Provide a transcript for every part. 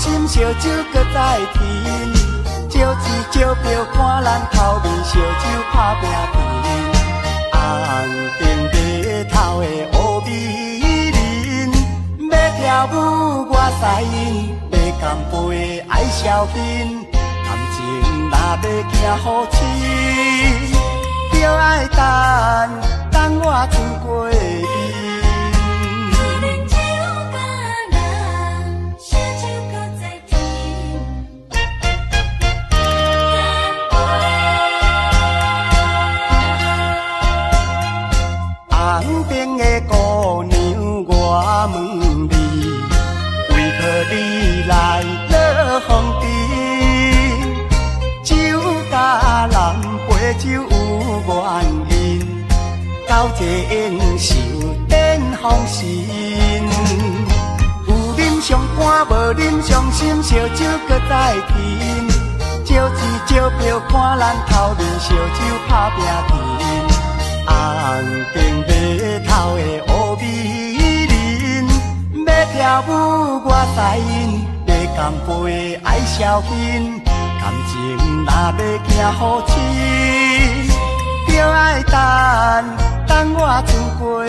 心，烧酒搁再甜。招钱招票看咱头面，烧酒拍拼甜。红顶白头的乌美人，要跳舞我使因，要干杯爱消遣。感情若要行好深，就爱等我船过伊。红顶的姑娘，我问你，为何你来落风尘？酒甲人陪酒有原因，交际应酬展风神。有啉上欢，无啉伤心，烧酒搁再甜。招钱招票看咱头面，烧酒拍拼甜。红顶白头的乌美人，要跳舞我使因，要干杯爱消遣。感情若要行好深，就爱等我船过伊。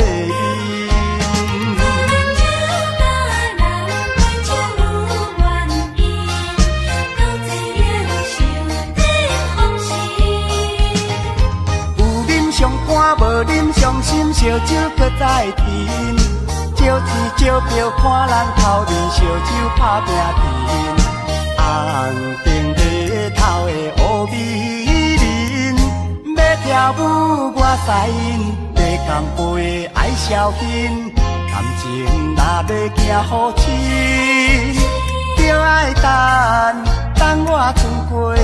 上欢无啉伤心，烧酒搁再甜。招钱招票看咱头面，烧酒拍拼甜。红顶白头的乌美人，要跳舞我使因，要干杯爱消遣。感情若要行好深，就爱等我船过伊。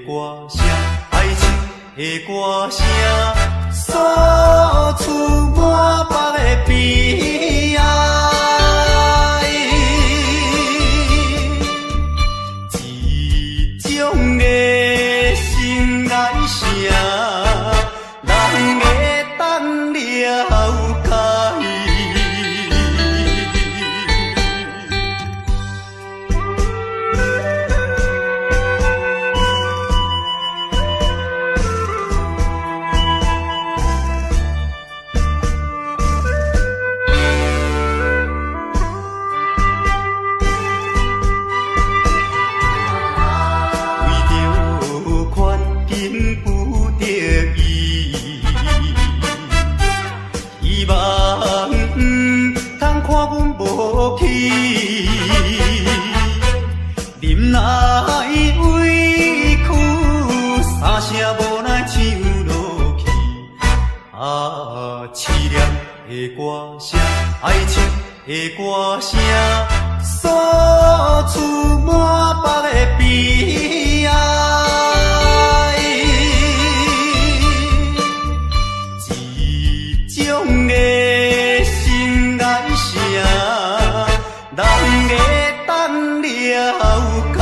歌声，爱情的歌声，诉出满腹的悲哀。一种的心爱声，人会当了解。忍耐委屈，三声无奈唱落去。凄凉的歌声，爱情的歌声，诉出满腹的悲哀。一种的心爱声，人会当了解。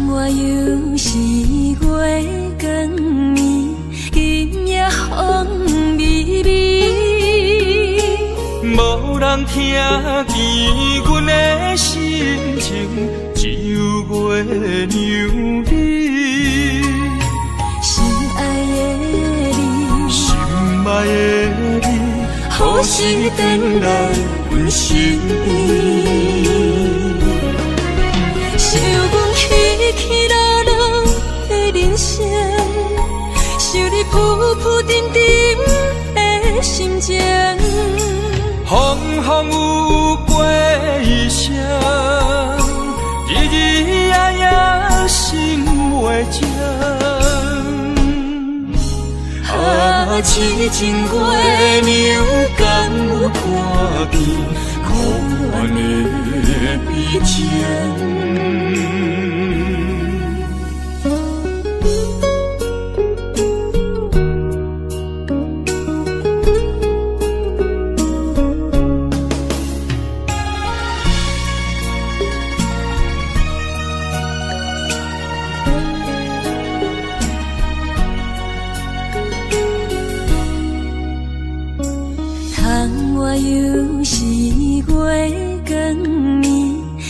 我又是月光暝，今夜风微微，无人听见阮的心情，只有月娘你。心爱的你，心爱的你，何时回来阮身边？想阮起起落落的人生，想你浮浮沉沉的心情。风风有过一声，日日夜夜心袂静。痴情月娘敢有看见可怜的悲情？我又是月光暝，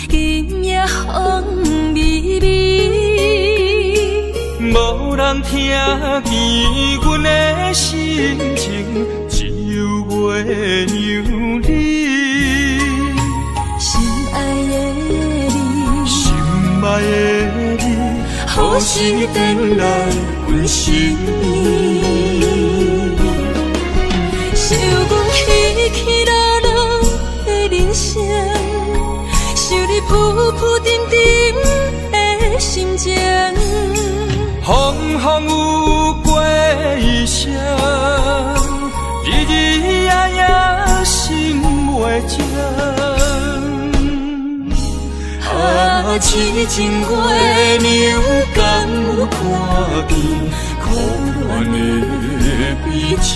今夜风微微，无人听见阮的心情，只有月娘你。心爱的你，心爱的你，何时回来阮身边？想阮起起落落的人生，想你浮浮沉沉的心情。风风有过一声，日日夜夜心袂静。痴情月娘敢有看见可怜的悲情？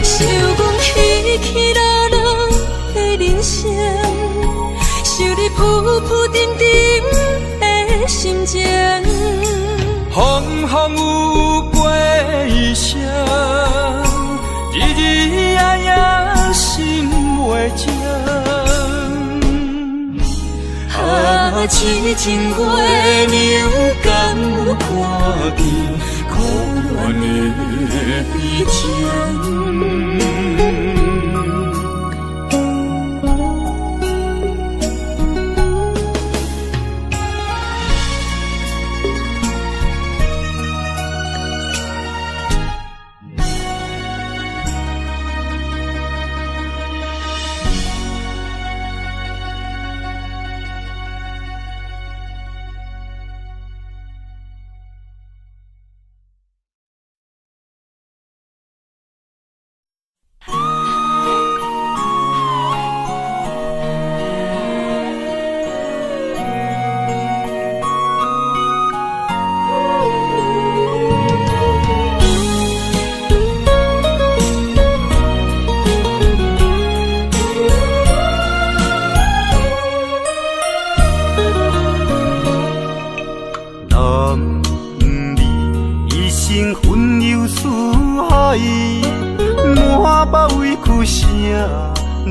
想阮起起落落的人生，想你浮浮沉沉的心情。风风有过一声，日日夜夜心袂静。痴情月娘，敢有看见可怜的悲情？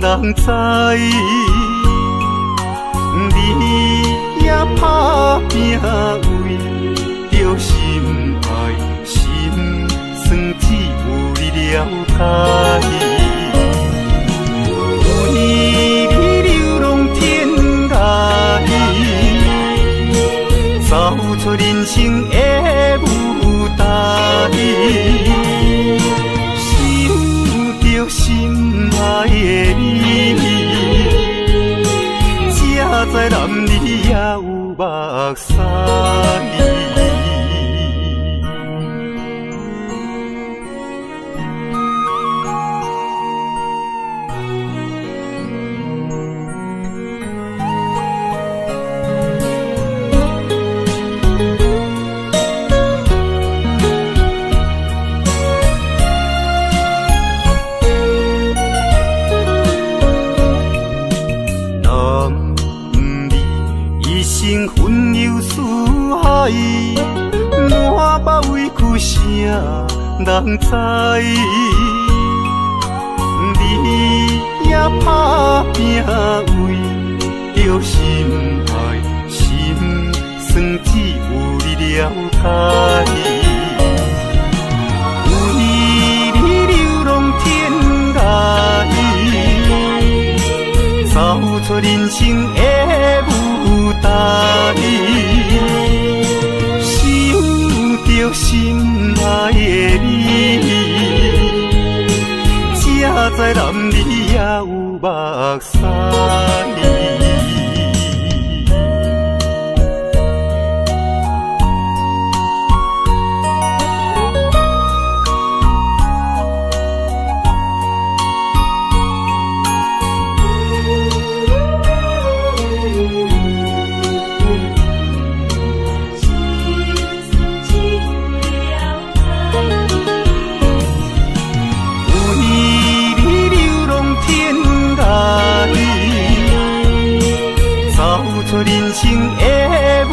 人知，你也打拼为着心爱，心酸只有你了解。为你流浪天涯，走出人生的舞台，想着心爱的你，才知男儿也有目屎。分忧思海，满腹委屈谁人知？你也打拼为着心爱，心酸只有你了解。为你流浪天涯，走出人生的舞台，想着心爱的你，才知男儿也有目屎。人生的舞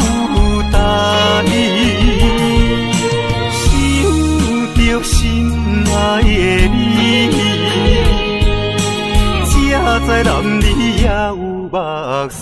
台，想着心爱的你，才知男儿也有目屎。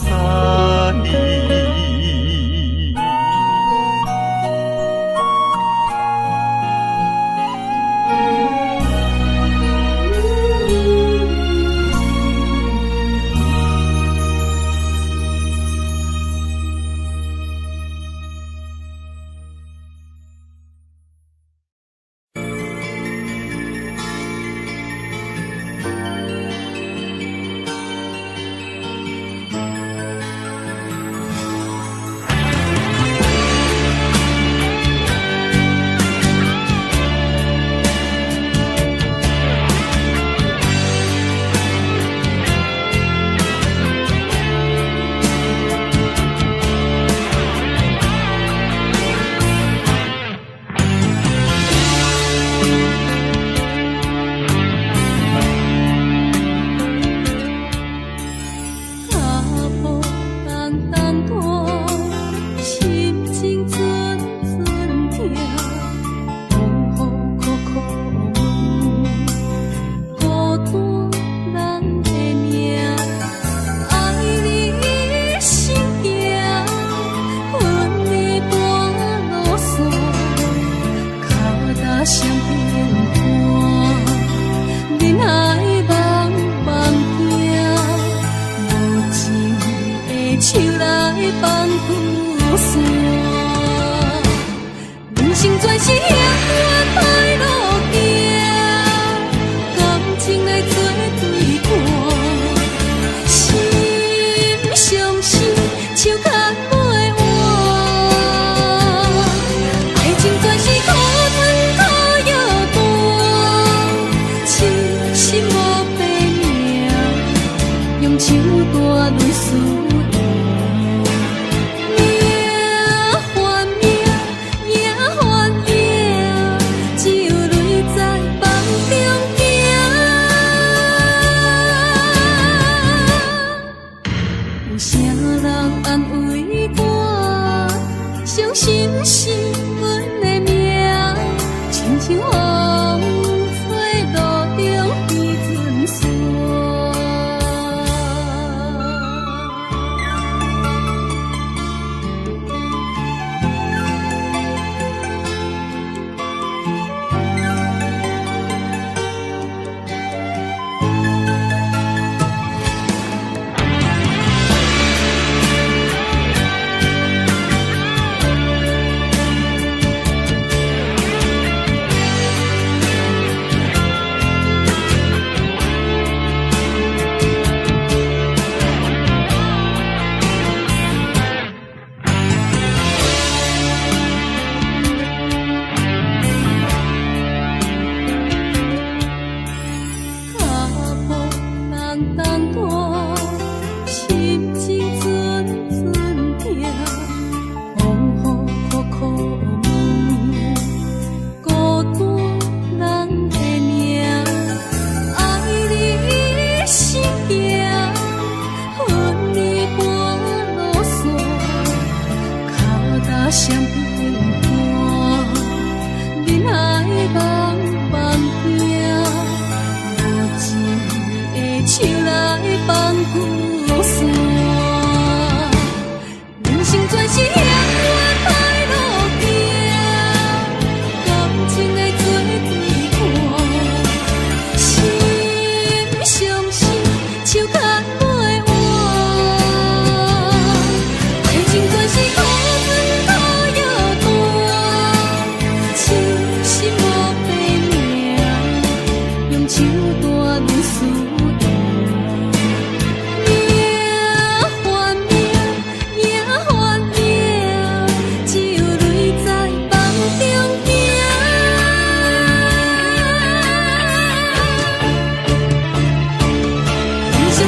用手大轮思念。伤心是阮的命，亲像风吹路中的阵线。相片看，人海茫茫行，无情的手来放旧线。人生全是险恶歹路行，感情的做对看，心伤心，手牵袂完，爱情全是苦。手大轮思念，命换命，命换命，只有泪在梦中行。人生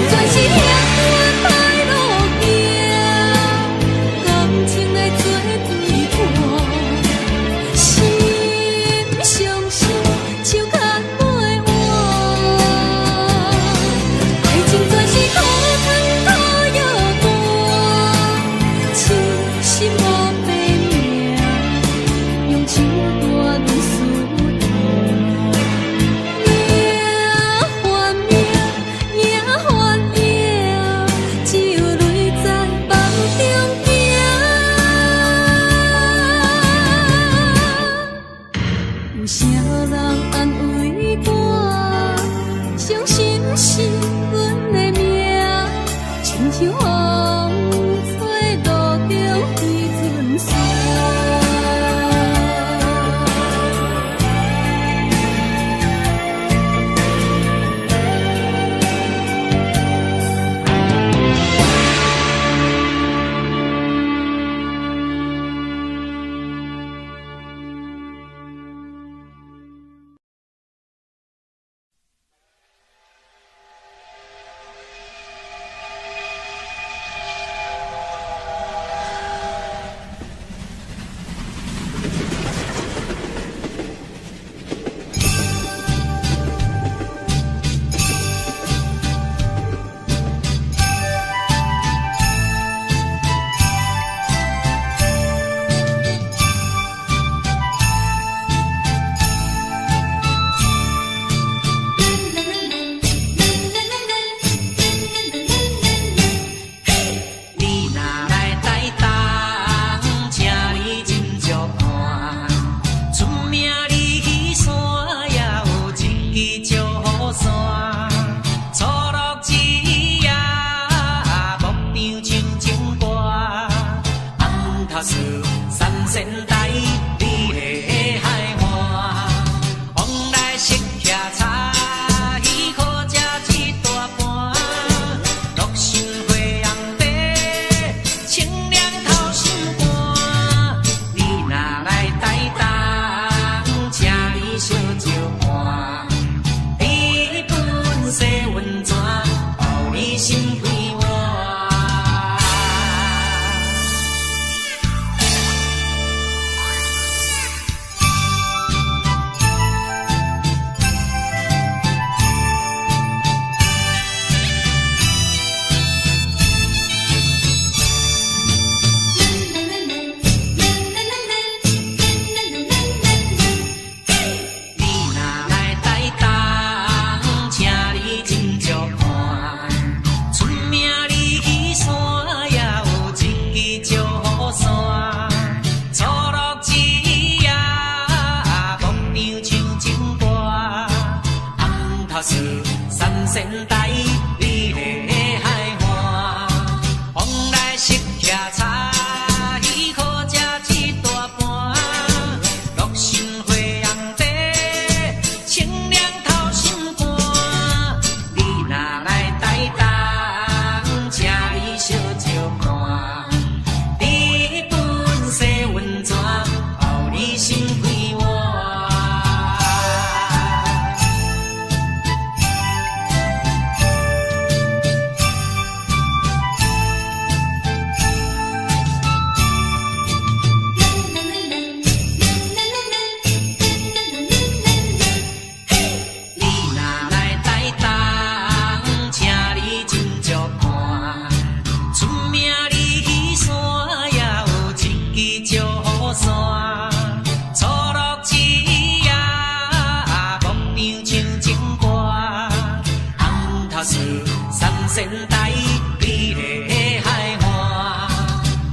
三仙台美丽的海岸，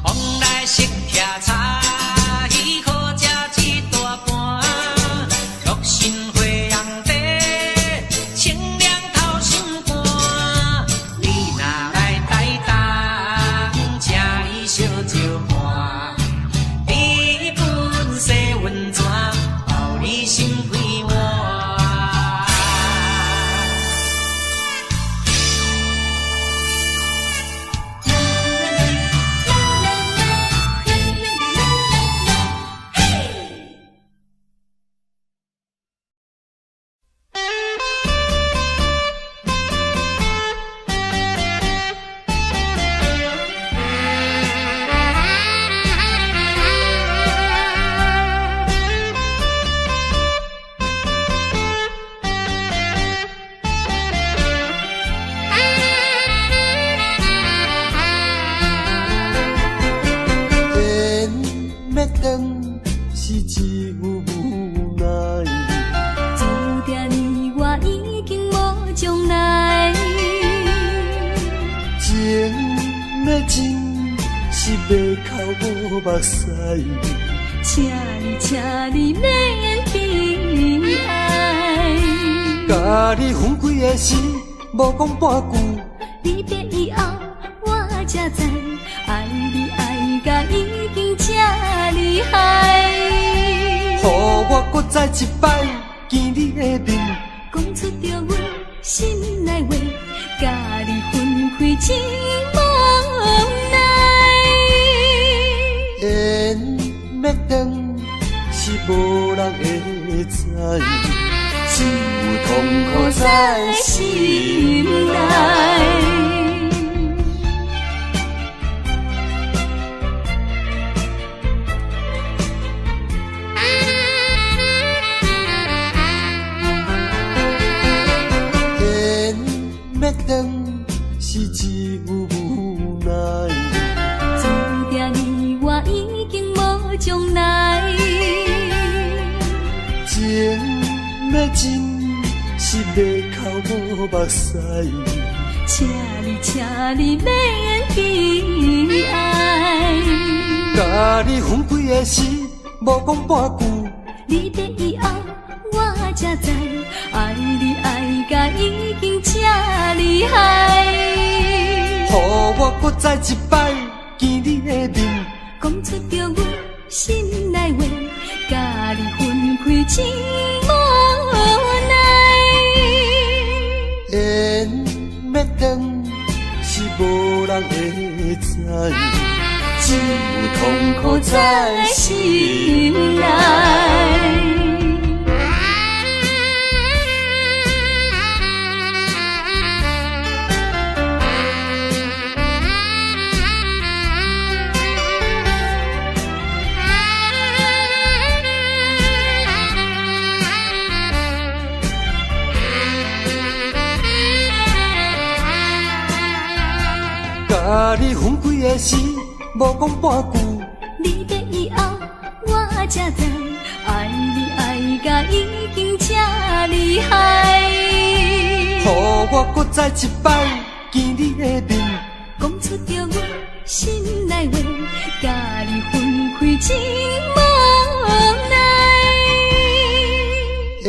往来色徛茶，鱼好食一大盘，六神花红茶，清凉透心肝。你若来台东，请伊烧酒盘，日本洗温泉，包你心开换。是一副无奈，注定你我已经无将来。情要真是袂哭无目屎，请你免悲哀。甲你分开的时，无讲半句，离别以后我才知，爱你爱甲已经这厉害。予我搁再一摆见你的面，讲出着阮心内话，甲你分开真无奈。缘要断是无人会知，只有痛苦在心内。要断是一副无奈，注定你我已经无将来。情要真是袂哭无目屎，请你免悲哀。甲你分开的时，无讲半句，离别以后我才知，爱你爱甲已经这厉害。予我搁再一摆见你的面，讲出着阮心内话，甲你分开真无奈。缘要断是无人会知，只有痛苦在心内。甲你分开的时，无讲半句，离别以后我才知，爱你爱甲已经这厉害。予我搁再一摆见你的面，讲出着阮心内话，甲你分开真无奈。缘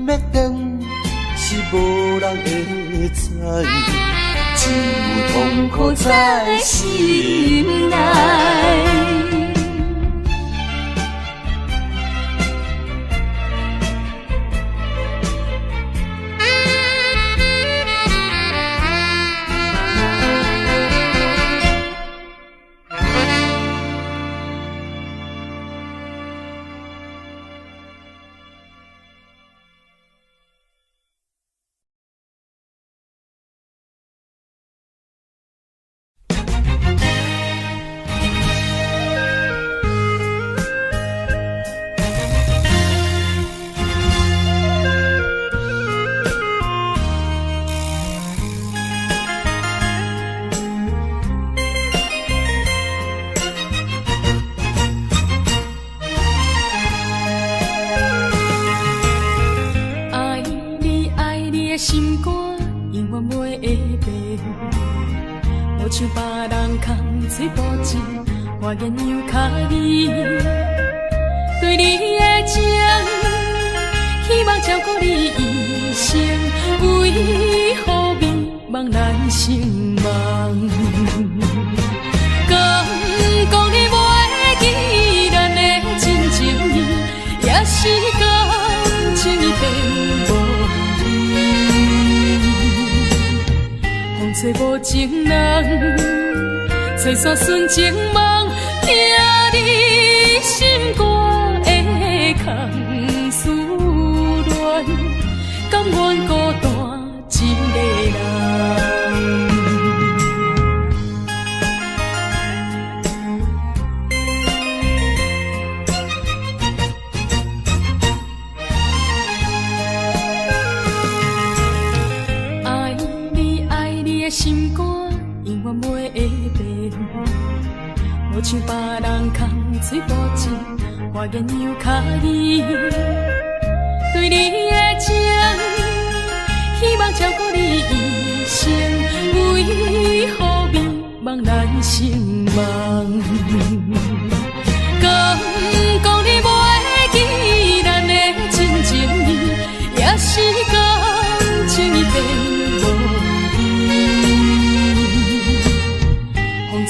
要断是无人会知，只有痛苦在心内。变，无像别人空嘴保证，我言样卡你。对你的情，希望照顾你一生，为何迷茫难成梦？敢讲你袂记咱的真情意，也是感情已变无味。风吹无情人，吹散纯情梦，听你心肝的空思恋，甘愿孤单一个人。心肝永远袂会变，无像别人空嘴保证，我言样卡你。对你的情，希望照顾你一生，为何迷茫难成梦？敢讲你袂记咱的真情意，也是感情已变。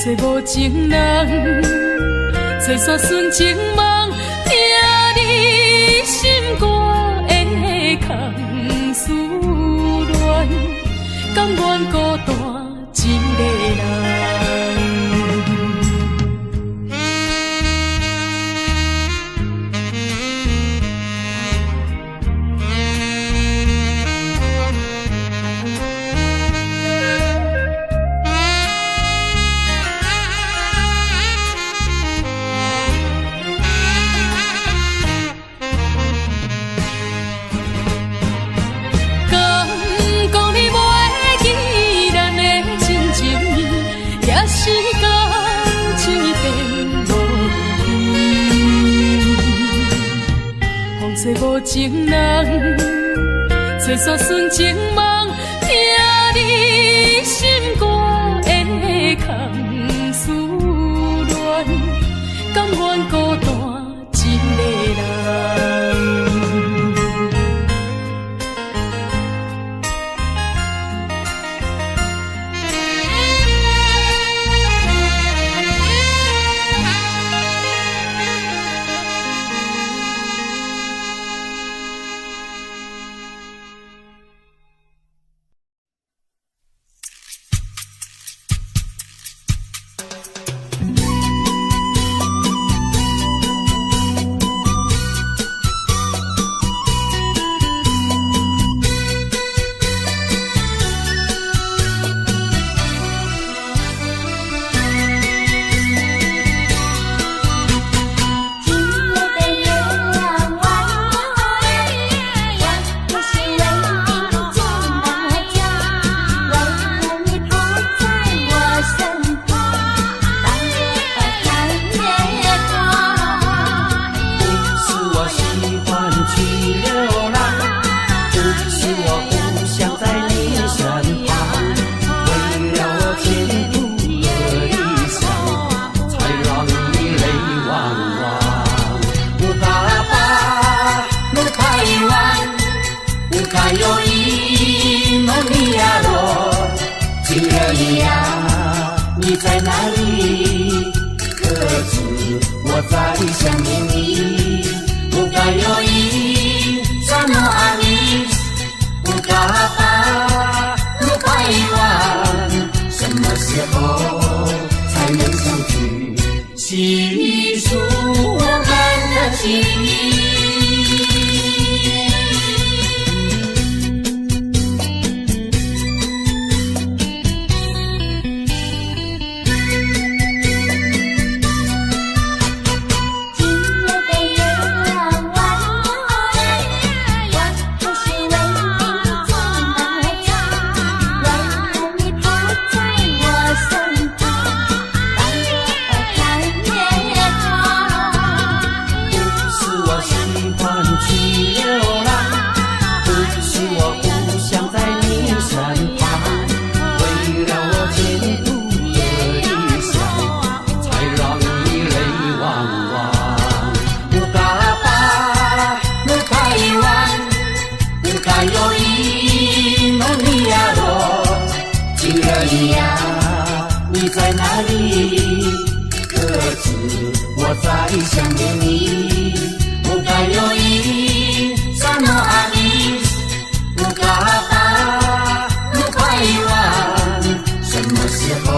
吹无情人，吹散纯情梦，听你心肝的空思恋，甘愿孤单一个人。吹无情人，吹散纯情梦，听你心肝的空思恋，甘愿孤单一个人。你在哪里？可知我在想念你？不该有一什么爱你，不该把路拐弯，什么时候才能相聚？细数我们的情谊。我不是为你做梦。亲人呀，你在哪里？可知我在想念你？不该有一萨诺阿米，不该把路拐弯，什么时候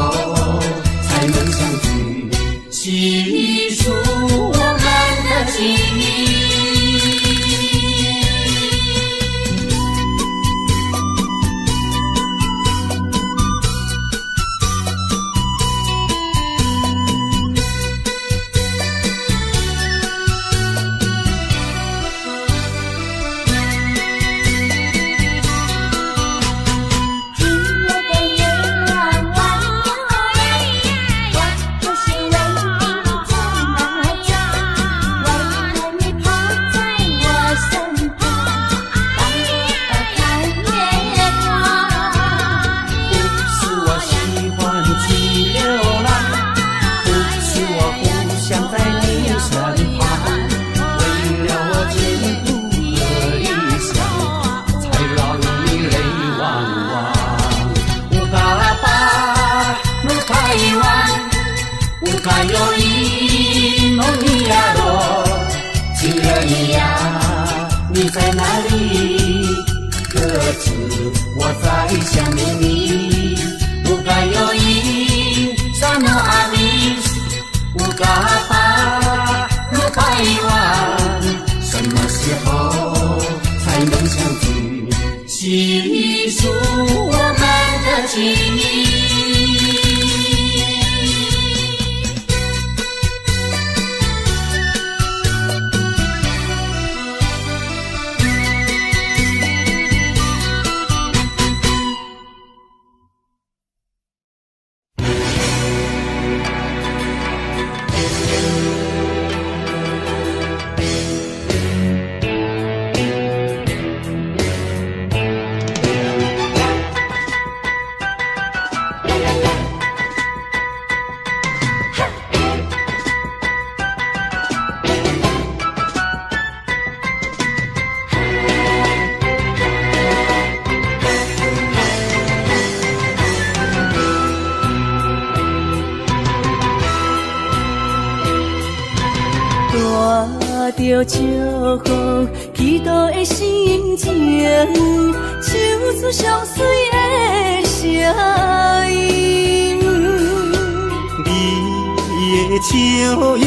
才能相聚？细数我们的情谊。还有一梦尼亚罗，亲人呀，你在哪里？可知我在想念你？乌该有一萨诺阿米，乌嘎巴鲁拜湾，什么时候才能相聚？细数我们的情谊。着祝福祈祷的心情，唱出上水的声音。你的笑容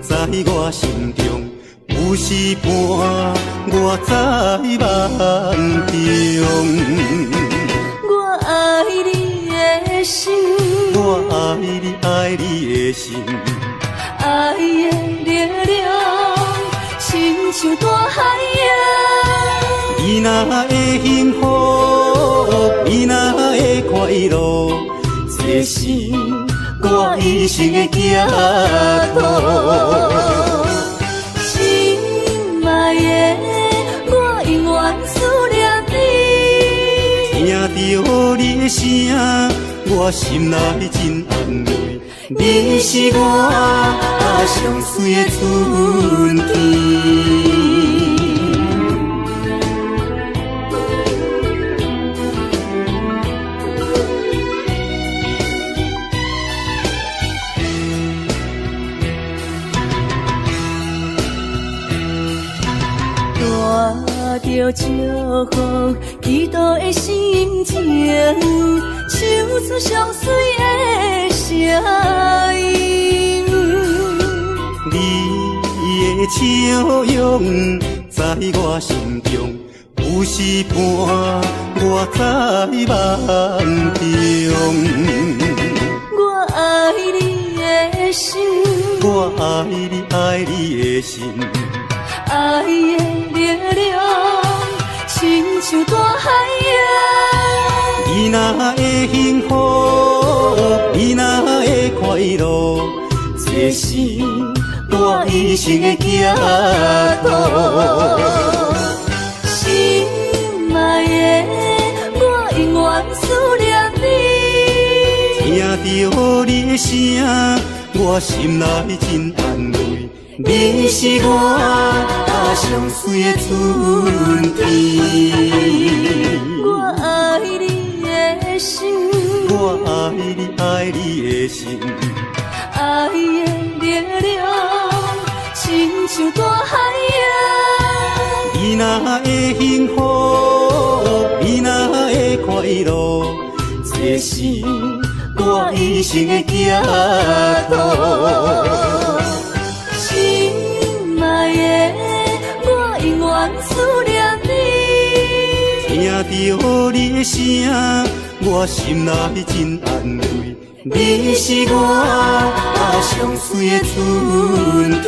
在我心中，有时伴我在梦中。我爱你的心，我爱你，爱你的心。爱的力量，亲像大海洋。你若会幸福，你若会快乐，这是我一生的寄托。心爱的，我永远思念你。听到你的声，我心内真安慰。你是我上水的春天。带着祝福祈祷的心情，唱出上水的声音。你的笑容在我心中，有时伴我在梦中。我爱你的心，我爱你，爱你的心。爱的力量，亲像大海洋。你若会幸福，你若会快乐，这是我一生的寄托。心爱的，我永远思念你。听到你的声，我心内真安慰。你是我上水的春天。我爱你的心。我爱你爱你的心，爱的力量，亲像大海洋。你若会幸福，你若会快乐，这是我一生的寄托。心爱的，我永远思念你。听到你的声，我心内真安慰。你是我上水的春天。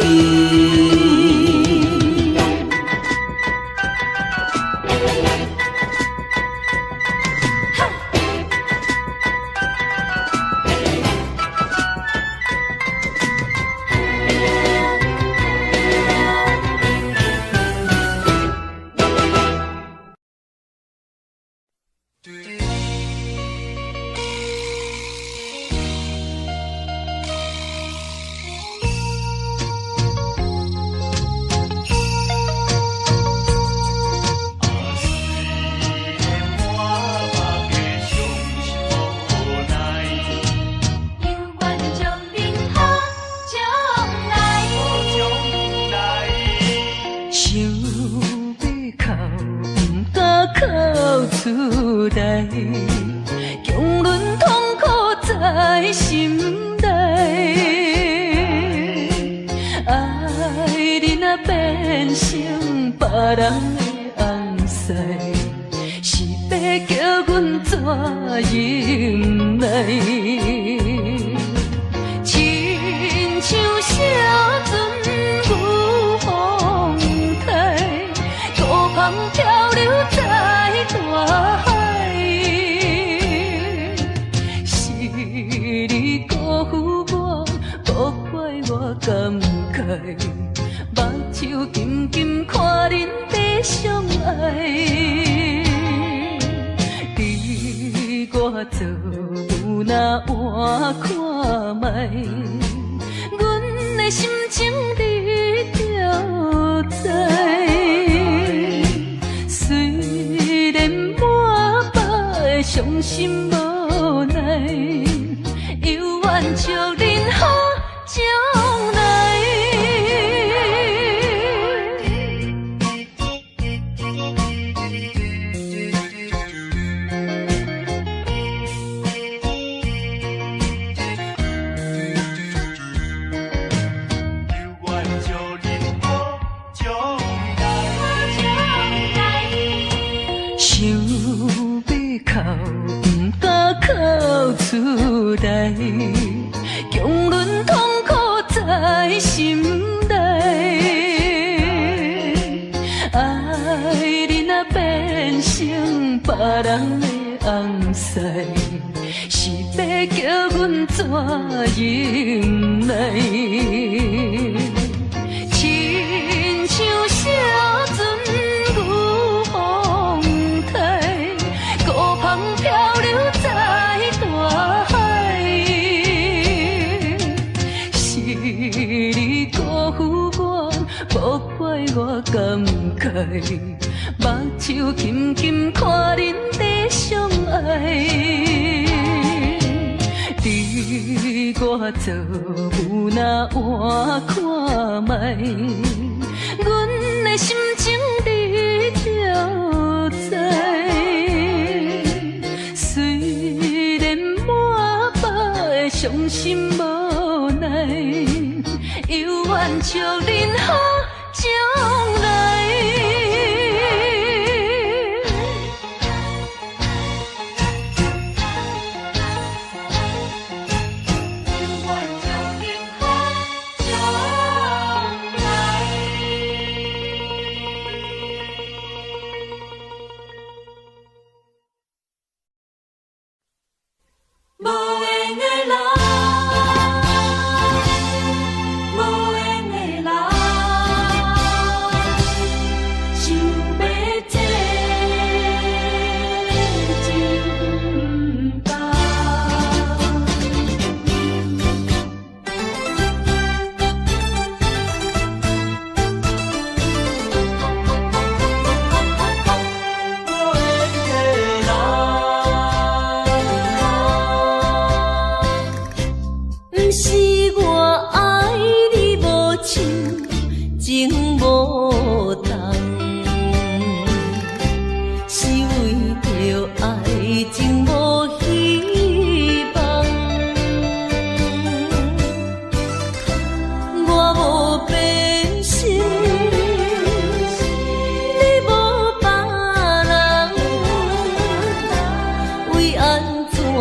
无缘的人，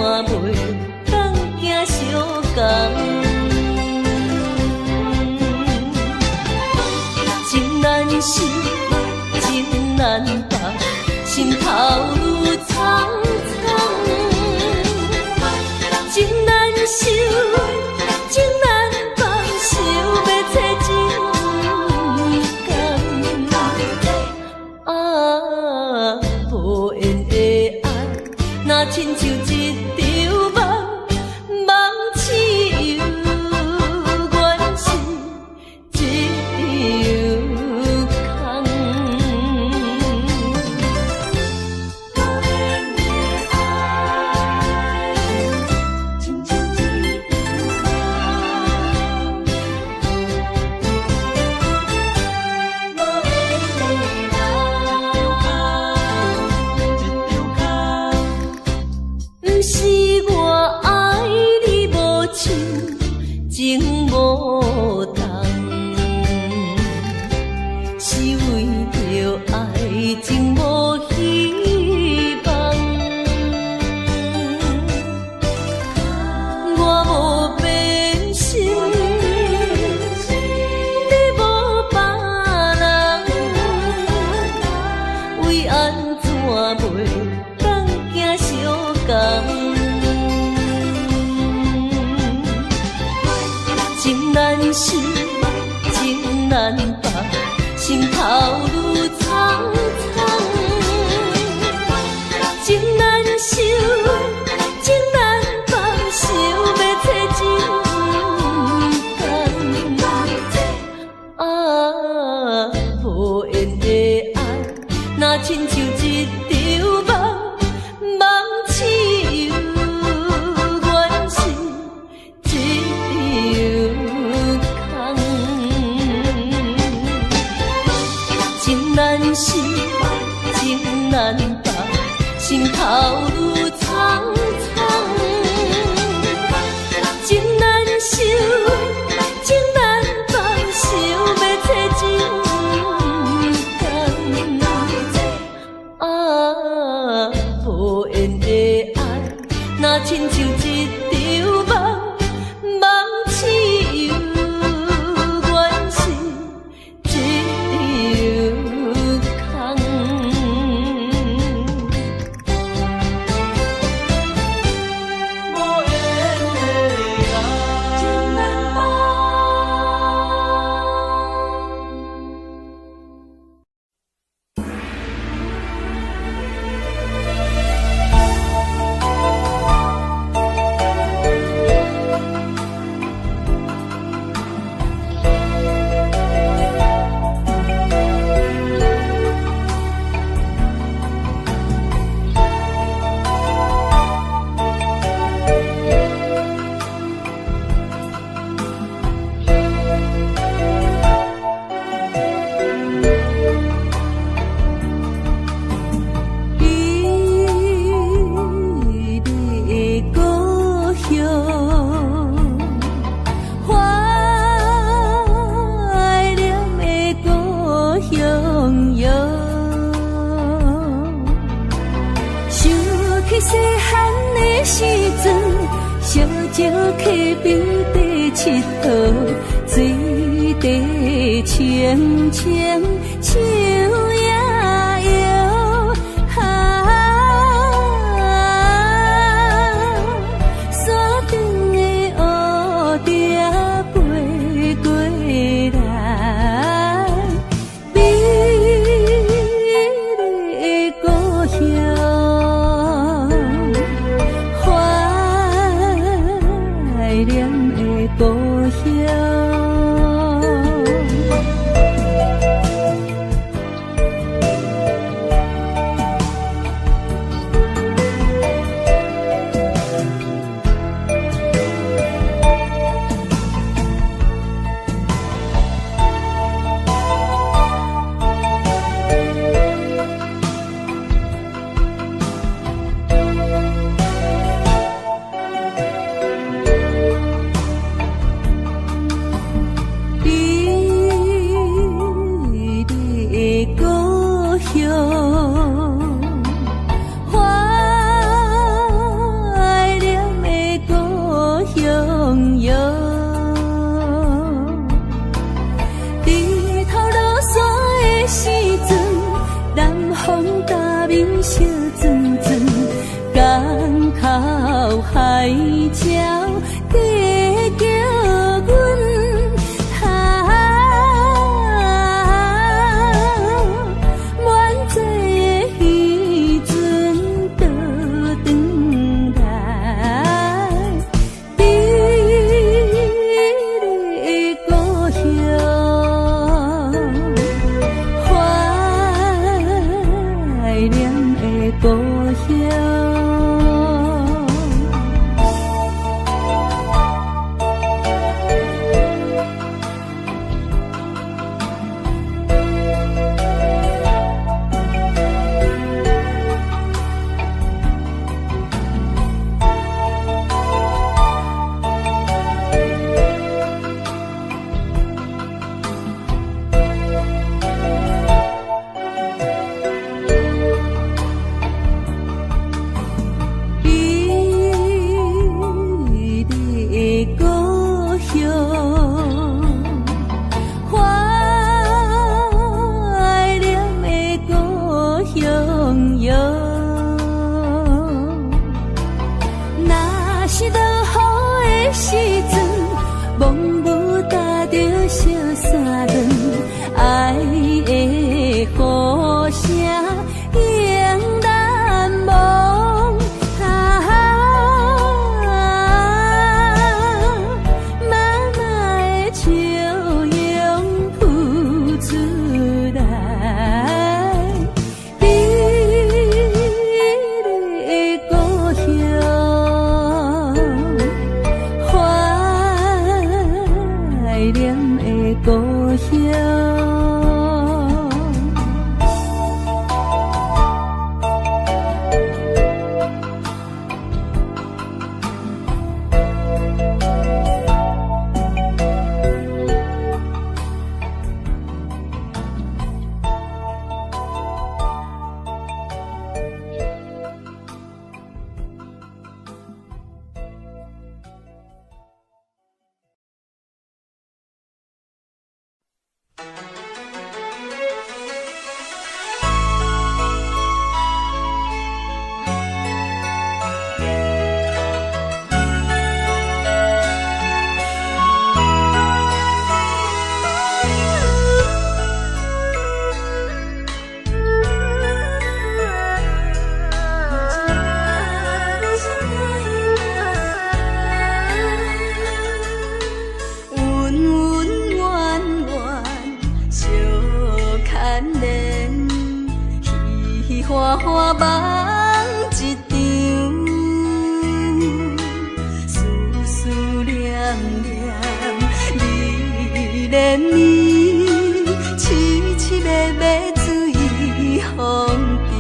袂当行相共。情难舍，情难放，心头愈苍苍。情难收，情难放，想要找情感。啊，无缘的爱，若亲像一场梦，梦痴又原是一场不是我爱你无情，情无重，是为着爱情无希望。我无变心，你无别人，为安怎袂当行相共？情难舍，情难放，心头愈苍苍。情难收，情难放，想要找情感。啊，无缘的爱，若亲像一场梦，梦痴又原是一场空。情难舍，情难放，心头愈苍苍。情难收，情难放，想要找情感。啊，无缘的爱，若亲像一场梦，梦痴又原是一场空。情难放。细汉的时阵，小石溪边底佚佗，水底清清，树也摇。山顶的乌蝶飞过来，美丽的故乡。怀念的故乡。海潮加叫阮。花花梦一场，思思念念你连绵，凄凄密密水风中，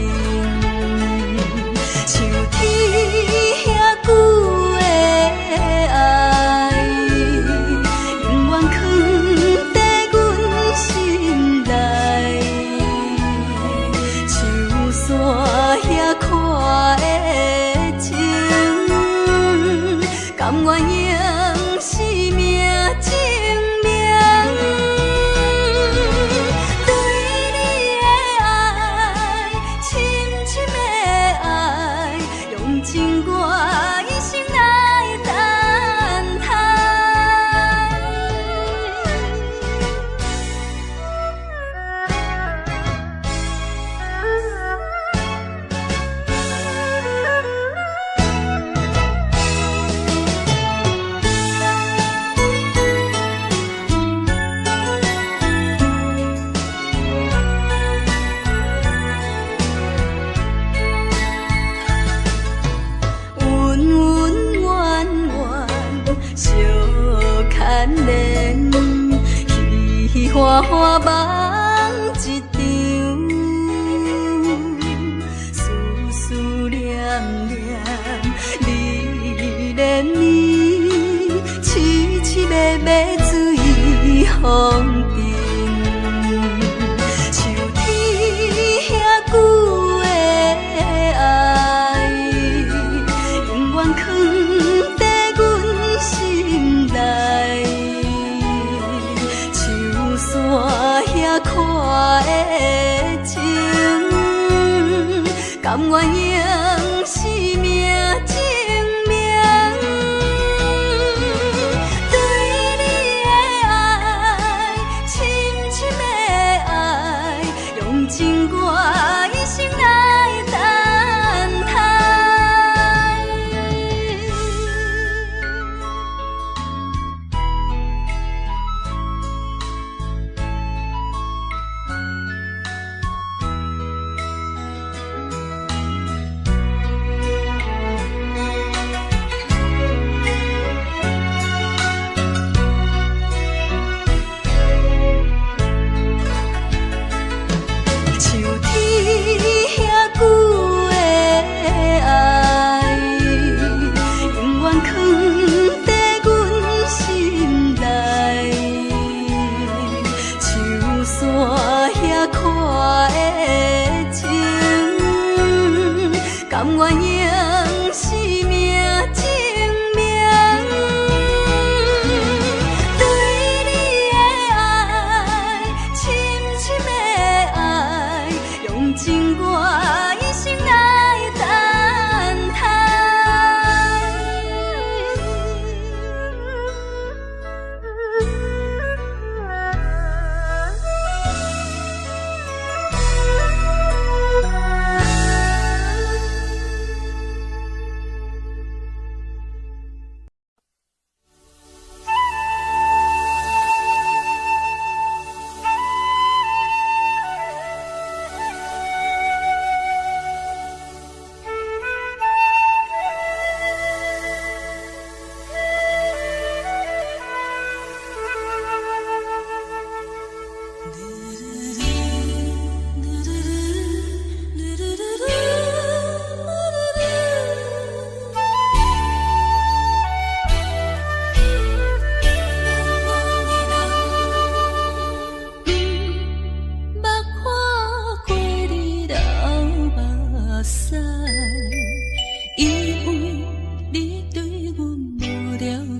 像天遐久的爱，永远藏在阮心内。山遐看的情，甘愿用生命证明。对你的爱，深深的爱，用情我一生来等待。花花梦一场，思思念念你连绵，凄凄密密水风中，像天遐久的爱，永远藏在阮心内。山遐看的情，甘愿用生命证明。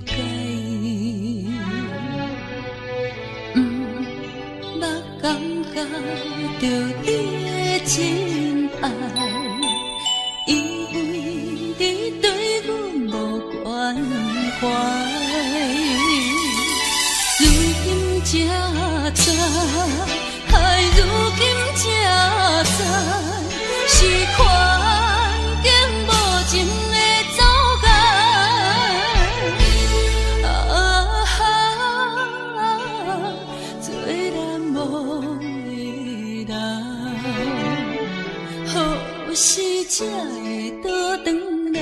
解。捌感觉到你的真爱，因为你对阮无关怀。如今才知，如今才知，是环境无情的阻碍。做难忘的人，何时才会倒转来？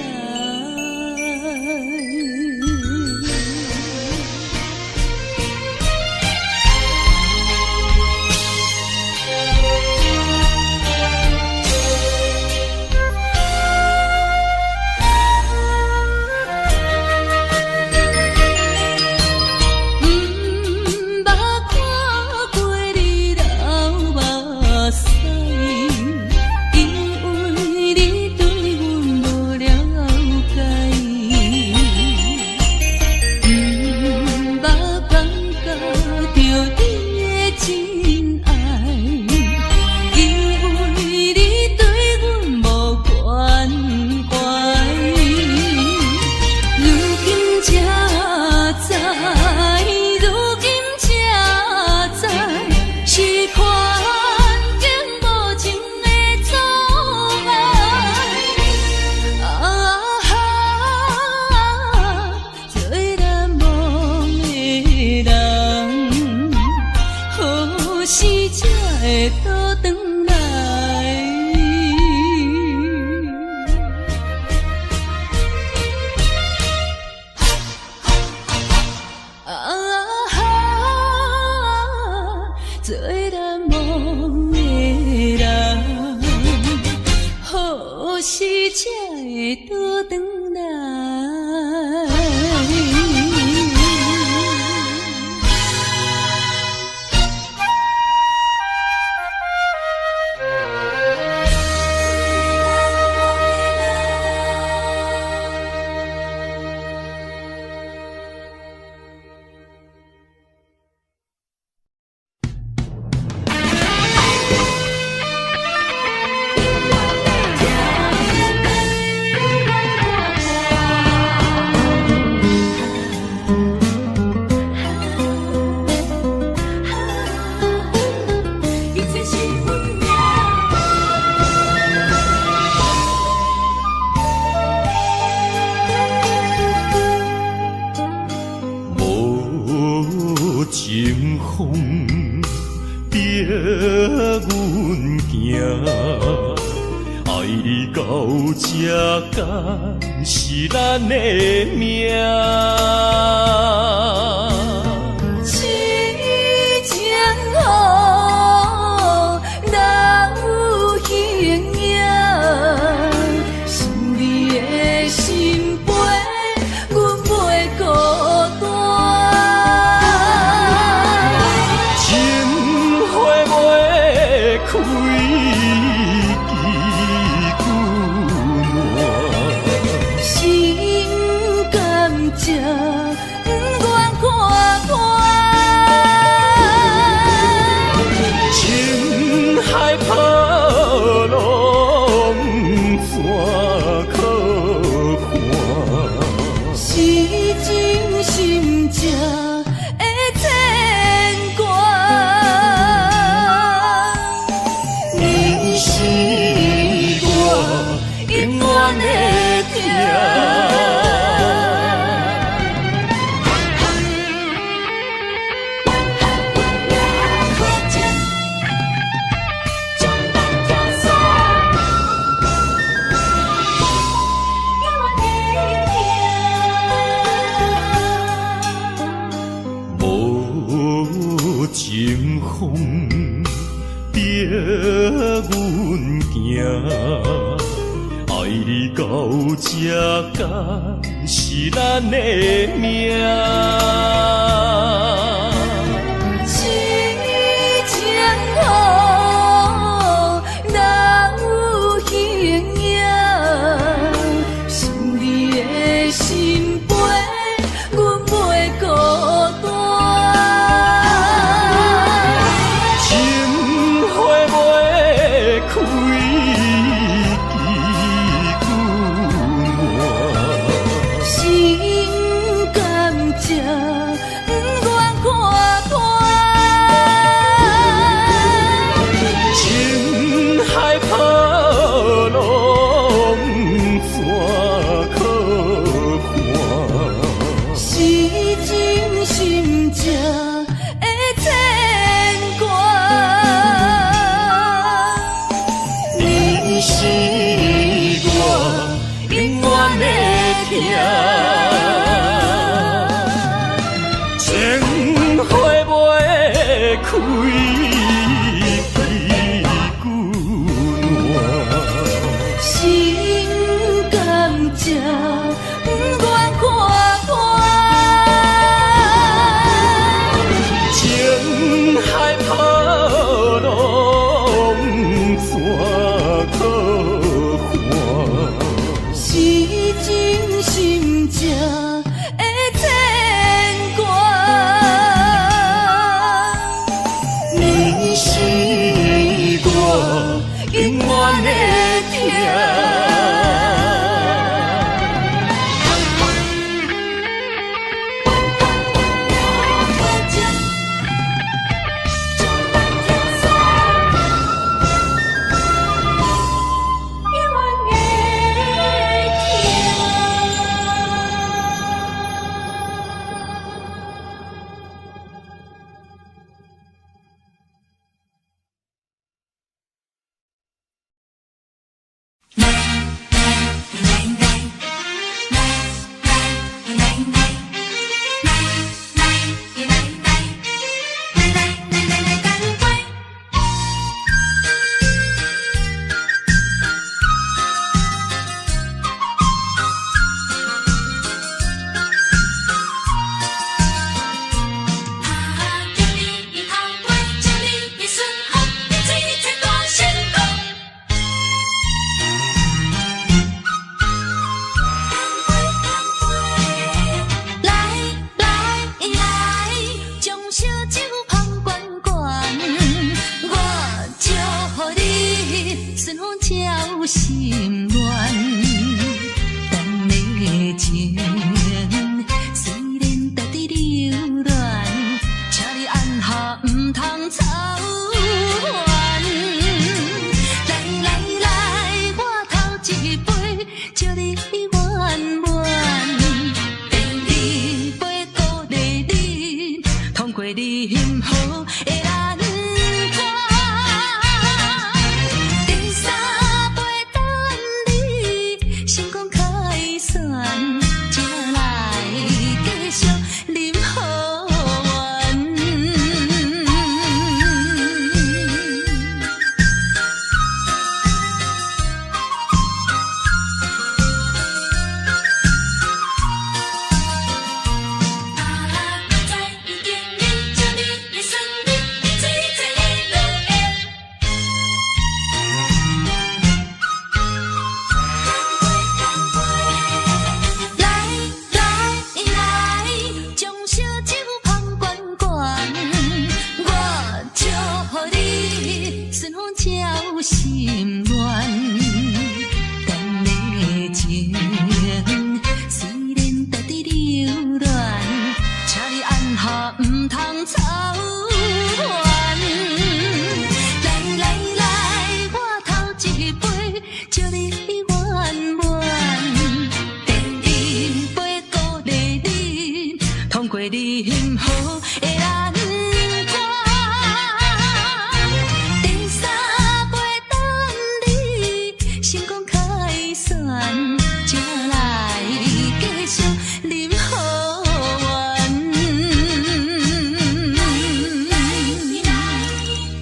最难忘的人，何时才会倒转来？情风逼阮行，爱到这敢是咱的命？痴情好，哪有形影？想你的心陪，阮袂孤单。开枝久暖，心甘情不愿看破，情海波浪怎可看？是真心正会牵挂。永远的疼。无情风逼阮行。爱你到这敢是咱的命？痴情好，哪有形影？想你的心陪，阮草原。来来来，我头一杯，祝你圆满。第二杯鼓励你，通过你幸福的难关。第三杯等你成功开选，才来继续饮好运。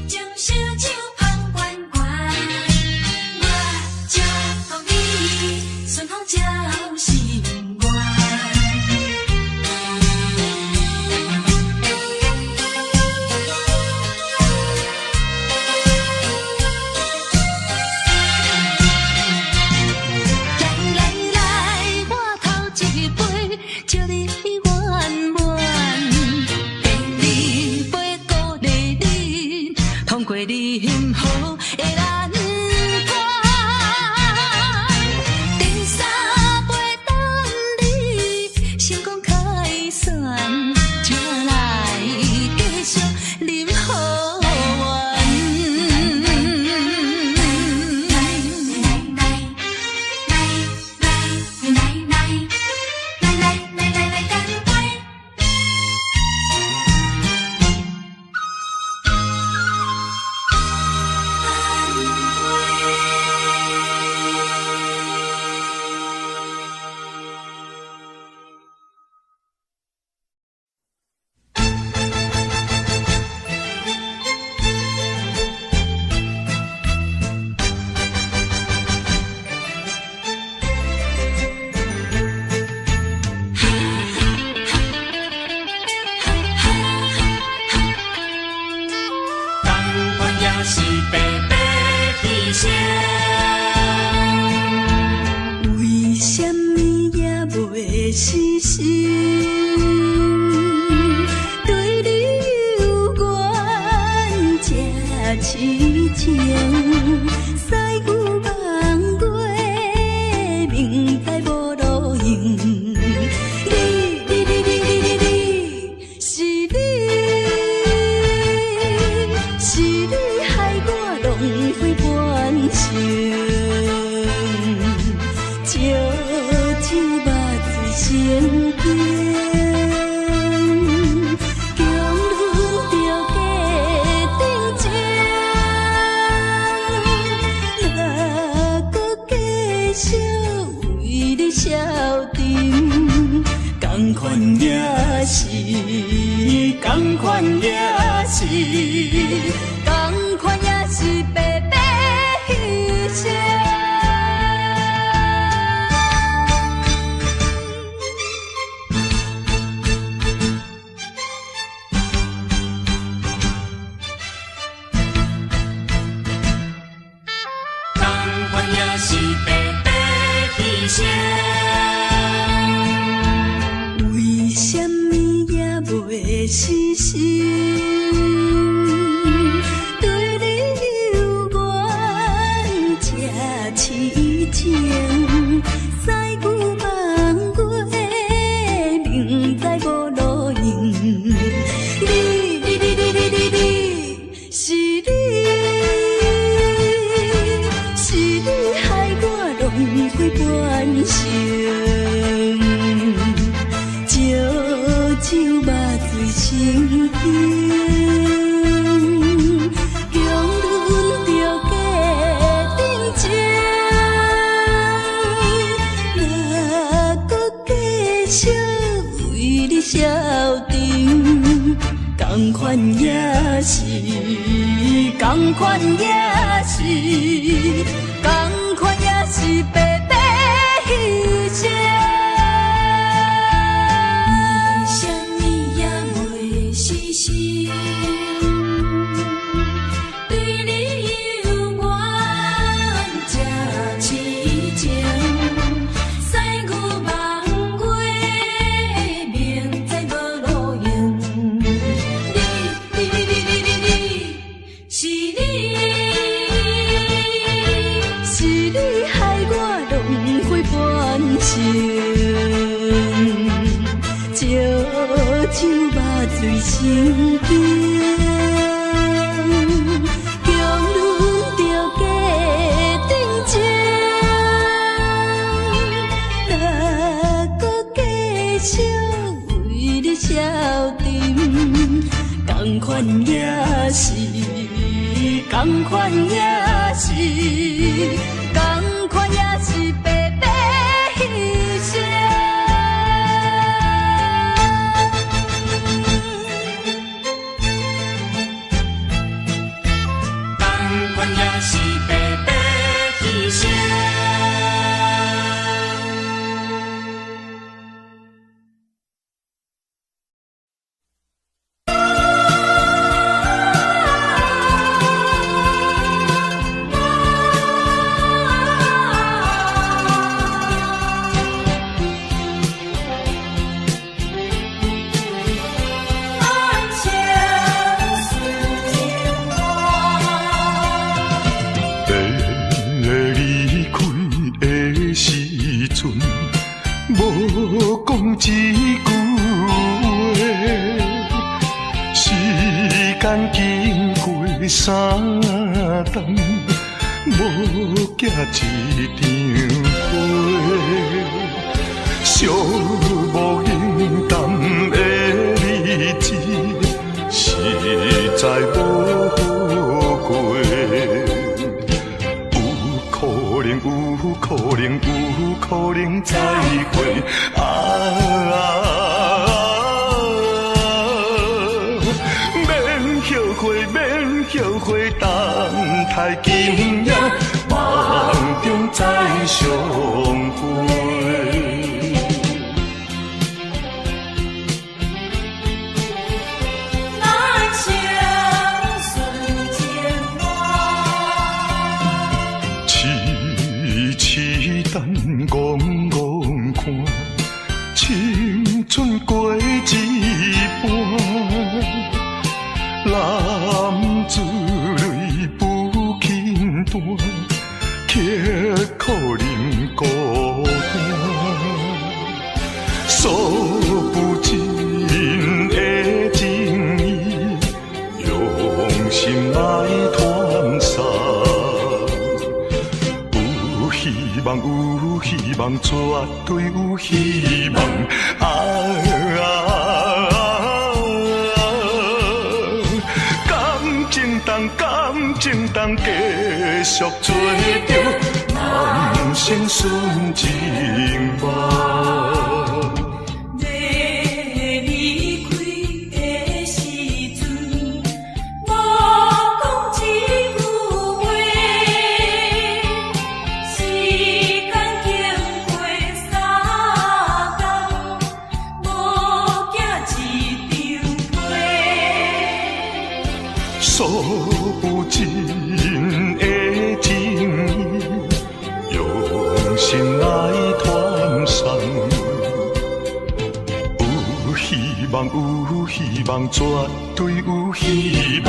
将烧酒捧圆圆，我祝福你顺风照心愿。来来来，我头一杯，祝你圆满。第二杯鼓励你，通过你幸福的难关。第三杯等你成功开选，才来继续饮好运。甘愿也是白白牺牲。为什么也袂死心？对你有缘这痴情，驶牛望月，明知无路用。是你害我浪费半生，烧酒目睭成冰，强忍着假定情，哪搁继续为你消沉？同款也是，同款也是，同款也是白白牺牲。同款也是白白牺牲。为什么也袂死心？对你有缘这痴情，驶牛望月，明知无路用。是你害我浪费半生，烧酒目睭成冰，强忍着假定情，哪搁继续为你消沉？同款也是，同款也是，同款也是白白牺牲。为什么也袂死心？对你有缘这痴情，驶牛望月，明知无路用。是你害我浪费半生。像肉水成冰，强忍着假定情，哪搁继续为你消沉？同款也是，同款也是，同款也是白白牺牲。同款也是白白牺牲。无讲一句话，时间经过三冬，无寄一张花，寂无影淡的日子，实在无好过。有可能再会免后悔，等待今夜梦中再相会。戆戆看，青春过一半，男子泪不轻弹，却可能孤单。数不尽的情意，用心来传送。有希望，绝对有希望。感情当继续做着人生顺情梦。数不尽的情意，用心来传送。有希望，绝对有希望。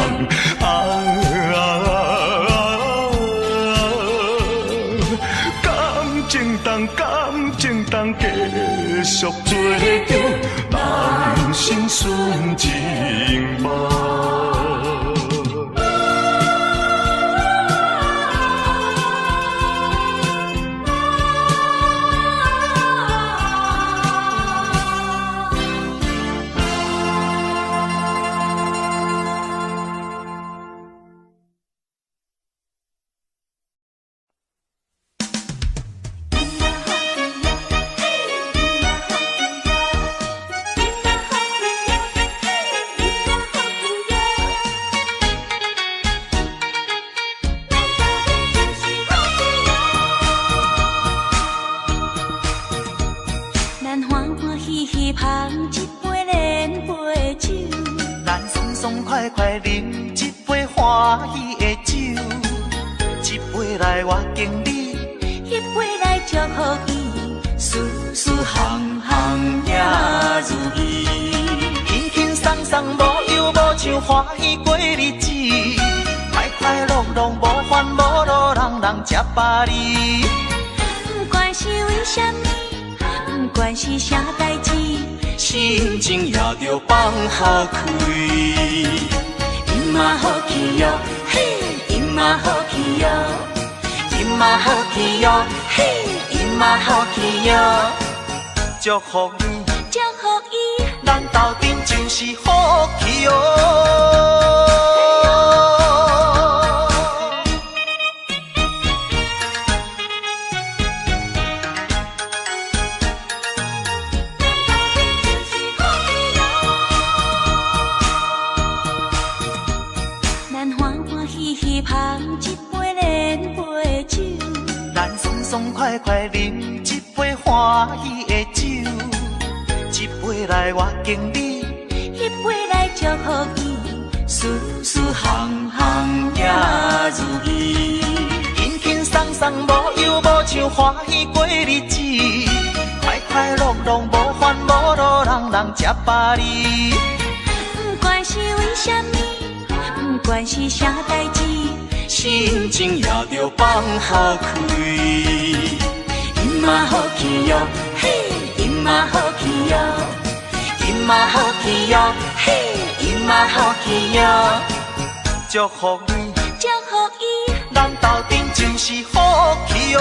感情当继续做着人生顺情梦。快快饮一杯欢喜的酒，一杯来我敬你，一杯来祝福伊，事事行行也如意。轻轻松松无忧无愁，欢喜过日子，快快乐乐无烦无恼，人人吃饱哩。不管是为什么，不管是啥代志，是心情也着放好开。伊嘛好去哟，嘿，伊嘛好去哟，伊嘛好去哟，嘿，伊嘛好去哟。祝福你，祝福伊，咱斗阵就是好去哟。爽快快饮一杯欢喜的酒，一杯来我敬你，一杯来祝福伊，事事行行也如意，轻轻松松无忧无愁，欢喜过日子，快快乐乐无烦无恼，人人吃饱哩。不管是为什么，不管是啥代志，心情也着放好开。伊嘛好去哟，嘿，伊嘛好去哟，伊嘛好去哟，嘿，伊嘛好去哟。祝福你，祝福伊，咱斗阵就是好去哟。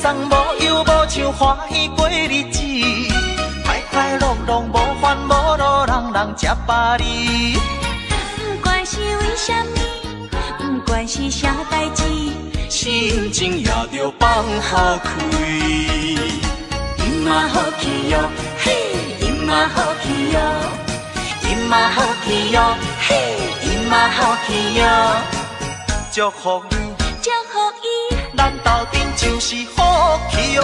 无忧无愁，欢喜过日子，快快乐乐无烦无恼，人人吃饱哩。不管是为什么，不管是啥代志，心情也着放好开。伊嘛好去哟，嘿，伊嘛好去哟，伊嘛好去哟，嘿，伊嘛好去哟。祝福你，祝福伊，咱斗阵就是好去哟。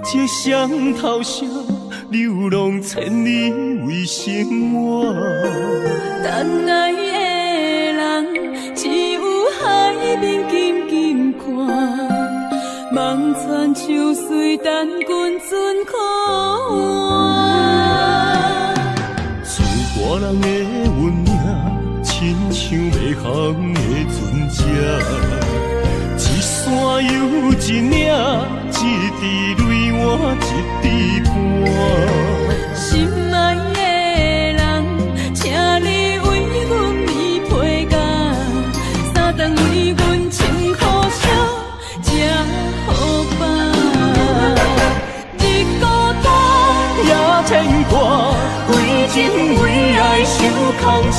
这双头声，流浪千里为生活。等爱的人，只有海面静静看，望穿秋水，等君准可换。自我人的运命，亲像袂航的船只，一山又一岭，一滴泪换一滴汗。心爱的人，请你为阮披披甲，三顿为阮穿苦烧，吃好饱。日孤单也牵挂，为情为爱受空城，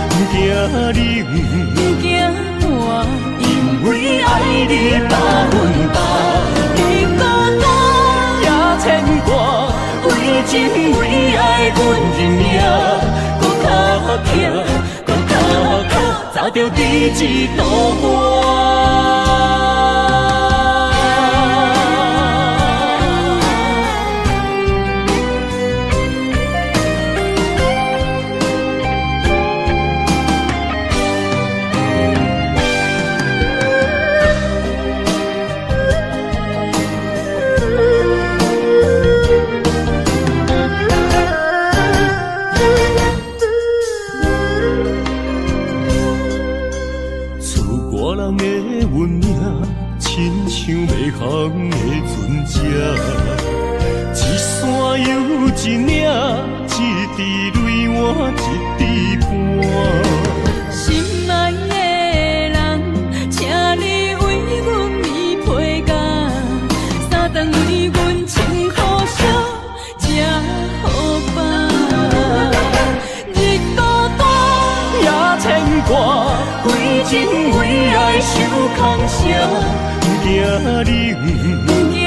不惊冷，不惊寒，因为爱你百分百。日孤单也牵挂，为情为爱阮认命，搁较强，搁较靠，早着日子度过。运像袂航的船只，一山又一岭，一滴泪换一滴汗。心爱的人，请你为阮棉被甲，三顿为阮穿苦烧，吃好饱。日孤单也牵挂，为情为爱受空伤。不惊冷，不惊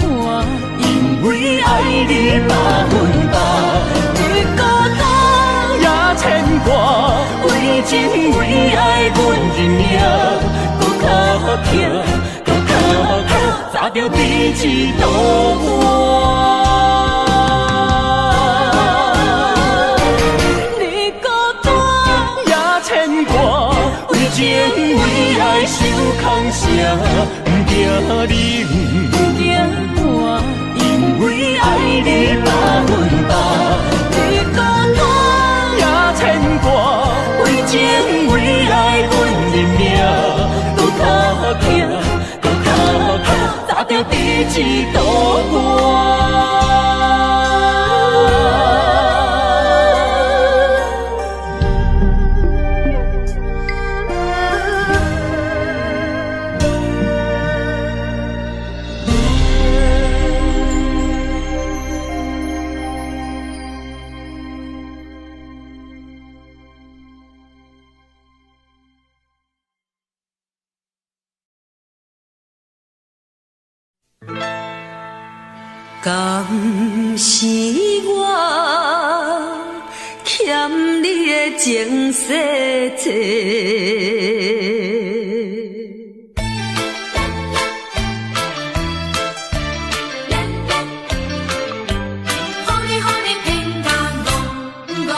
寒，因为爱你百分百。日孤单也牵挂，为情为爱阮认命，搁较疼，搁较疼，早着彼此渡我。日孤单也牵挂，为情为爱受空伤。不惊冷，不惊寒，因为爱你百分百。日孤单也牵挂，为情为爱阮认命，搁较疼，搁较疼，早着彼此渡过。敢是我欠你的情世多，予你偏甲戆讲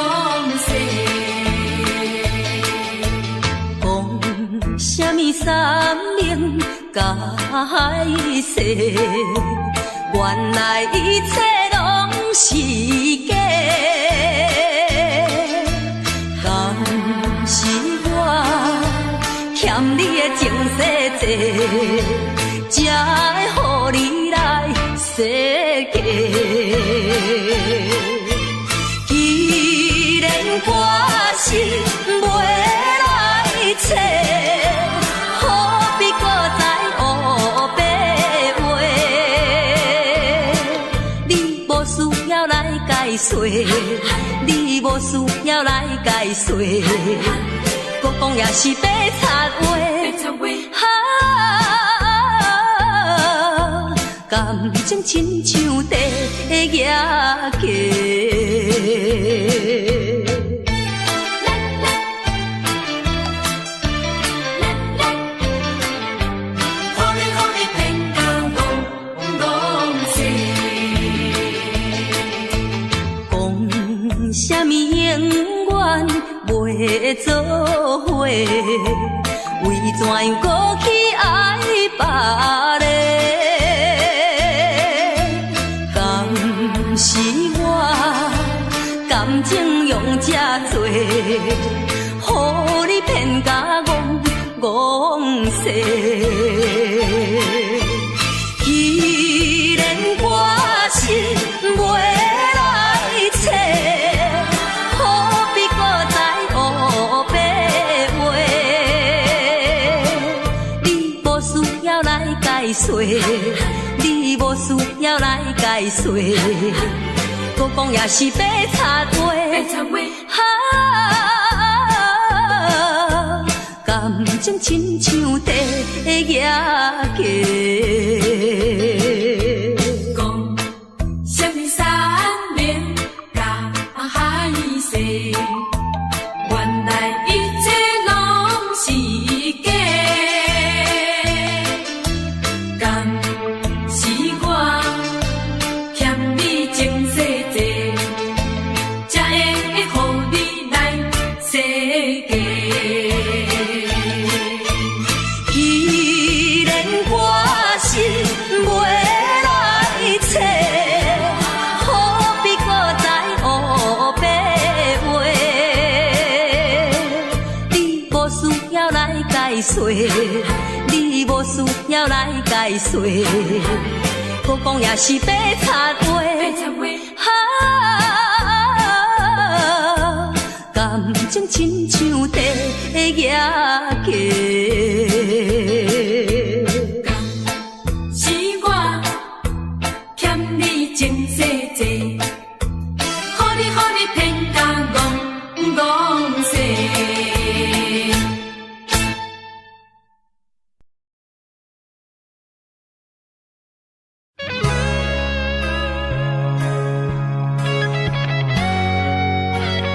什么三明解释？原来一切拢是假，敢是我欠你的情世多，才会予你来世界。既然我是袂来找，何必搁再黑白话？无需要来解说，你无需要来解说，搁讲也是白插话。感情亲像地野鸡。什么永远袂做伙？为怎样搁去爱别个？敢是我感情用这多，予你骗甲戆世。既然我是袂来找，解说，你无需要来解说，搁讲也是白插话。感情亲像地野鸡。讲什么三明甲海誓，原来一切拢是假。解说，你无需要来解来岁，搁讲也是白插话。感情亲像地野鸡，是我欠你情世济，予你骗甲戆世。阮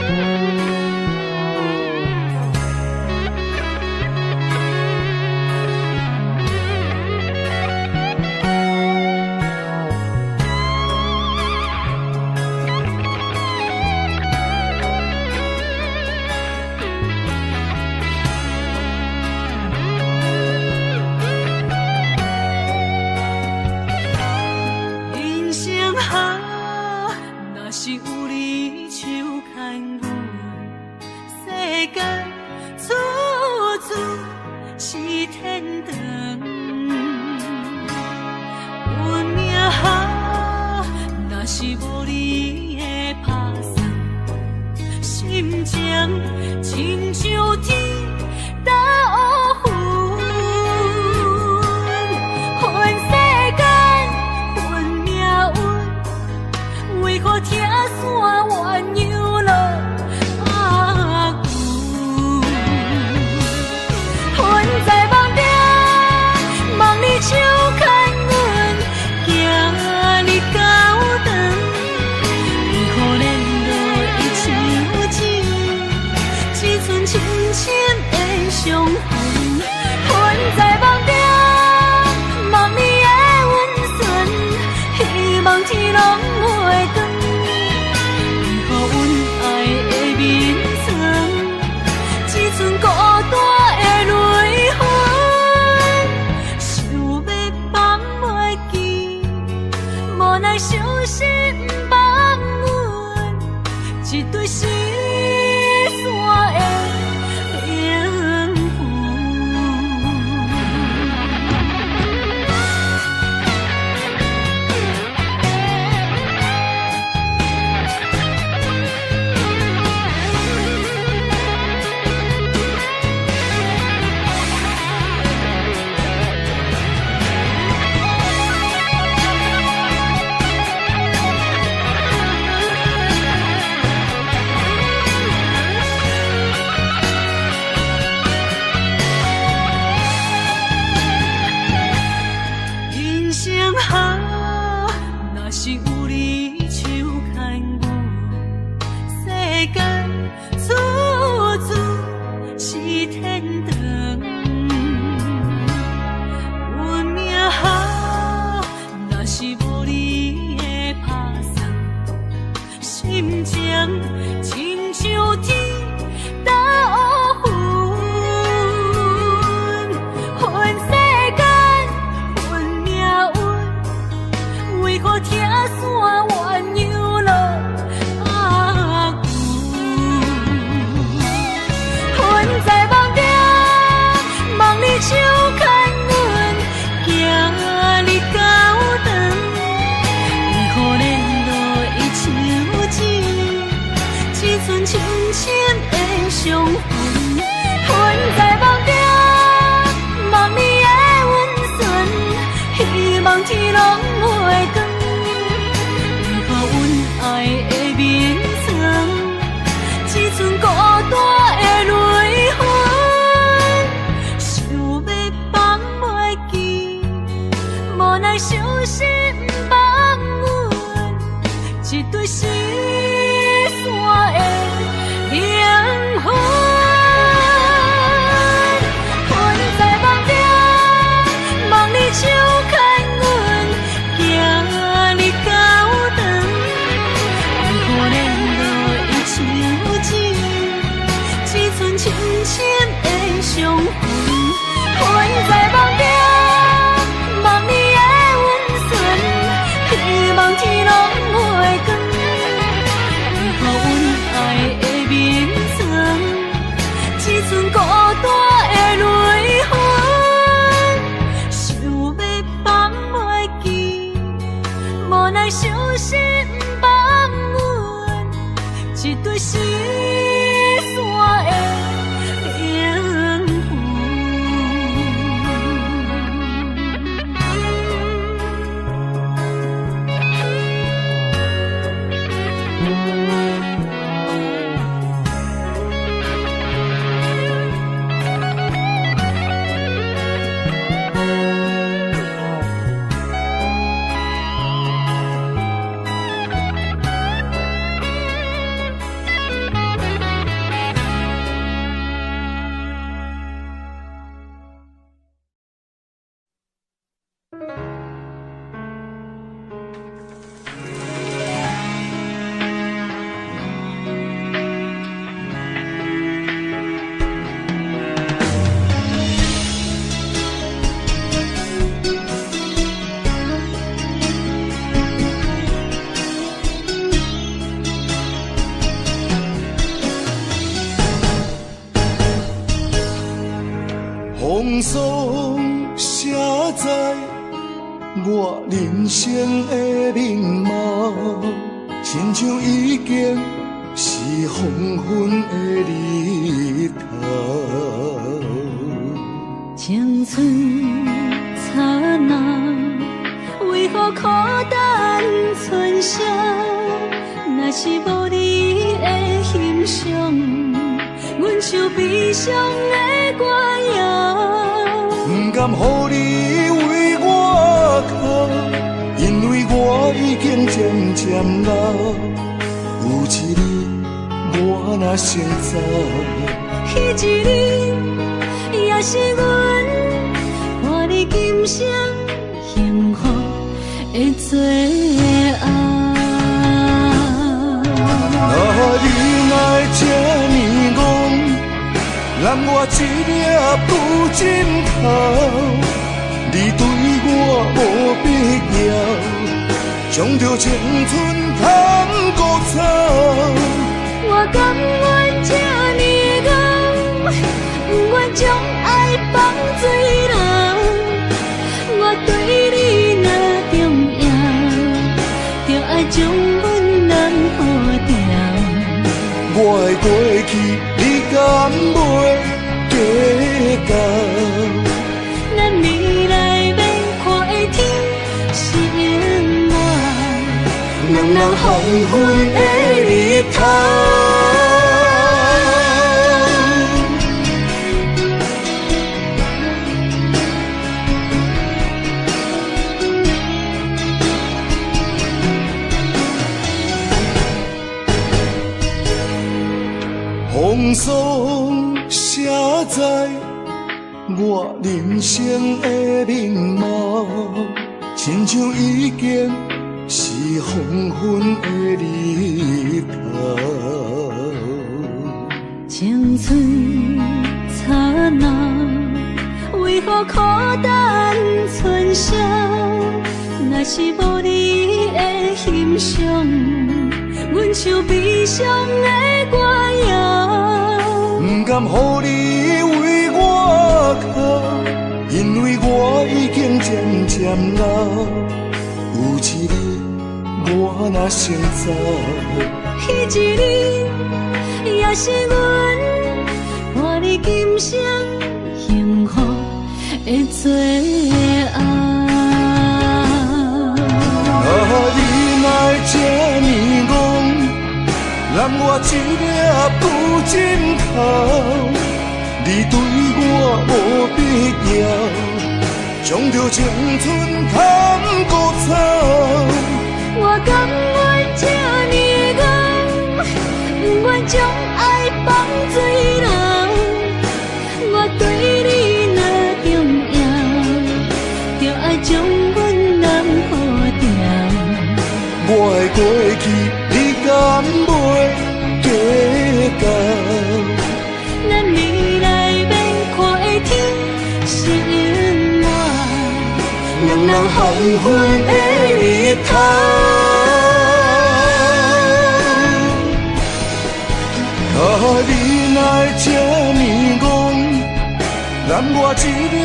来伤心放阮一对失散的灵魂。风霜写在我人生的面貌，亲像已经是黄昏的日头。青春刹那，为何孤单存剩？若是无你的欣赏，阮像悲伤的歌谣。不甘予你为我哭，因为我已经渐渐老。有一日我若先走，彼一日也是阮伴你今生幸福的最后。你来这呢戆，揽我一粒不枕头，你对我无必要，将着青春通孤草。我甘愿这呢戆，不愿将爱放水流。我对你若重要，就爱将阮人护掉。我的过去，你敢袂计较？咱未来要看的天是永远，两人黄昏的日头。风霜写在我人生的面貌，亲像已经是黄昏的日头。青春刹那，为何孤单存剩？若是无你的欣赏，阮像悲伤的歌谣。不甘予你为我哭，因为我已经渐渐老。有一日我若先走，彼一日也是阮伴你今生幸福的最后。你来这呢戆，揽我一粒不枕头，你对我无必要，将着青春通孤草。我甘愿这呢戆，不愿将爱放水流。我对你若重要，就爱将阮人护掉。我的过去，你敢袂计较？咱未来要看的天是永远，两人黄昏的日头。你来这呢戆，揽我一粒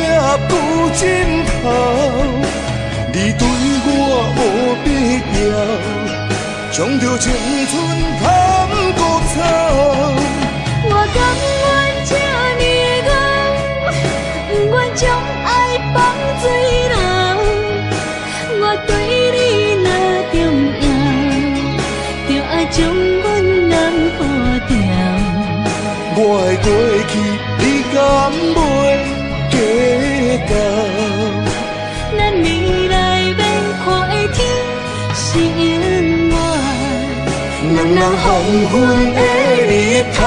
不枕头，你对我无必要，将着青春通孤草。我甘愿这年月，不愿将爱放水流。我对你若重要，就爱将阮人保重。我的过去，你敢袂记到？咱未来免看的天是永远，人人黄昏的日头。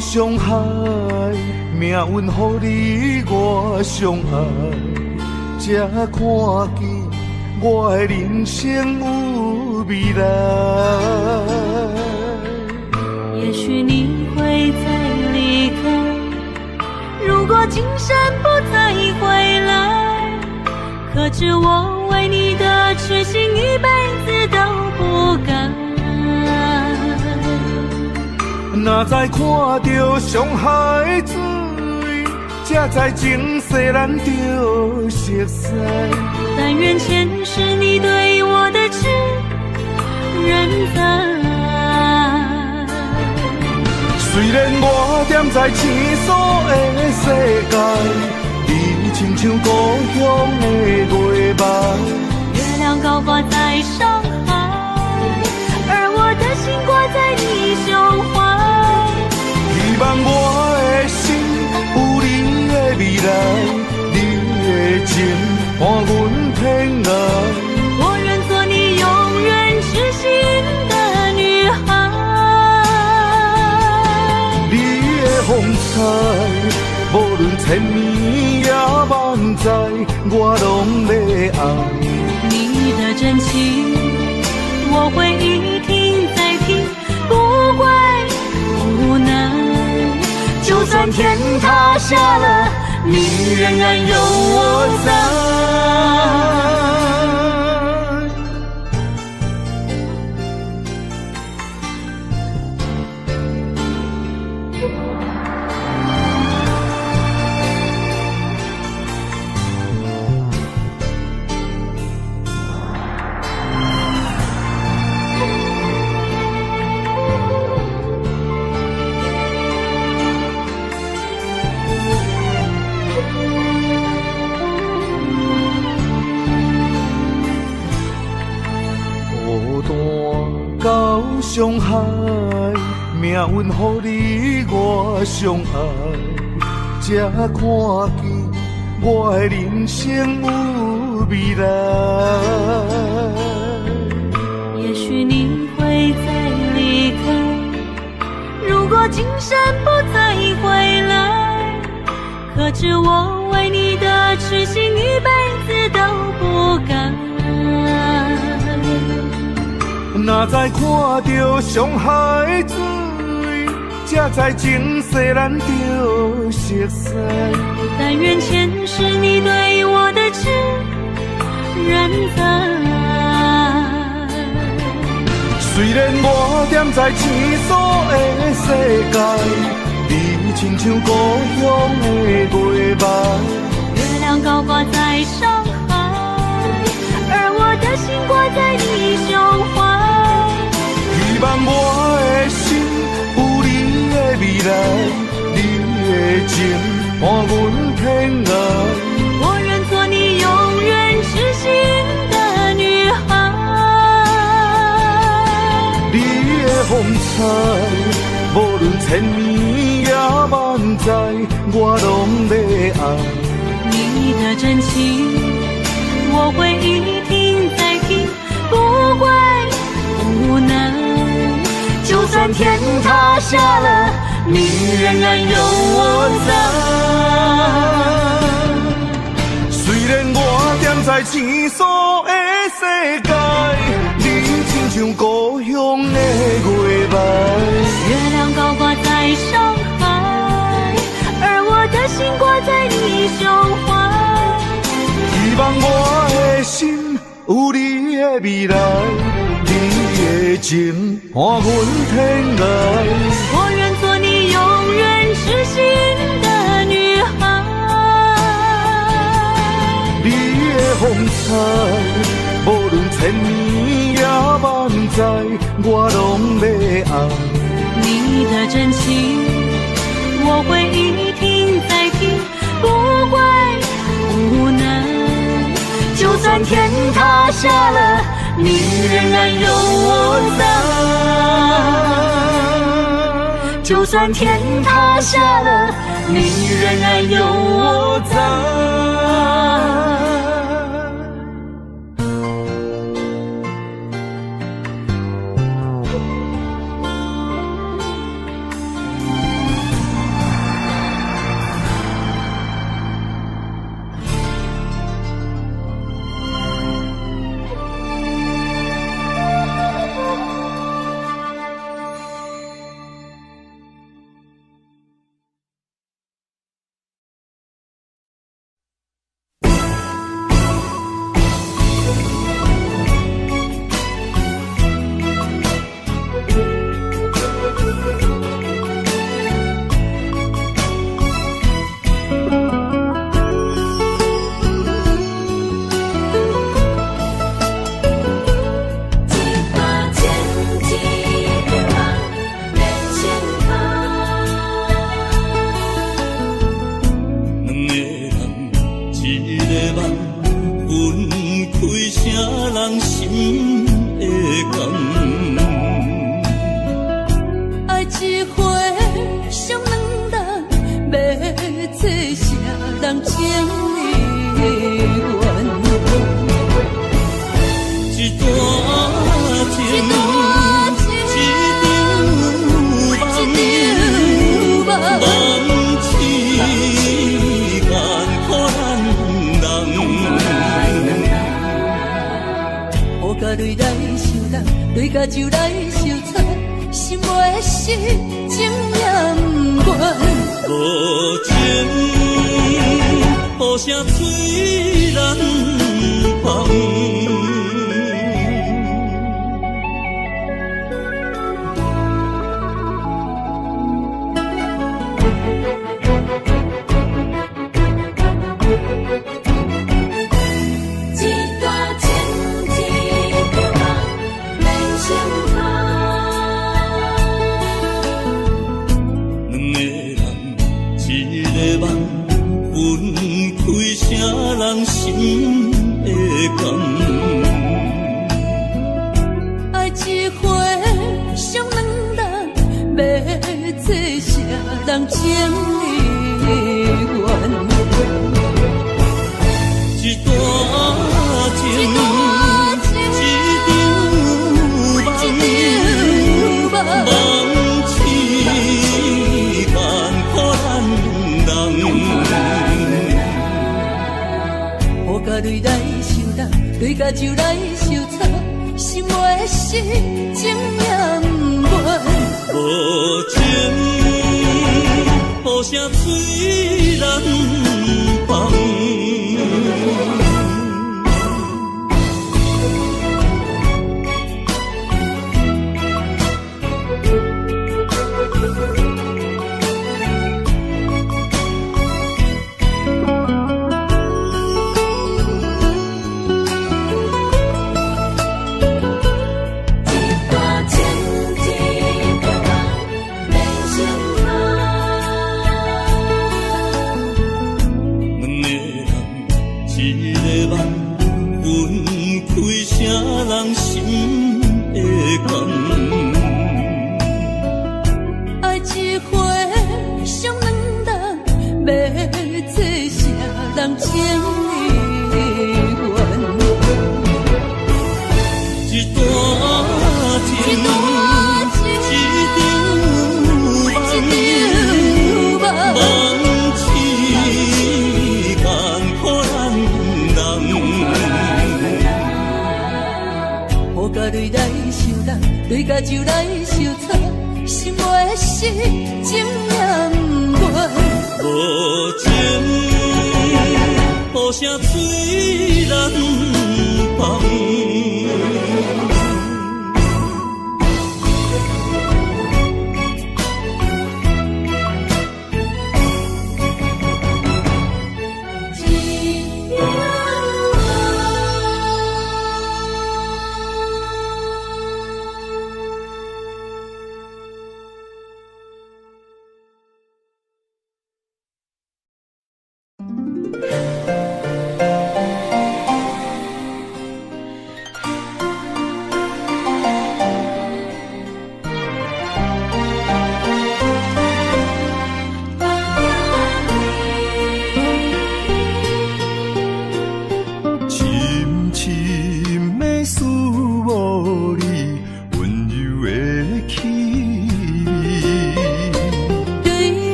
伤害，命运予你我相爱，才看见我的人生有未来。也许你会再离开，如果今生不再回来，可知我为你的痴心一辈子都不改。若再看到伤害水，才知前世咱就熟悉。但愿前世你对我的痴仍在。虽然我踮在青锁的世界，你亲像故乡的月白，月亮高挂在上海，而我的心挂在你胸怀。希望我的心有你的未来，你的情伴阮偏爱。我愿做你永远痴心的女孩。你的风采，无论千年也万载，我拢要爱。你的真情，我会一听再听，不怪不难。就算天塌下了，你仍然有我在。伤害，命运予你我相爱，才看见我的人生有未来。也许你会再离开，如果今生不再回来，可知我为你的痴心一辈子都不改。若再看到伤害水，才知前世咱就熟悉。但愿前世你对我的痴仍在。虽然我踮在青锁的世界，你亲像故乡的月白，月亮高挂在上海，而我的心挂在你胸怀。希望我的心有你的未来，你的情伴阮偏爱。我愿做你永远痴心无论千年也万载，我拢要爱。你的真情，我会一听再听，不会不能。就算天塌下了，你仍然有我在。虽然我踮在青锁的世界，你亲像故乡的月白。月亮高挂在上海，而我的心挂在你胸怀。希望我的心有你的未来，你的情伴阮天涯。我愿做你永远痴心的女孩。你的风采，无论千年也万载，我拢要爱。你的真情，我会一听再听，不会不能。就算天塌下了，你仍然有我在。就算天塌下了，你仍然有我在。双情离魂。一段情，一场梦，梦痴共苦人。雨甲泪来受冻，泪甲酒来受惨，心袂死，情也不愿。无情，雨声催人放。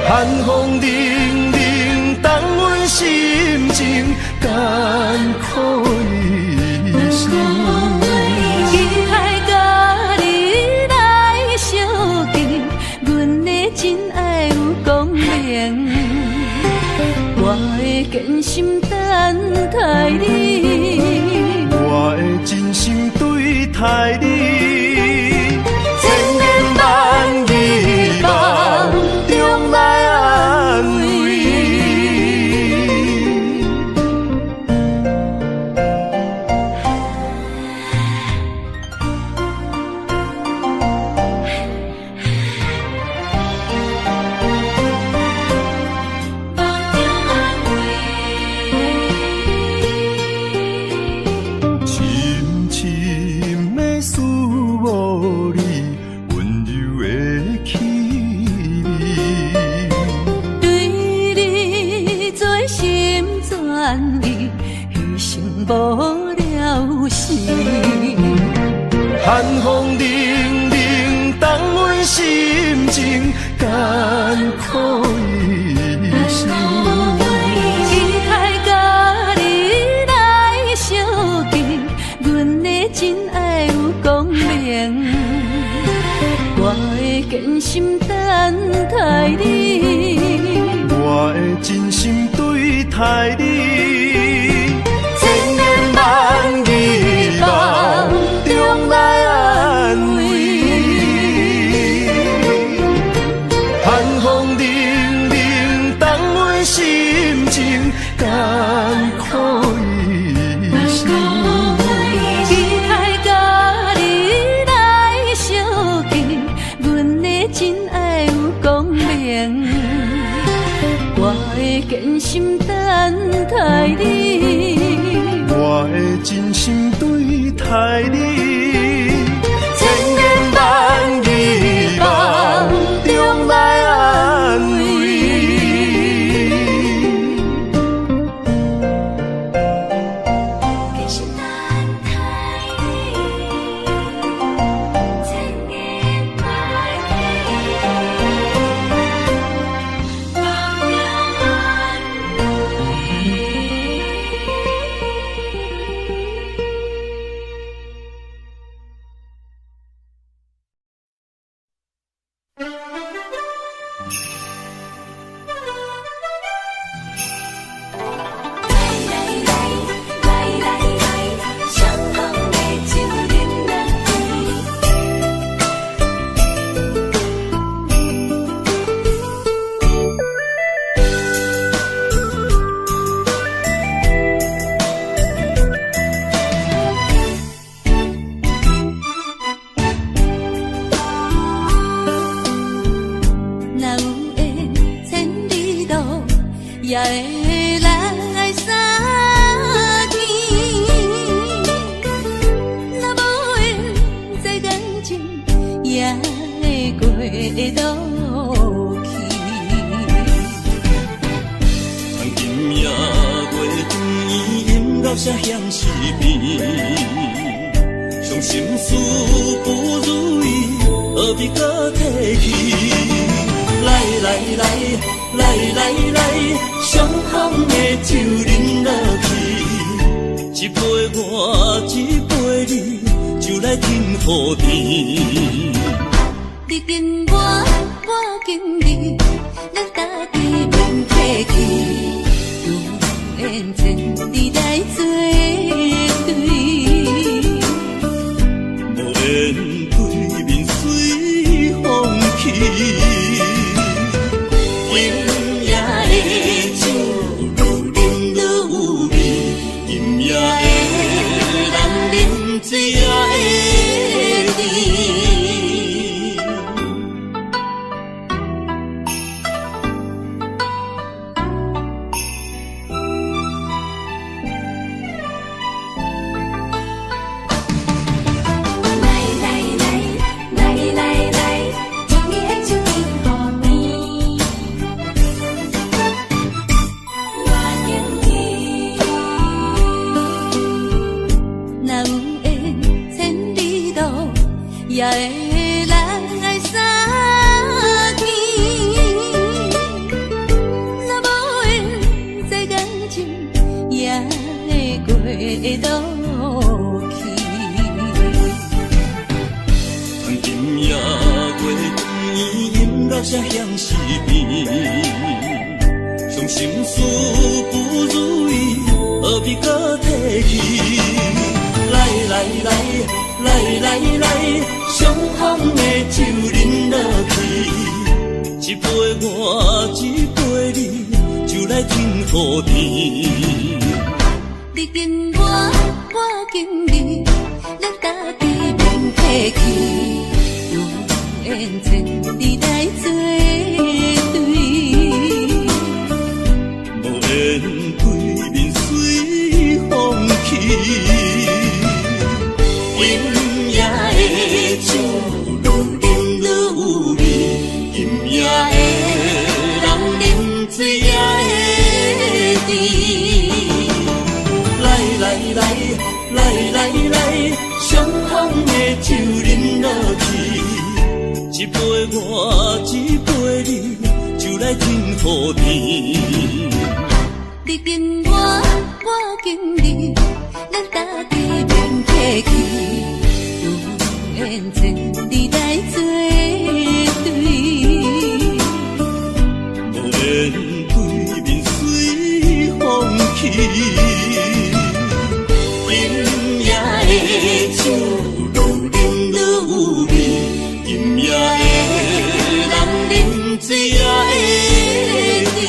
寒风凛凛，冻阮心情艰苦一生。期待甲你来相见，阮的真爱有光明。我的真心等待你，我的真心对待你，千言万语梦中来安慰。深深的思慕你温柔的气味，对你做心全意，牺牲无了时。寒风凛凛，冻阮心情艰苦一生。期待甲你来相见，阮的真爱有光明。我的真心等待你，我的真心对待你，千言万语梦中来安慰。寒风凛凛，冻阮心情艰苦一生。期待甲你来相见，阮的真爱有光明。我的真心等待你，我的真心对待你，千言万语梦中来安慰。真心等待你，千言万语梦中安慰。也会来相见。若无缘在感情，也会过路去。从今夜月光阴到这乡市边，伤心事不如意，何必搁提起？来来来来来来，相逢的酒饮落去，一杯我一杯你，就来天和地。你紧我，我紧你，咱家己免客气，有缘千里来作对。无缘对面随风去。也会人爱相见，若无缘这感情，也会过路去。从今夜月光阴到这乡市边，伤心事不如意，何必搁提起？来来来来来来，相逢的酒饮落去，一杯我一杯你，就来天和地。你紧我，我紧你，咱家己免客气，有缘千里来作对。无缘对面随风去。酒愈饮愈有味，今夜的人饮醉也会甜。来来来来来来，相逢的酒饮落去，一杯我一杯你，就来天和地。你紧我，我紧你，咱家己免客气。缘千里来作对，无缘对面随风去。今夜的酒愈饮愈有味，今夜的人饮醉也会甜。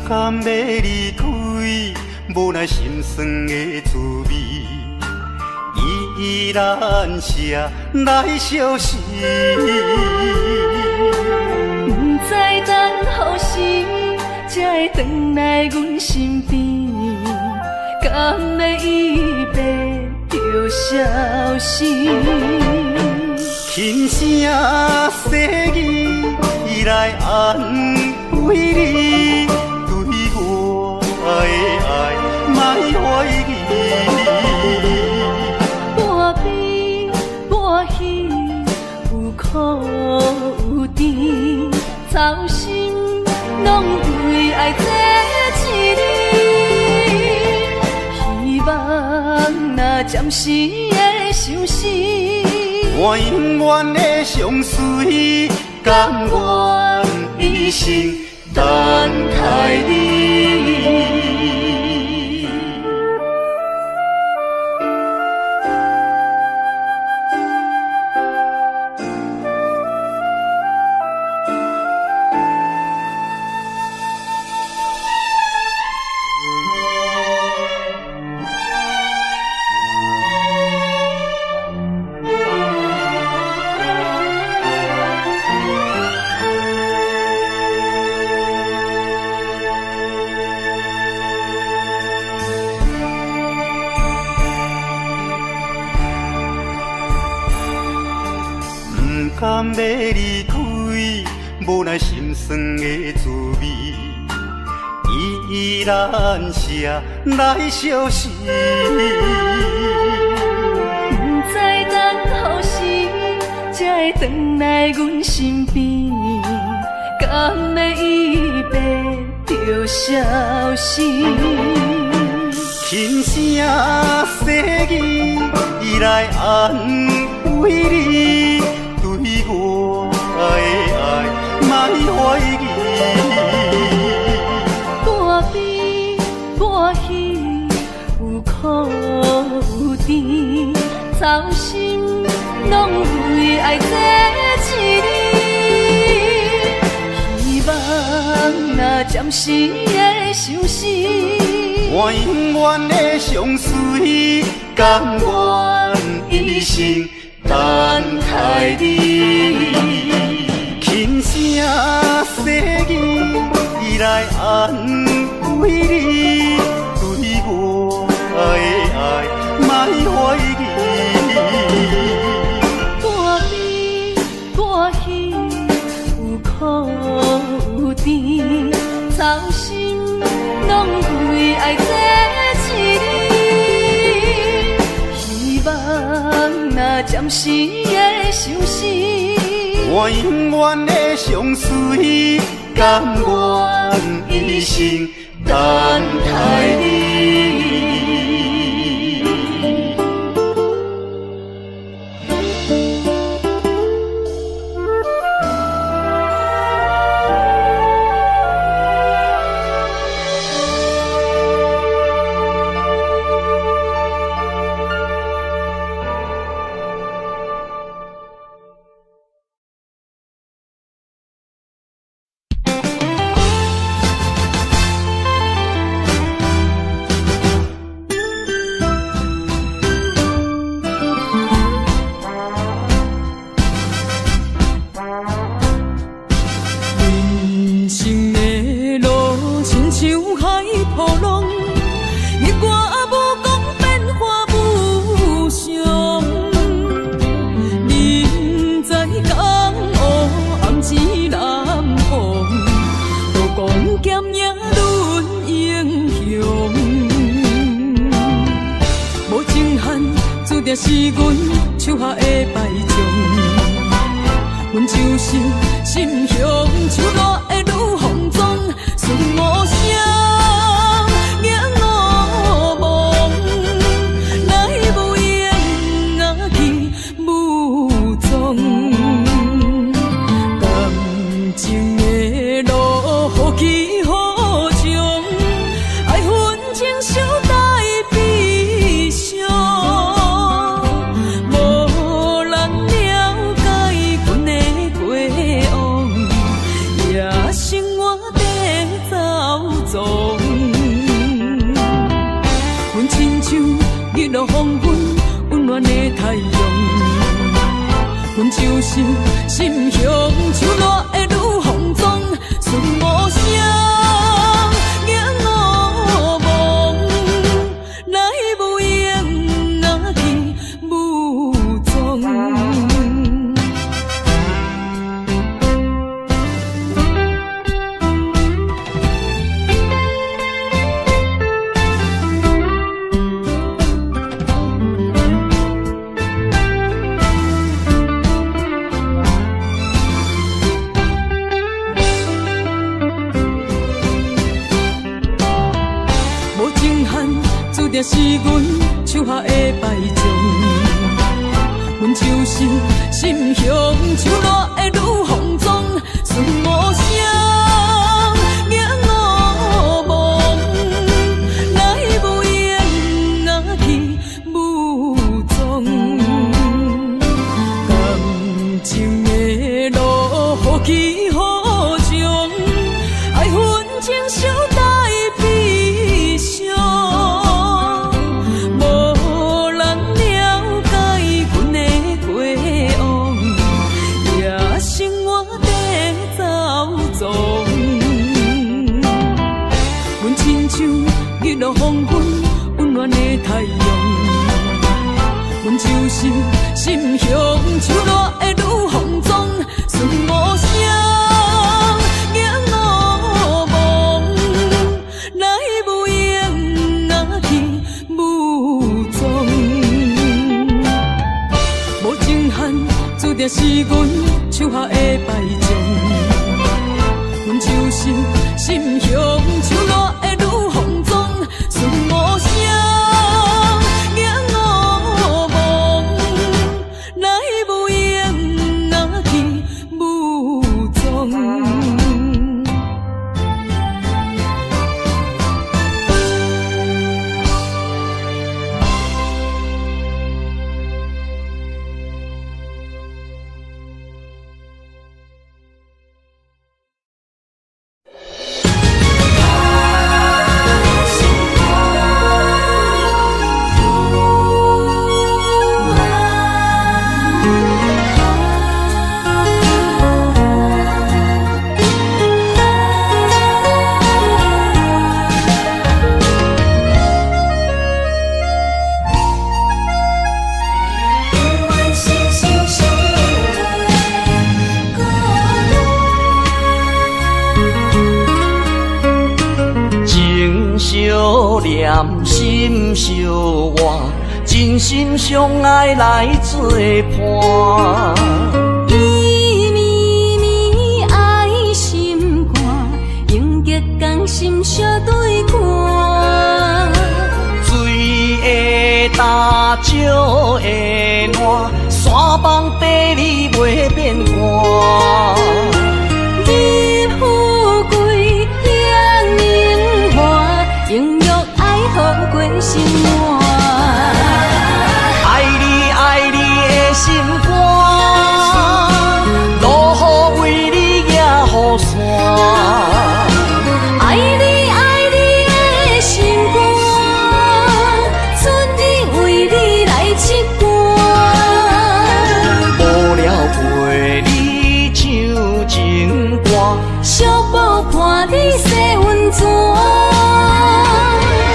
甘要离开，无奈心酸的滋味，依然写来相思。不知等何时才会回来阮身边，甘要一别就消失。轻声细语来安慰你。爱做一日，希望若暂时的相思，我永远的相随，甘愿一生等待你。甘要离开，无奈心酸的滋味，依然写来相思。不知等何时才会回来阮身边，甘要一别就消失。轻声细语，伊来安慰你。对我的爱，莫怀疑。半悲半喜，有苦有甜，操心拢为爱做一日。希望若暂时的相思，我永远的相随，甘愿一生等待你，轻声细语，伊来安慰你。对我的爱，莫怀疑。半悲半喜，有苦有甜，操心拢为爱做一日。希望若暂时的相思，我永远的相随，甘愿一生等待你。是阮手下的败将，阮就是心胸手热的女风妆，顺无声，仰我望，来无影啊去无踪，感情的路好起好将，爱恨情伤带悲伤。日落黄昏，温暖的太阳，阮就是心胸手热的女风妆，顺无声，仰我望，来无影啊去无踪。定是阮手下的败将。阮就是心向手热的女放纵，顺无声，仰我望，来无言啊去无踪。感情的路，何其何种，爱恨情小待悲伤，无人了解阮的过往，也生活在走踪。阮亲像日落黄昏温暖的太阳，阮就是心向手热的女放纵，顺无声，仰我望，来无言啊去无踪。无情限，注定是阮手下的败将。阮就是心向手热的女放纵，顺无声，仰我望，来无言啊去无踪。念心相换，真心相爱来作伴。伊绵绵爱心肝，永结同心相对看。水的大，石的烂，山崩地裂袂变卦。你富贵享荣华，永浴爱好过生活。爱你爱你的心肝，落雨为你野雨伞。爱你爱你的心肝，春日为你来唱歌。无聊陪你唱情歌，寂寞伴你洗温泉。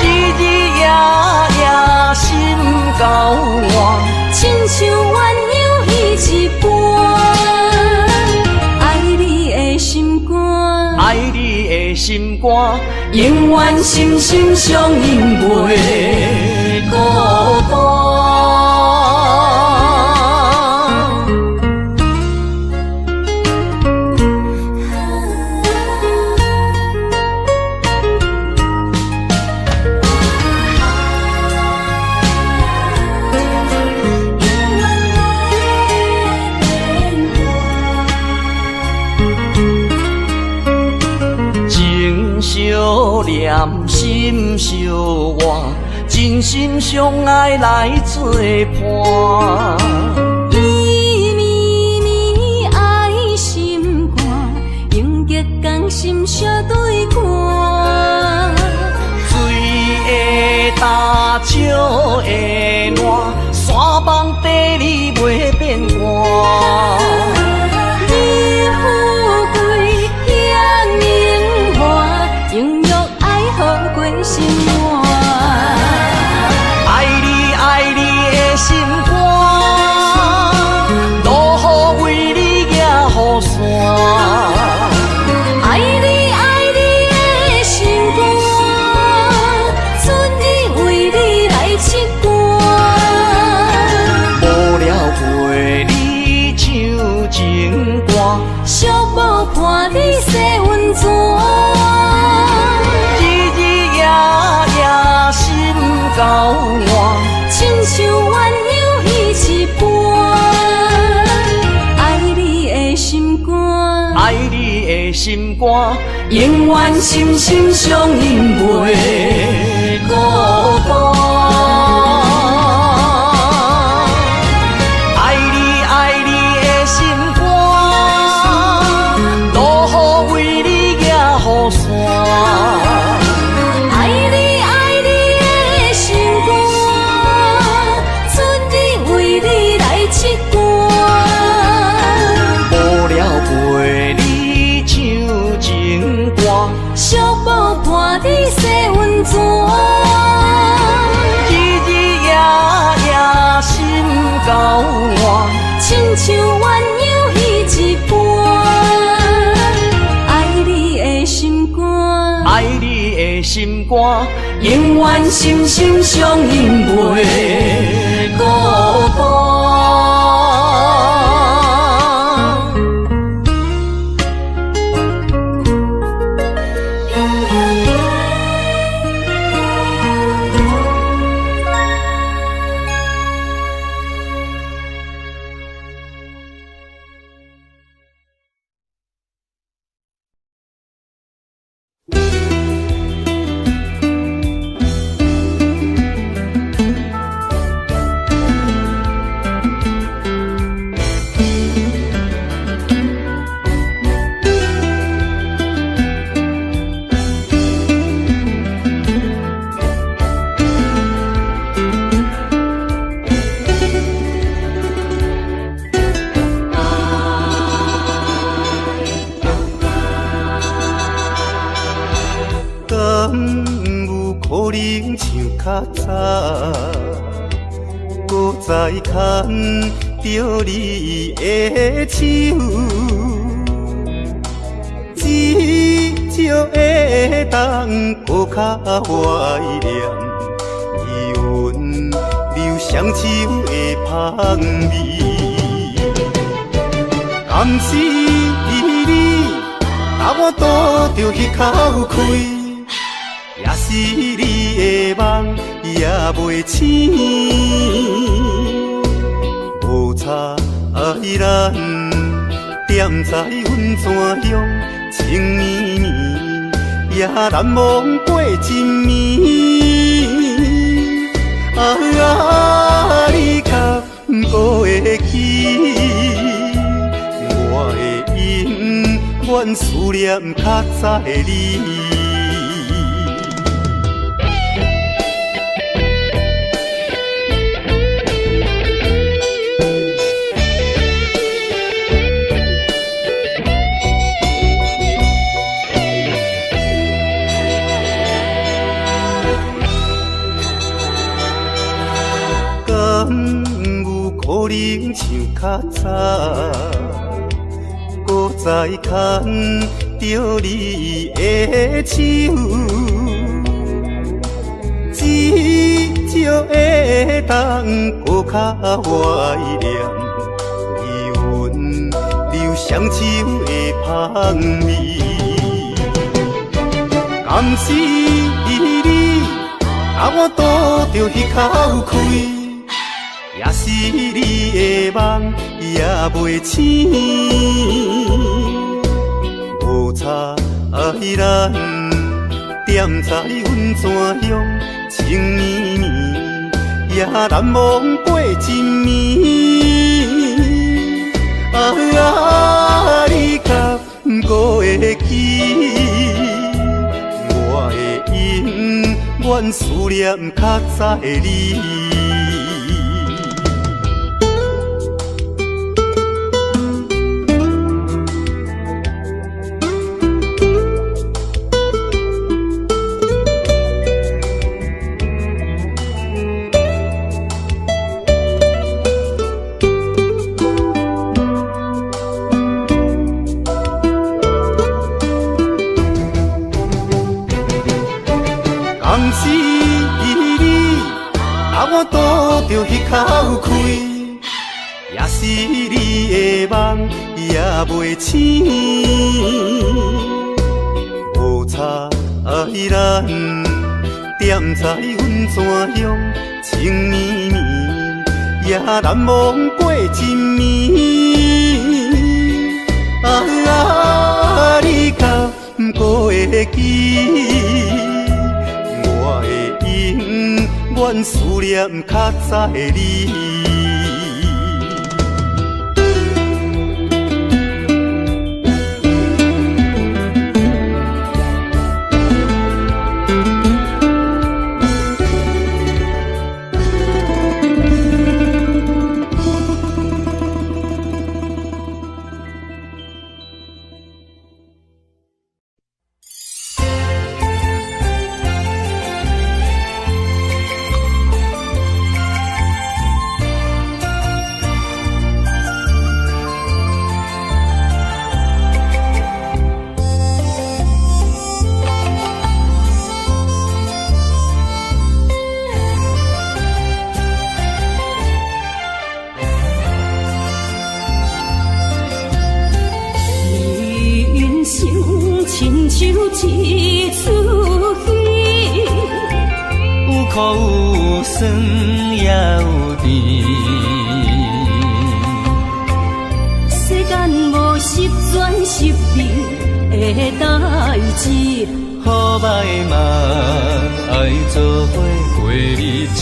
日日夜夜心交换，亲像鸳鸯依一半。爱你的心肝，爱你的心肝，永远心心相印袂孤单。念心相换，真心相爱来作伴。伊绵绵爱心肝，永结同心相对看。水的大，石的烂，山崩地裂袂变卦。你富贵享荣华，永浴爱好过生活。爱你爱你的心肝，落雨为你野雨伞。爱你爱你的心肝，春日为你来唱歌。无聊陪你唱情歌，寂寞伴你洗温泉。日日夜心肝，永远心心相印袂孤单。爱你爱你的心肝，路雨为你行雨伞。小宝伴你洗温泉，日日夜夜心交换，亲像鸳鸯戏一般。爱你的心肝，爱你的心肝，永远心心相印袂孤单。再牵着你的手，至少会当搁较怀念余温留双手的香味。甘是你，把我倒着迄口气，也是你的梦也袂醒。无差爱咱踮在阮泉乡，情绵绵也难忘过一暝。你敢搁会记？我的永远思念较早的你。可能像较早，搁再牵着你的手，至少会当搁较怀念余温留双手的香味。甘是你，把我倒着迄口气。也是你的梦也袂醒，无差爱咱踮在阮泉乡，情绵绵也难忘过一暝。你敢搁会记？我的永远思念较早的你。甘是你，把我倒着迄口气，也是你的梦也袂醒。无差爱咱踮在阮泉乡，情绵绵也难忘过一暝。你敢不会记？我的永远思念较早的你。亲像一出戏，有苦有酸也有甜。世间无十全十美的代志，好歹嘛爱做伙过日子。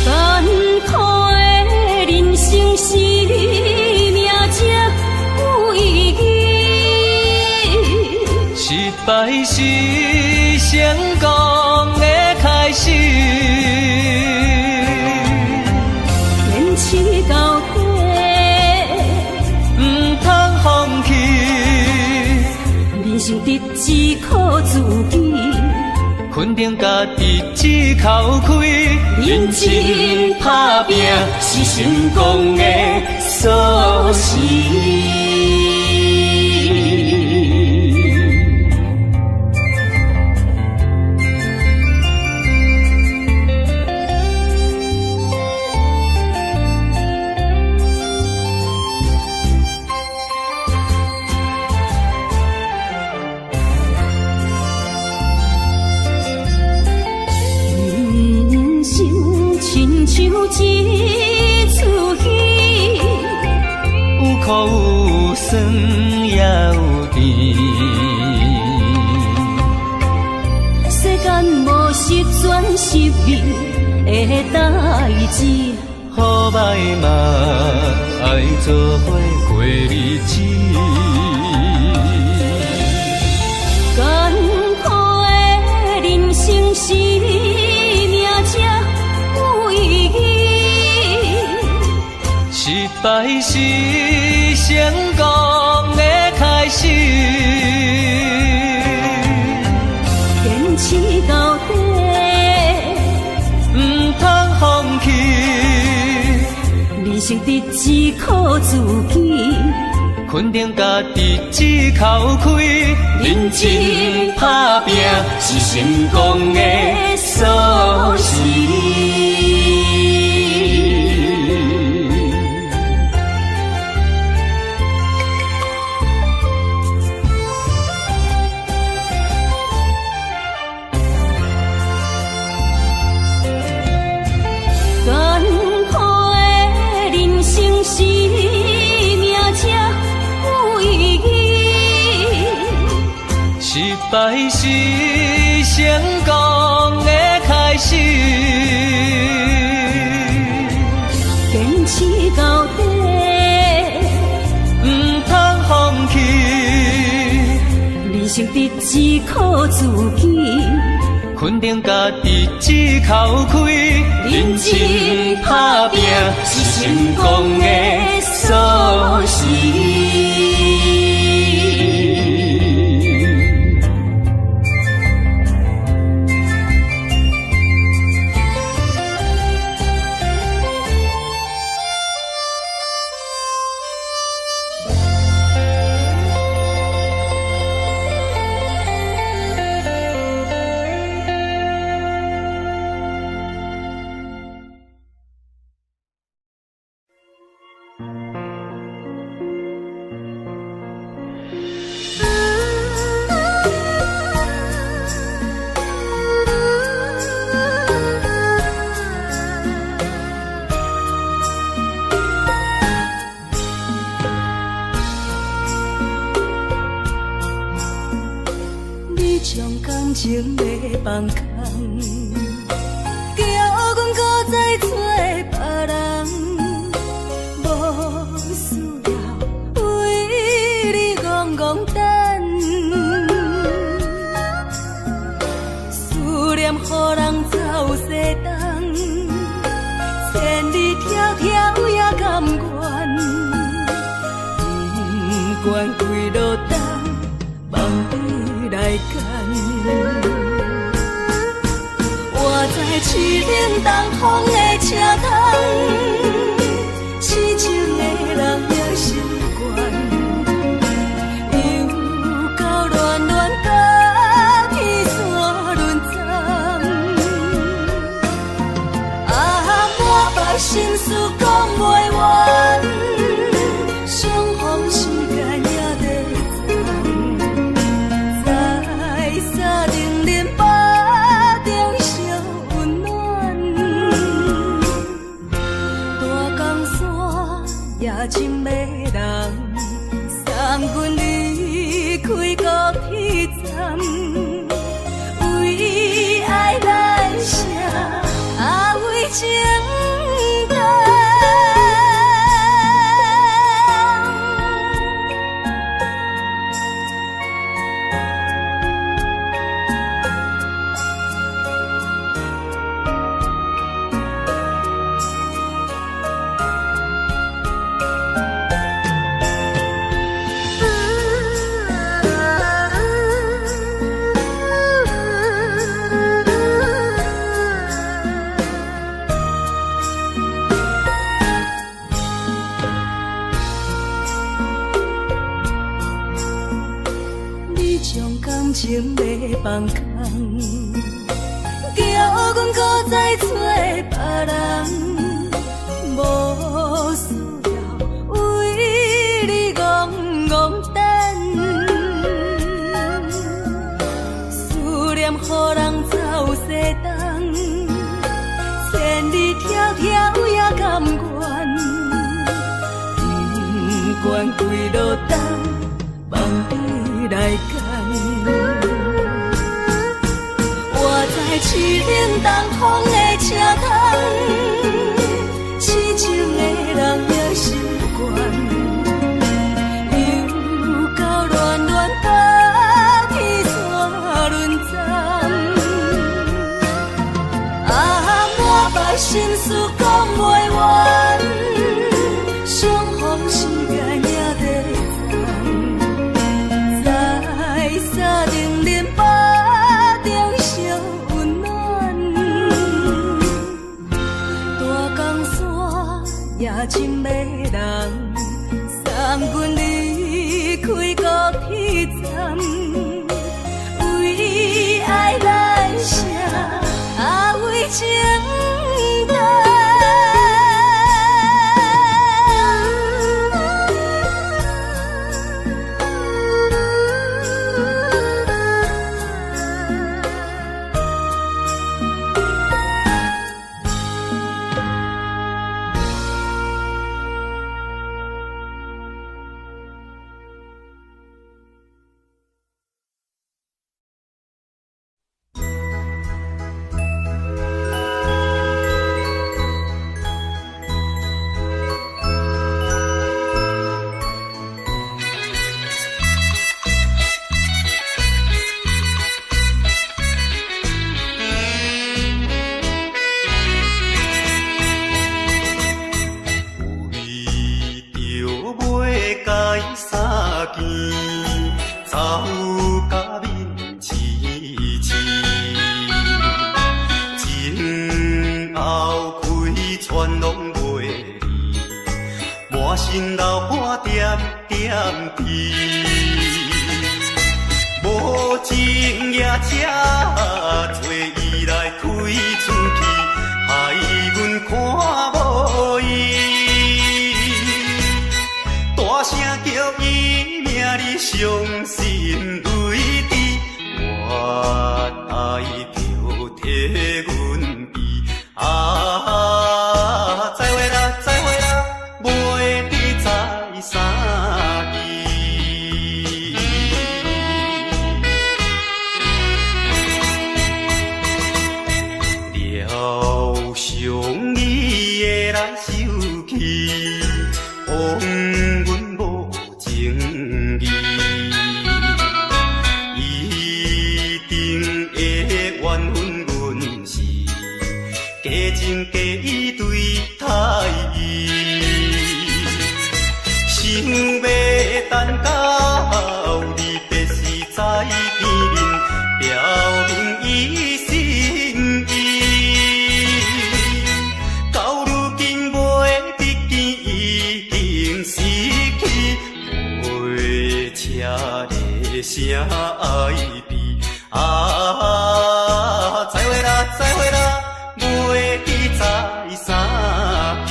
艰苦的人生是命才有意义，失败是成功的开始。坚持到底，唔通放弃。人生得只靠自己，肯定家己只靠开，认真打拼是成功的锁匙。像一出戏，有苦有酸也有甜。世间无十全十美的代志，好歹嘛爱做伙过日子。艰苦的人生是命才有意义，失败是成功的开始。坚持到底，唔通放弃。人生得只靠自己，肯定家己只靠开，认真打拼是成功的锁匙。艰苦的人生是命才有意义，失败是成功的开始。坚持到底，唔通放弃。人生得只靠自己，肯定家己只靠开，认真打拼是成功的锁匙。将感情要放空，叫阮搁再找别人，无需要为你戆戆等。思念予人走西东，千里迢迢也甘愿，不管几落冬。梦里来干，我在市顶东风的车窗，痴情的人也习惯，又到乱乱甲天山轮转，啊，满腹心事讲袂完，相逢时间也在沙定林巴中烧温暖，大江山夜深的人，送阮离开高铁站，为爱来写啊为情长。情要放空，叫阮搁再找别人，无需要为你戆戆等。思念予人走西东，千里迢迢也甘愿，不管几落冬，梦里来干。我在市顶东风的车窗，痴情的人也习惯，又到乱乱甲天山轮转，啊，满腹心事讲袂完，相逢时间也在沙定林巴中烧温暖，大江山夜深的人，送阮离开高铁站，为爱来写啊为情长。人加对待伊，想要等到你必须在见面，表明伊心意。到如今袂得见，已经失去，袂车的声爱悲。再会啦，再会啦，袂记在三更。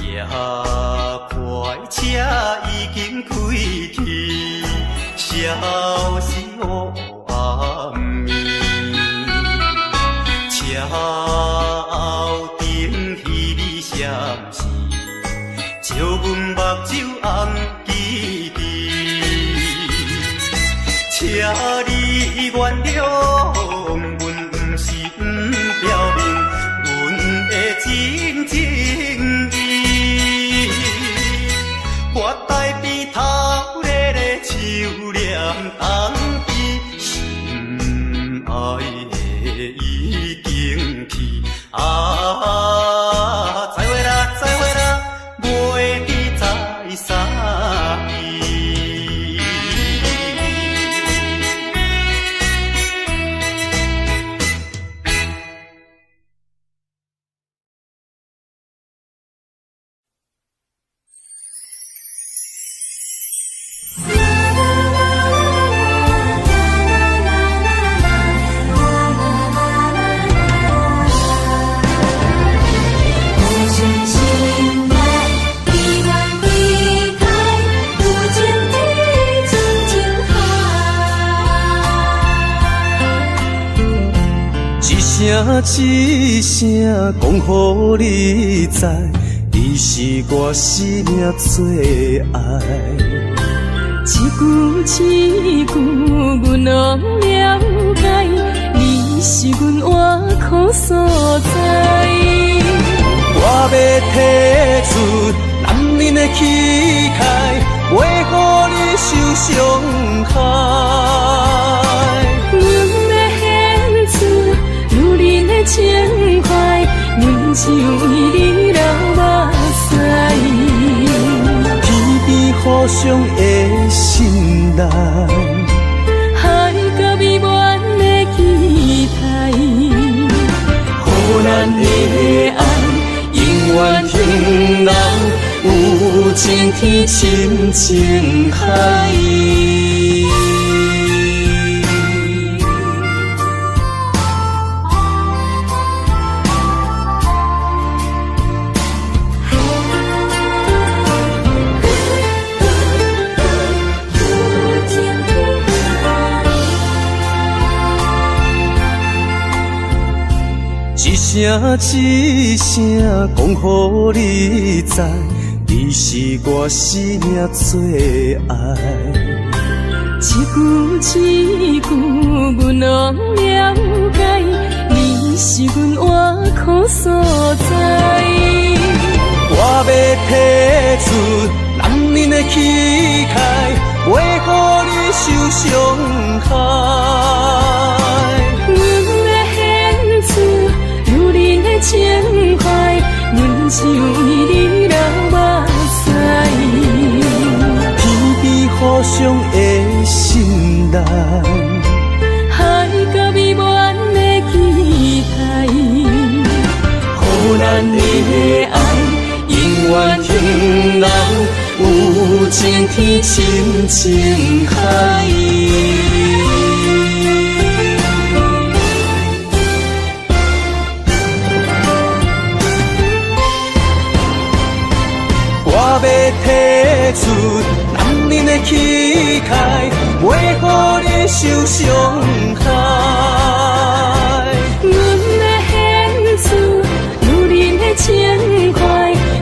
夜快车已经开去，消息黑暗暝。车后顶彼你闪时，照阮目睭红记记。请你原谅，阮不是不表明阮的真情意。我台边头热的手念冬天，心爱的已经去。再会啦，再会啦，袂记在三更。一声讲予你知，你是我生命最爱。一句一句，阮拢了解，你是阮活苦所在。我要提出男人的气概，袂予你受伤害。情怀，阮只为你流目屎，天边互相的心内，海角美满的期待，予咱的爱永远停留，有情天深情海。一声讲予你知，你是我生命最爱。一句一句，阮拢了解，你是阮活苦所在。我要提出男人的气概，袂予你受伤害。情怀，阮只为你流目屎，天边互相的心内，海角美满的期待，予咱的爱永远停留，有情天深情海。我要提出男人的气概，袂予你受伤害。阮的献出女人的情怀，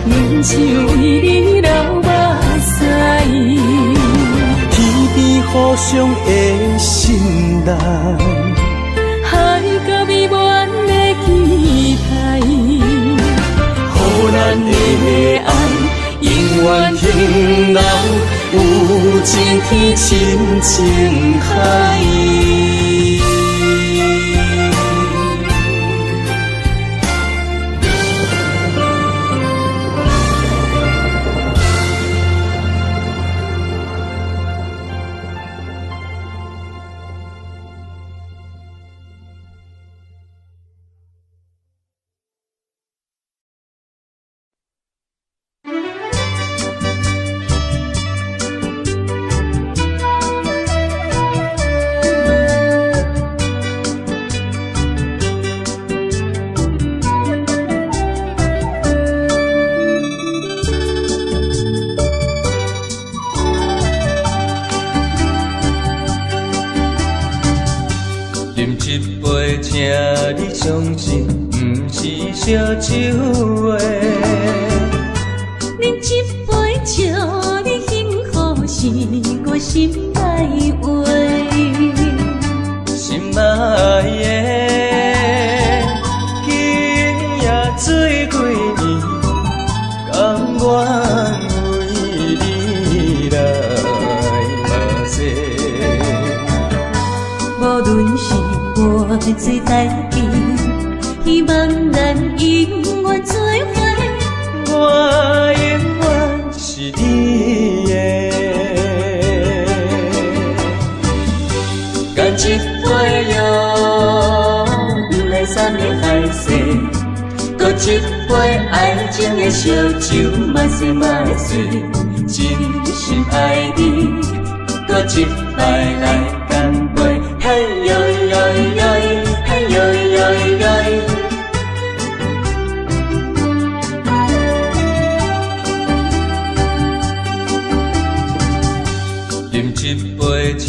阮只为你流目屎，天边互相的心内，海角美满的期待，予咱的爱天深情海。相信不是烧酒话，饮一杯祝你幸福是我心内话，心爱的，今夜水几年，甘愿为你来冒险。无论是我最台边，希望咱永远做伙。我永远是你的，干一杯药，不来三年海誓，搁一杯爱情的烧酒，慢细慢细，真心爱你，搁一摆来干杯，嘿呦呦呦，嘿呦呦呦。饮一杯，请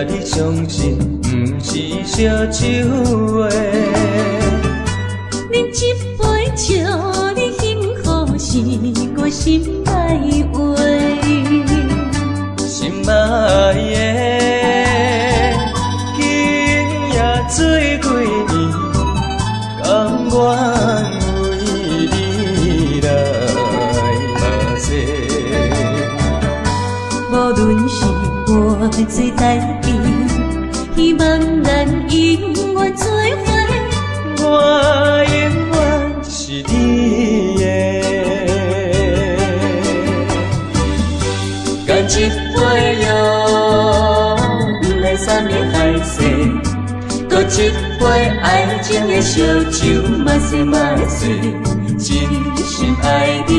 你相信，不是烧酒话。饮一杯，祝你幸福是我心内话。心爱的，今夜水几年，甘愿为你来冒险。无论是我最台边，希望咱永远做伙。我永远是你的，干一杯药，不来三年海誓，搁一杯爱情的烧酒，慢细慢细，真心爱你，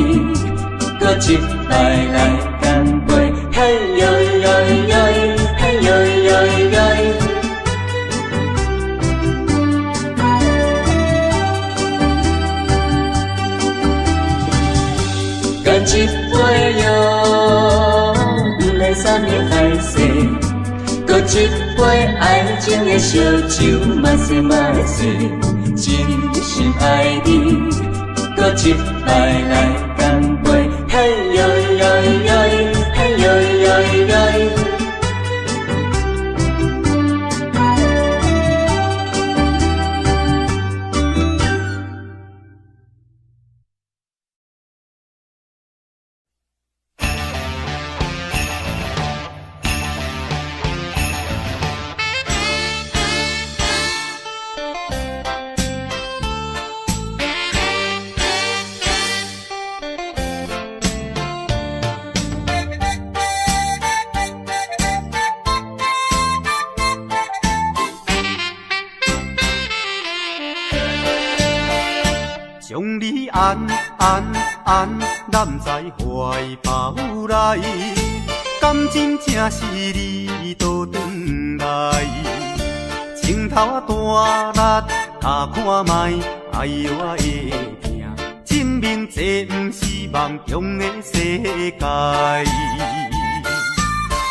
搁一摆来干杯，嘿呦呦呦，嘿呦呦呦。干一杯药，不来三年海誓，搁一杯爱情的烧酒，慢细慢细，真心爱你，搁一摆来干杯，嘿呦呦呦，嘿呦呦呦。将你安揽在怀抱内，感情正是你倒转来，情头啊大力，甲看卖，哎呦我会惊，证明这不是梦中的世界。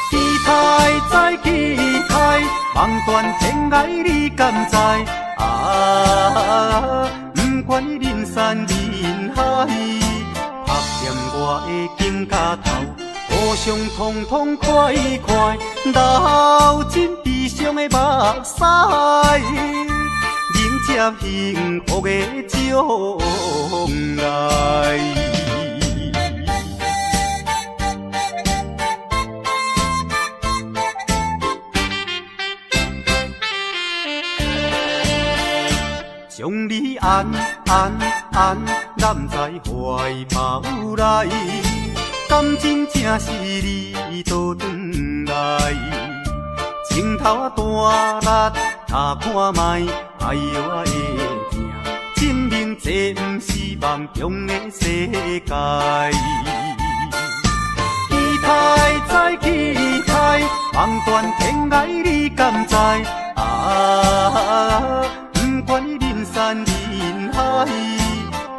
期待再期待，梦断天涯你敢知？不管人山人海，拍掂我的颈胛头，互相痛痛快快，流进悲伤的目屎，迎接幸福的将来。将你安，揽在怀抱内，敢真正是你倒转来？情头啊大力，他看卖，哎呦啊会惊，证明这不是梦中的世界。期待再期待，梦断天涯你敢知？不管你人山人海，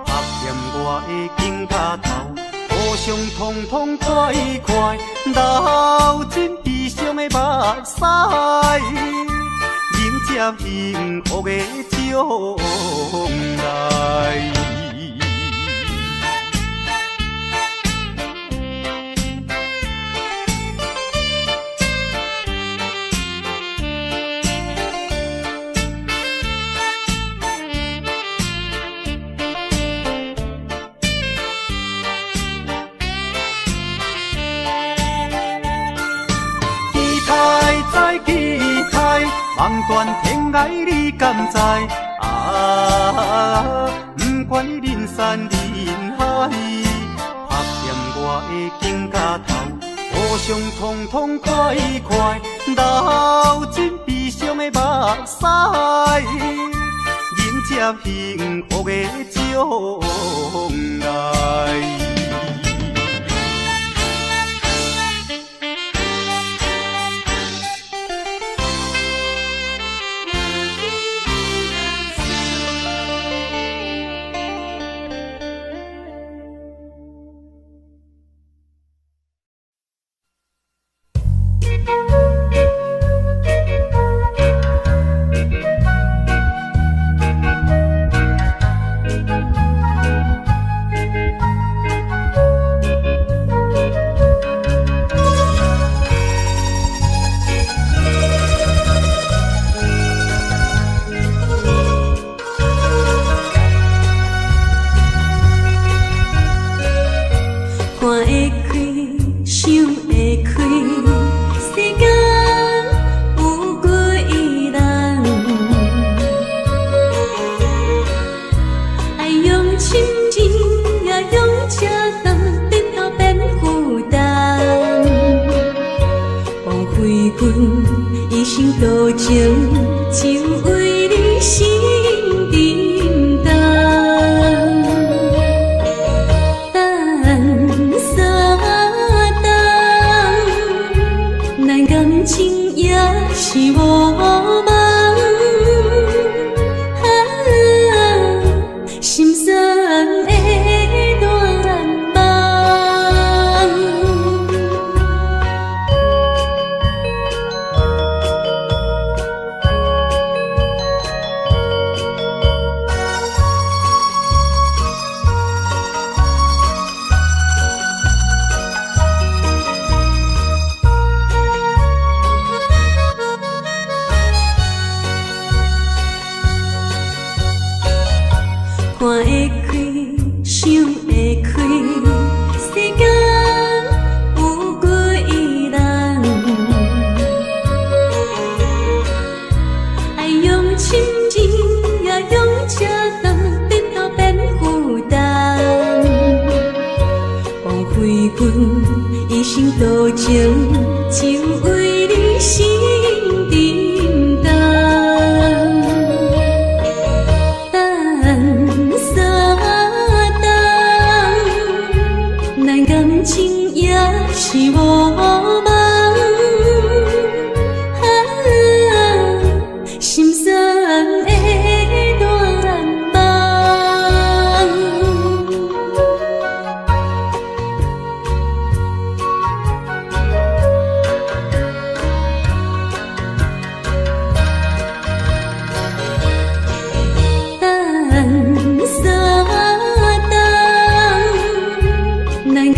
拍掂我的肩胛头，互相痛痛快快，流尽悲伤的目屎，迎接幸福的将来。梦断天涯你敢知？不管你人山人海，拍掂我的肩胛头，互相痛痛快快，流尽悲伤的目屎，迎接幸福的将来。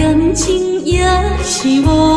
感情也是我。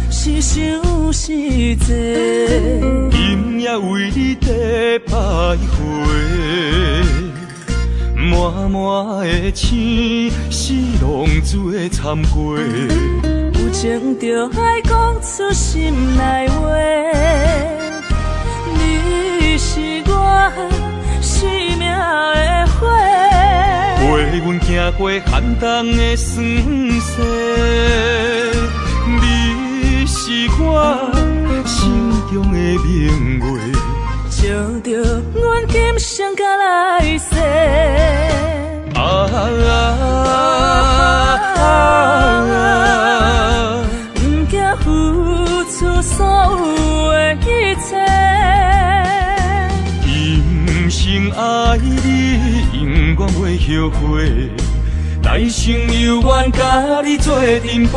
是想是济，今夜为你在徘徊，满满的青丝拢做参过。有情就爱讲出心内话，你是我生命的火，陪阮行过寒冬的酸涩，你是我心中的明月，照着阮今生甲来世。不惊付出所有的一切，今生爱你，永远袂后悔，来生有缘甲你做阵陪。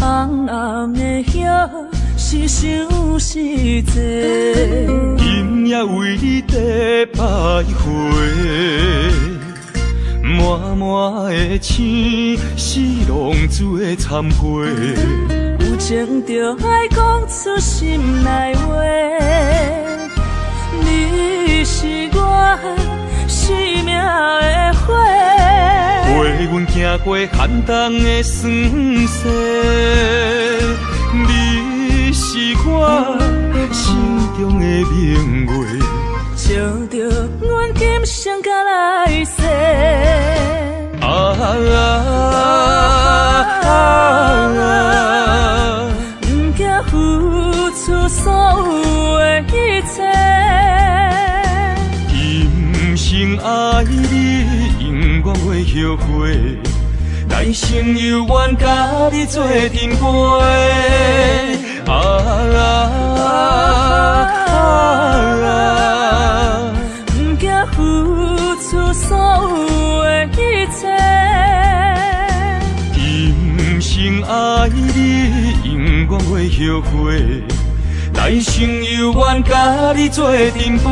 红红的叶是想是济，今夜为你在徘徊，满满的青丝拢做参过。有情就爱讲出心内话，你是我生命的火，陪阮行过寒冬的酸涩，你是我心中的明月，照着阮今生甲来世。不惊付出所有的一切，今生爱你，永远袂后悔，来生有缘甲你做阵陪。不惊付出所有的一切，今生爱你，永远袂后悔，来生有缘甲你做阵陪。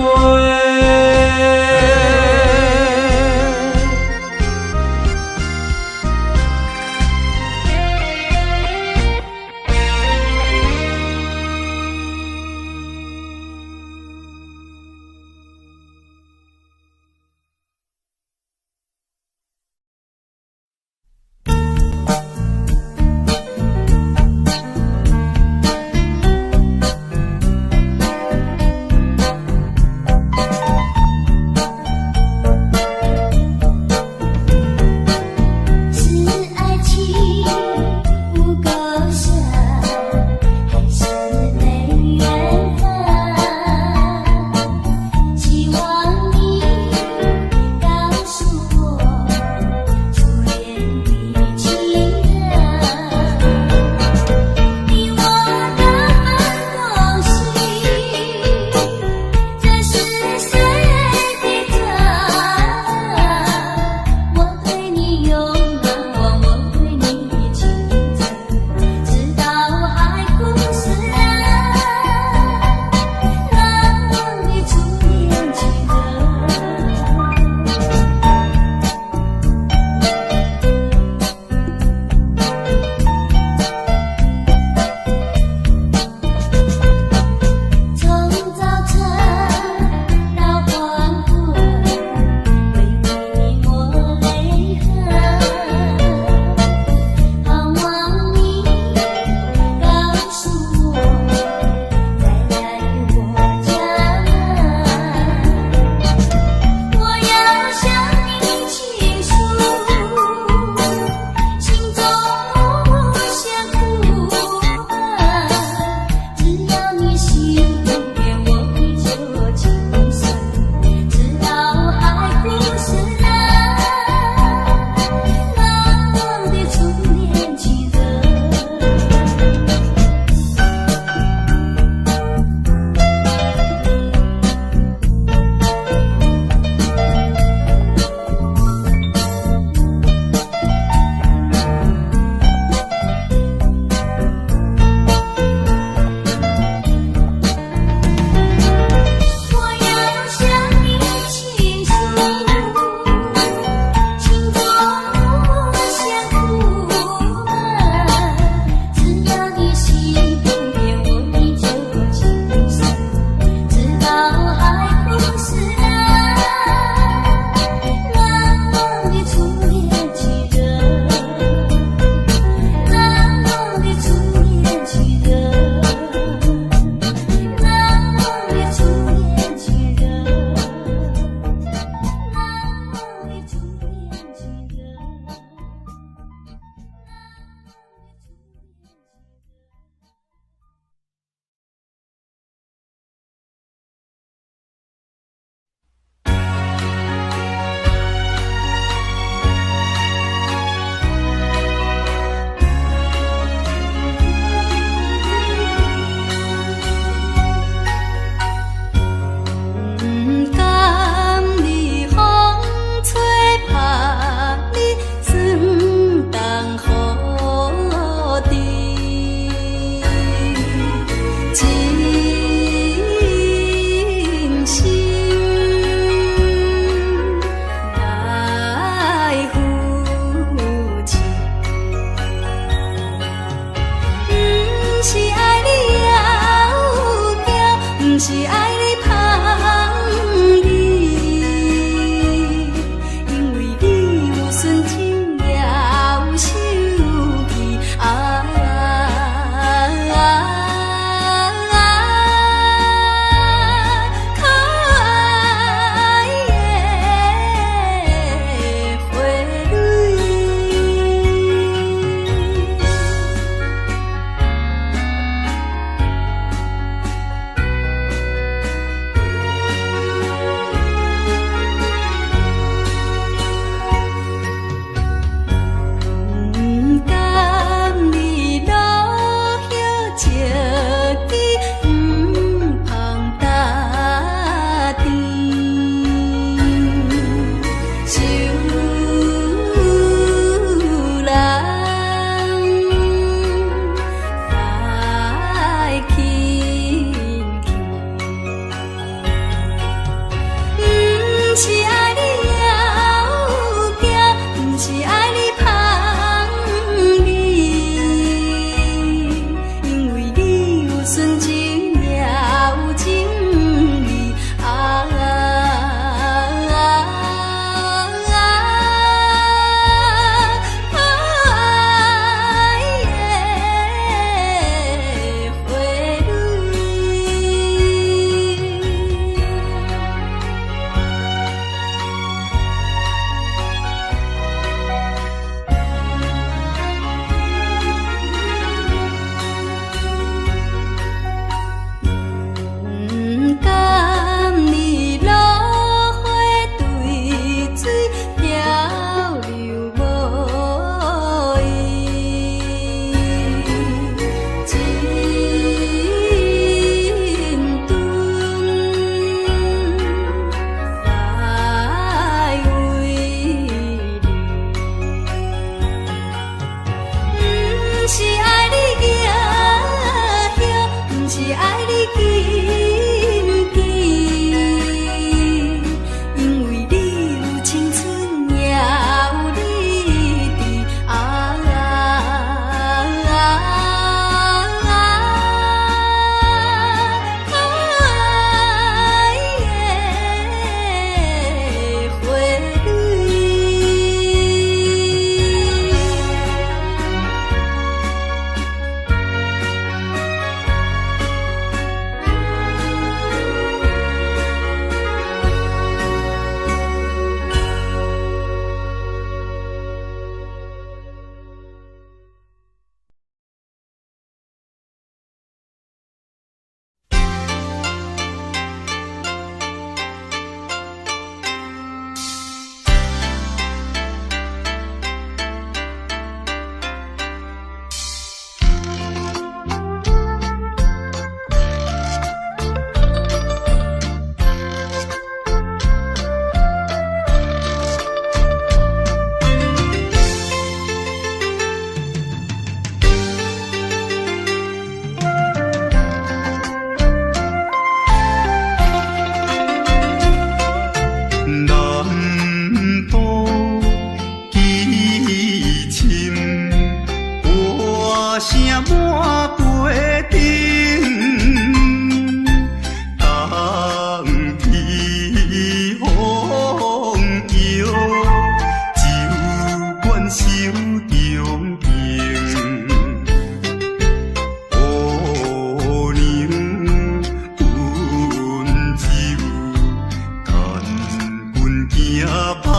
命打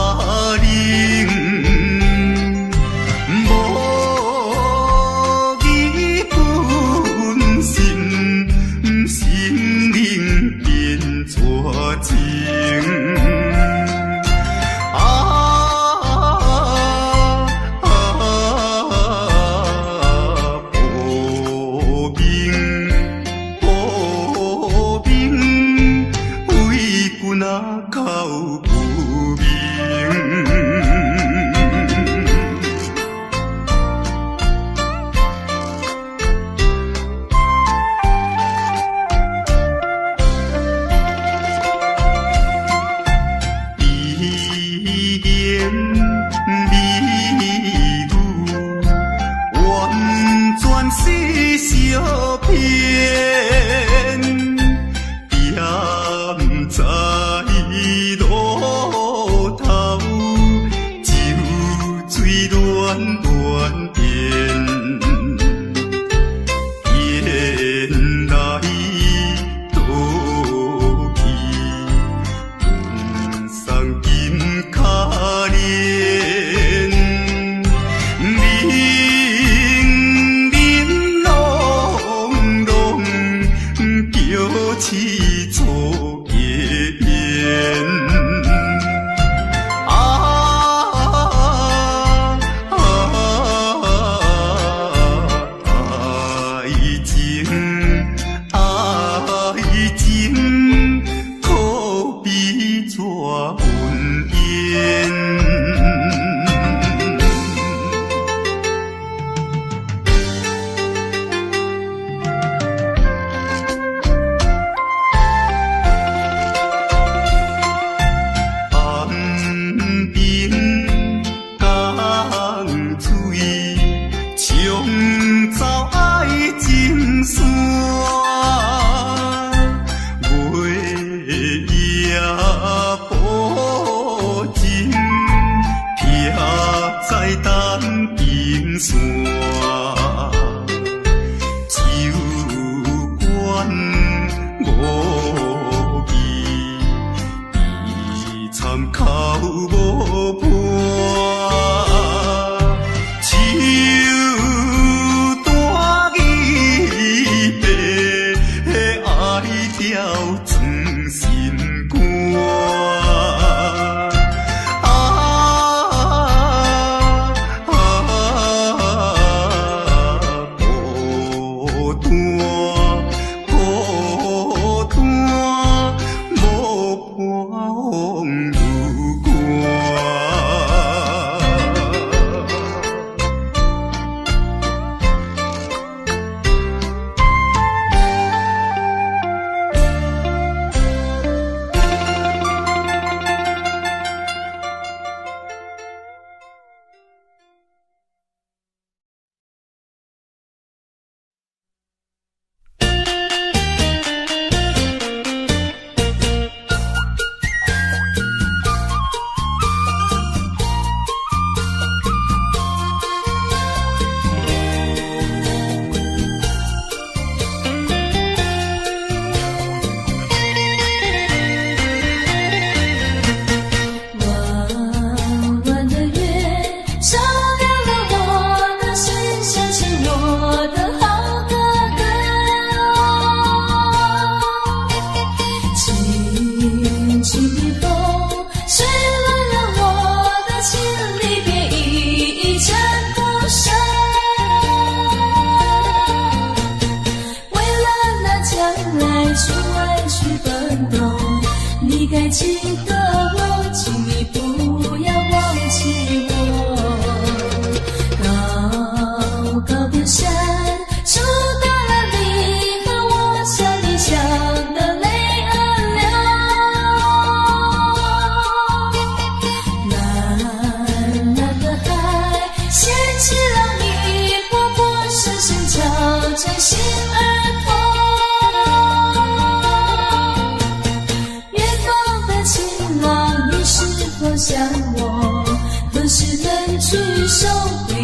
冷，无义本心，心灵变作情。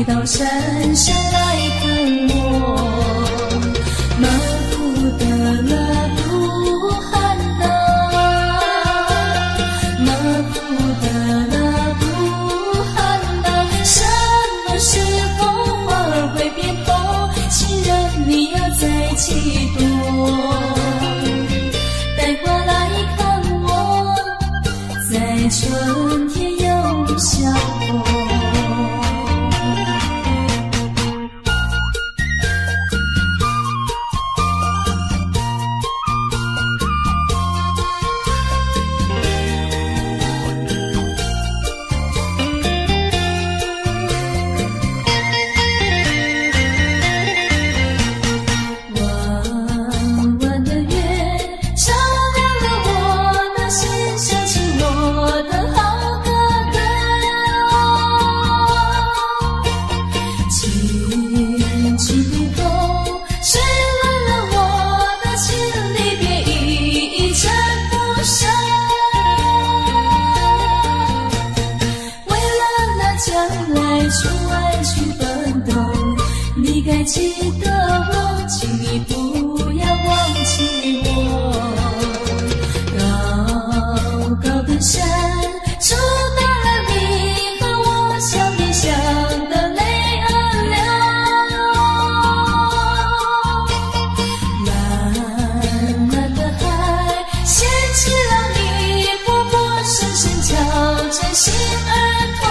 的在春天又相逢。记得我，请你不要忘记我。高高的山阻挡了你和我相恋相的泪儿流。蓝蓝的海掀起了你波波声声敲着心儿痛。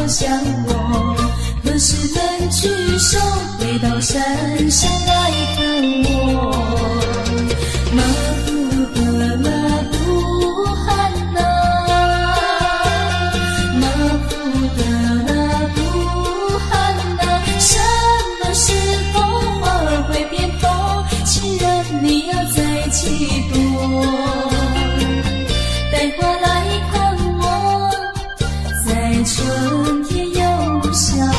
向我何时能举手回到山上来看我？马夫的那布汗呐，马夫的那布汗呐，什么时候花儿会变红？情人你要再几多？带花来看我，在春天相逢。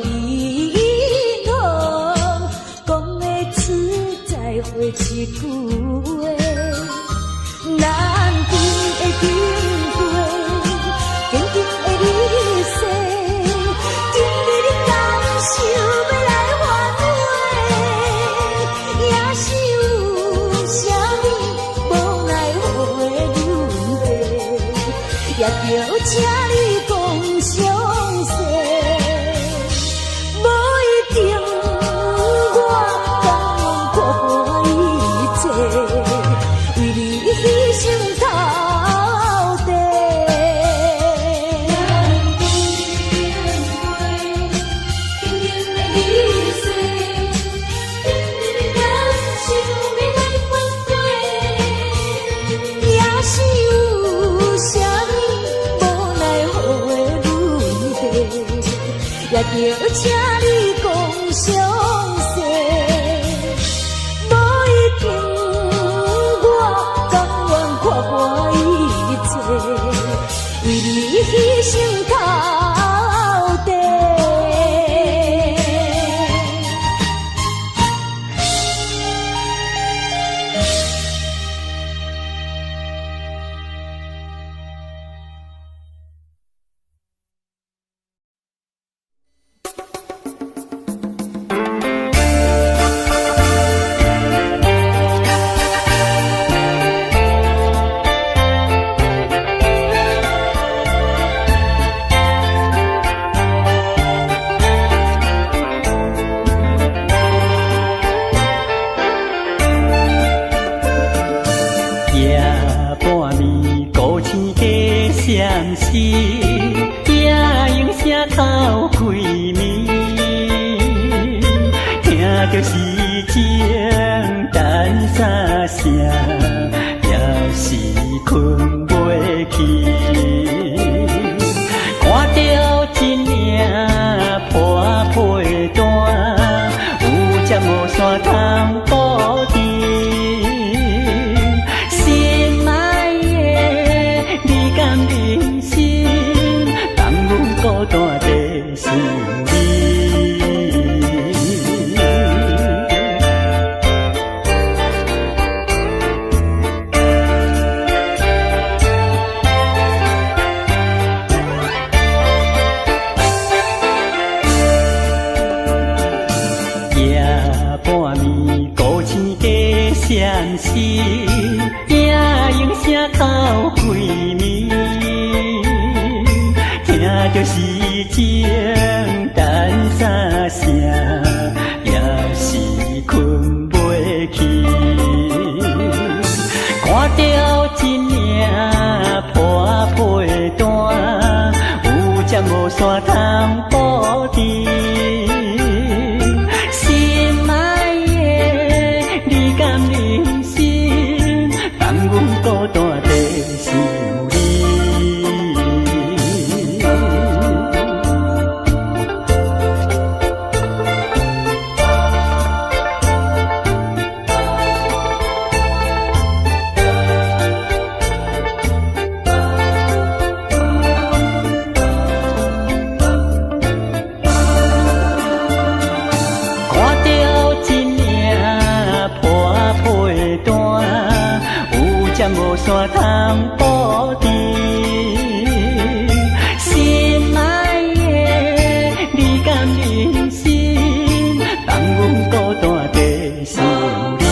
予伊拢讲会出再会一句话，咱今会经过，静静的日世，今日你甘想要来挽回，也是有啥物无奈何的轮回，也着请你讲详细，无一定我甘愿看破一切，为你牺牲到底。静静的日世，今日甘想要来挽回，也是有啥物无奈何的轮回，也着请你讲详细，无一定我甘愿看破一切，为你牺牲到底。相思也用声头开暝，听着诗情等三声，也是困袂去。看着一领破被单，有只无线通保持。孤单地想你，夜半暝孤星加相思，也用声头开暝。听着诗情等三声，也是困袂去。看着一领破被单，有只无线通保持。心爱的，你甘忍心，放阮孤单地想你。无线通保持，心爱的，你甘忍心，放阮孤单地想你。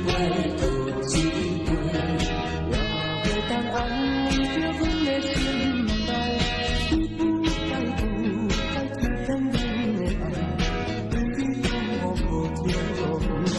杯又一杯，也袂当安慰着阮的心内，不该天天阮的爱，对你多么无情来。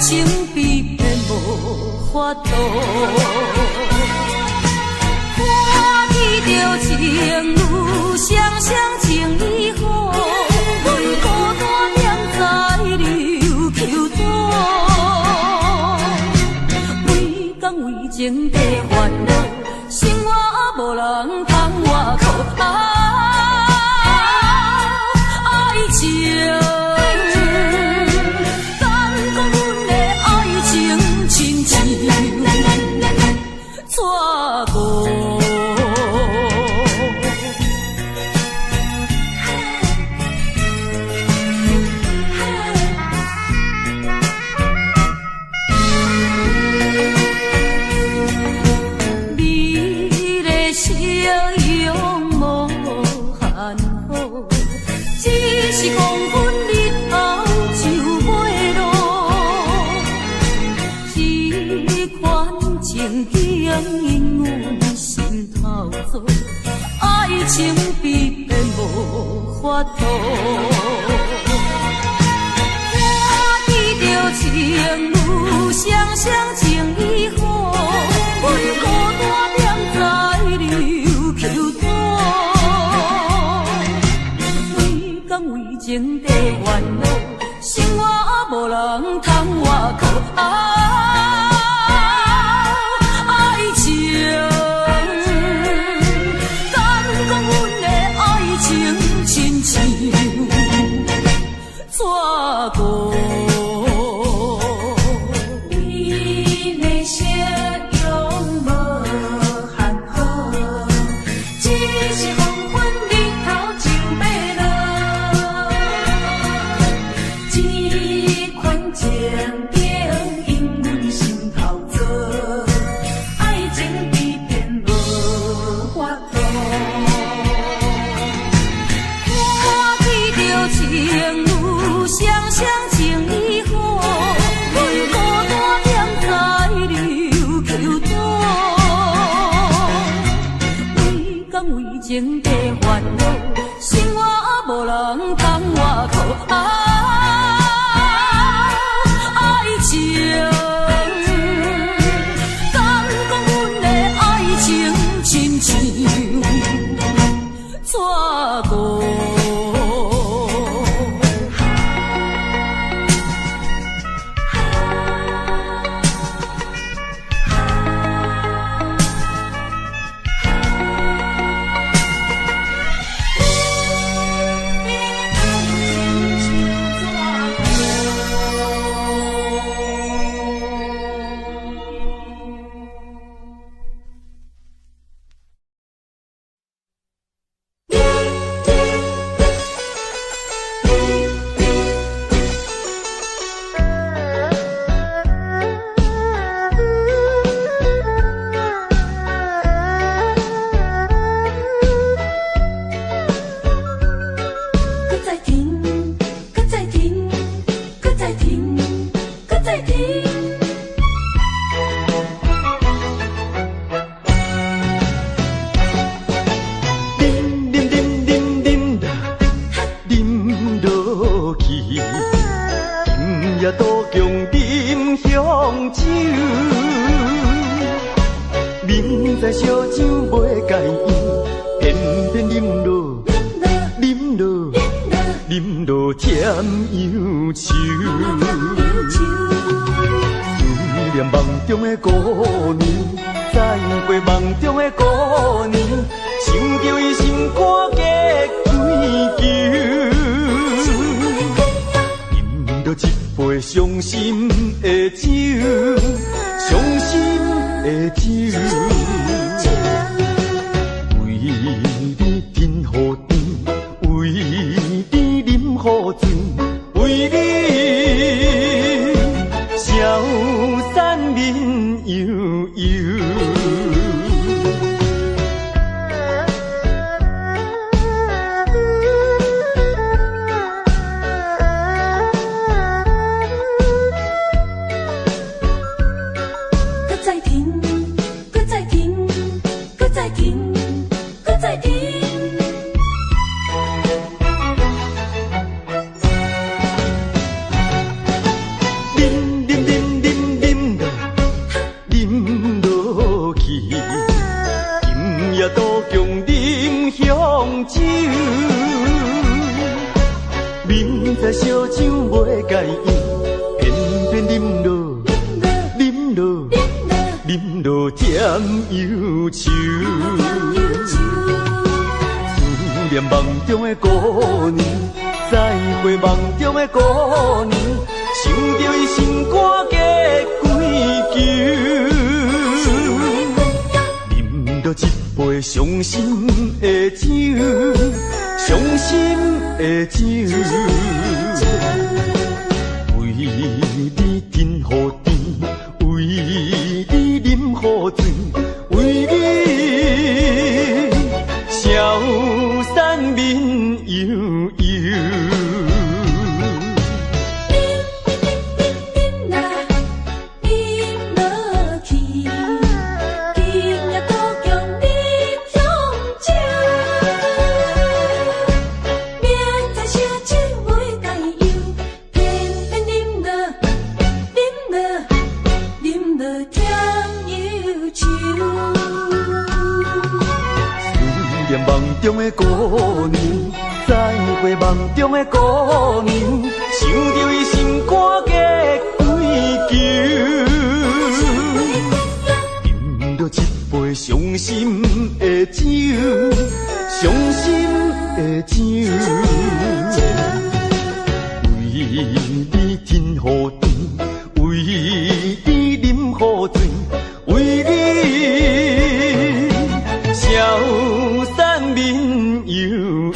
情比骗无法度，看见着情侣双双情意好，阮孤单踮在流口岛，为讲为情地烦恼，生活无人通外靠。爱情。爱情比骗无法度，看见着情侣双双情意好，阮孤单踮在流口岛，为讲为情地烦恼，生活无人通外靠。情地烦恼，生活无人通外靠。爱情，敢讲阮的爱情亲像纸糊。也多叫饮香酒，明知烧酒袂解药，偏偏饮落，饮落，饮落添忧愁。思念梦中的姑娘，再过梦中的姑娘，想着伊心肝结归球。一杯伤心的酒，伤心的酒，为你甜雨甜，为你饮雨醉，为你消散面悠悠。明知烧酒袂解药，偏偏饮落，饮落，饮落添忧愁。思念梦中的姑娘，再会梦中的姑娘，想着伊心肝结归球。饮着一杯伤心的酒，伤心的酒，为你甜雨甜，为你饮雨醉，为你消散面悠悠。梦中的姑娘，再会梦中的姑娘，想着伊心肝结归球。饮着一杯伤心的酒，伤心的酒，为你甜雨甜，为你饮雨醉，为你消散面悠悠。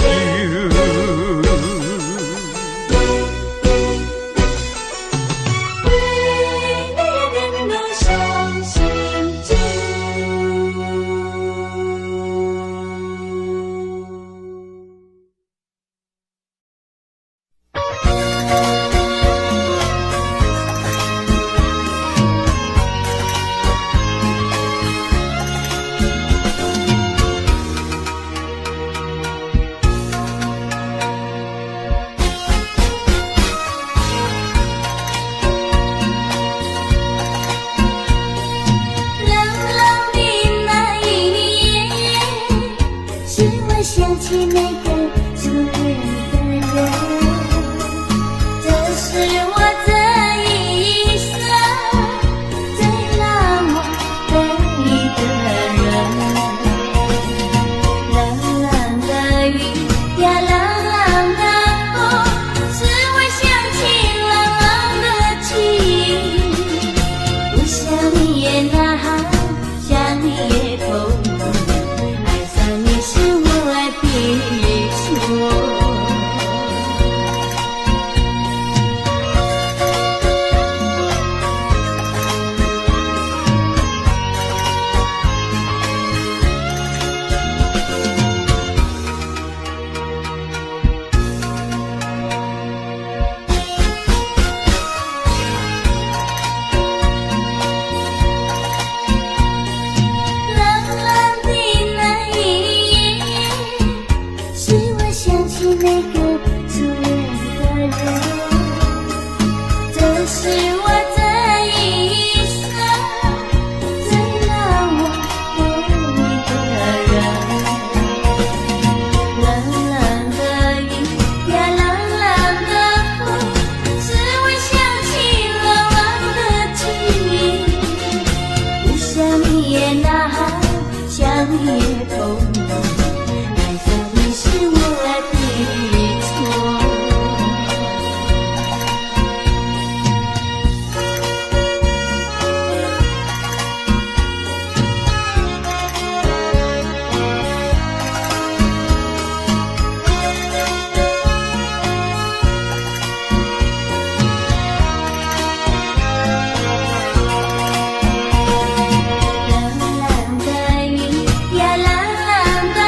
的痛，为什么是我的错？浪浪的雨呀，浪浪的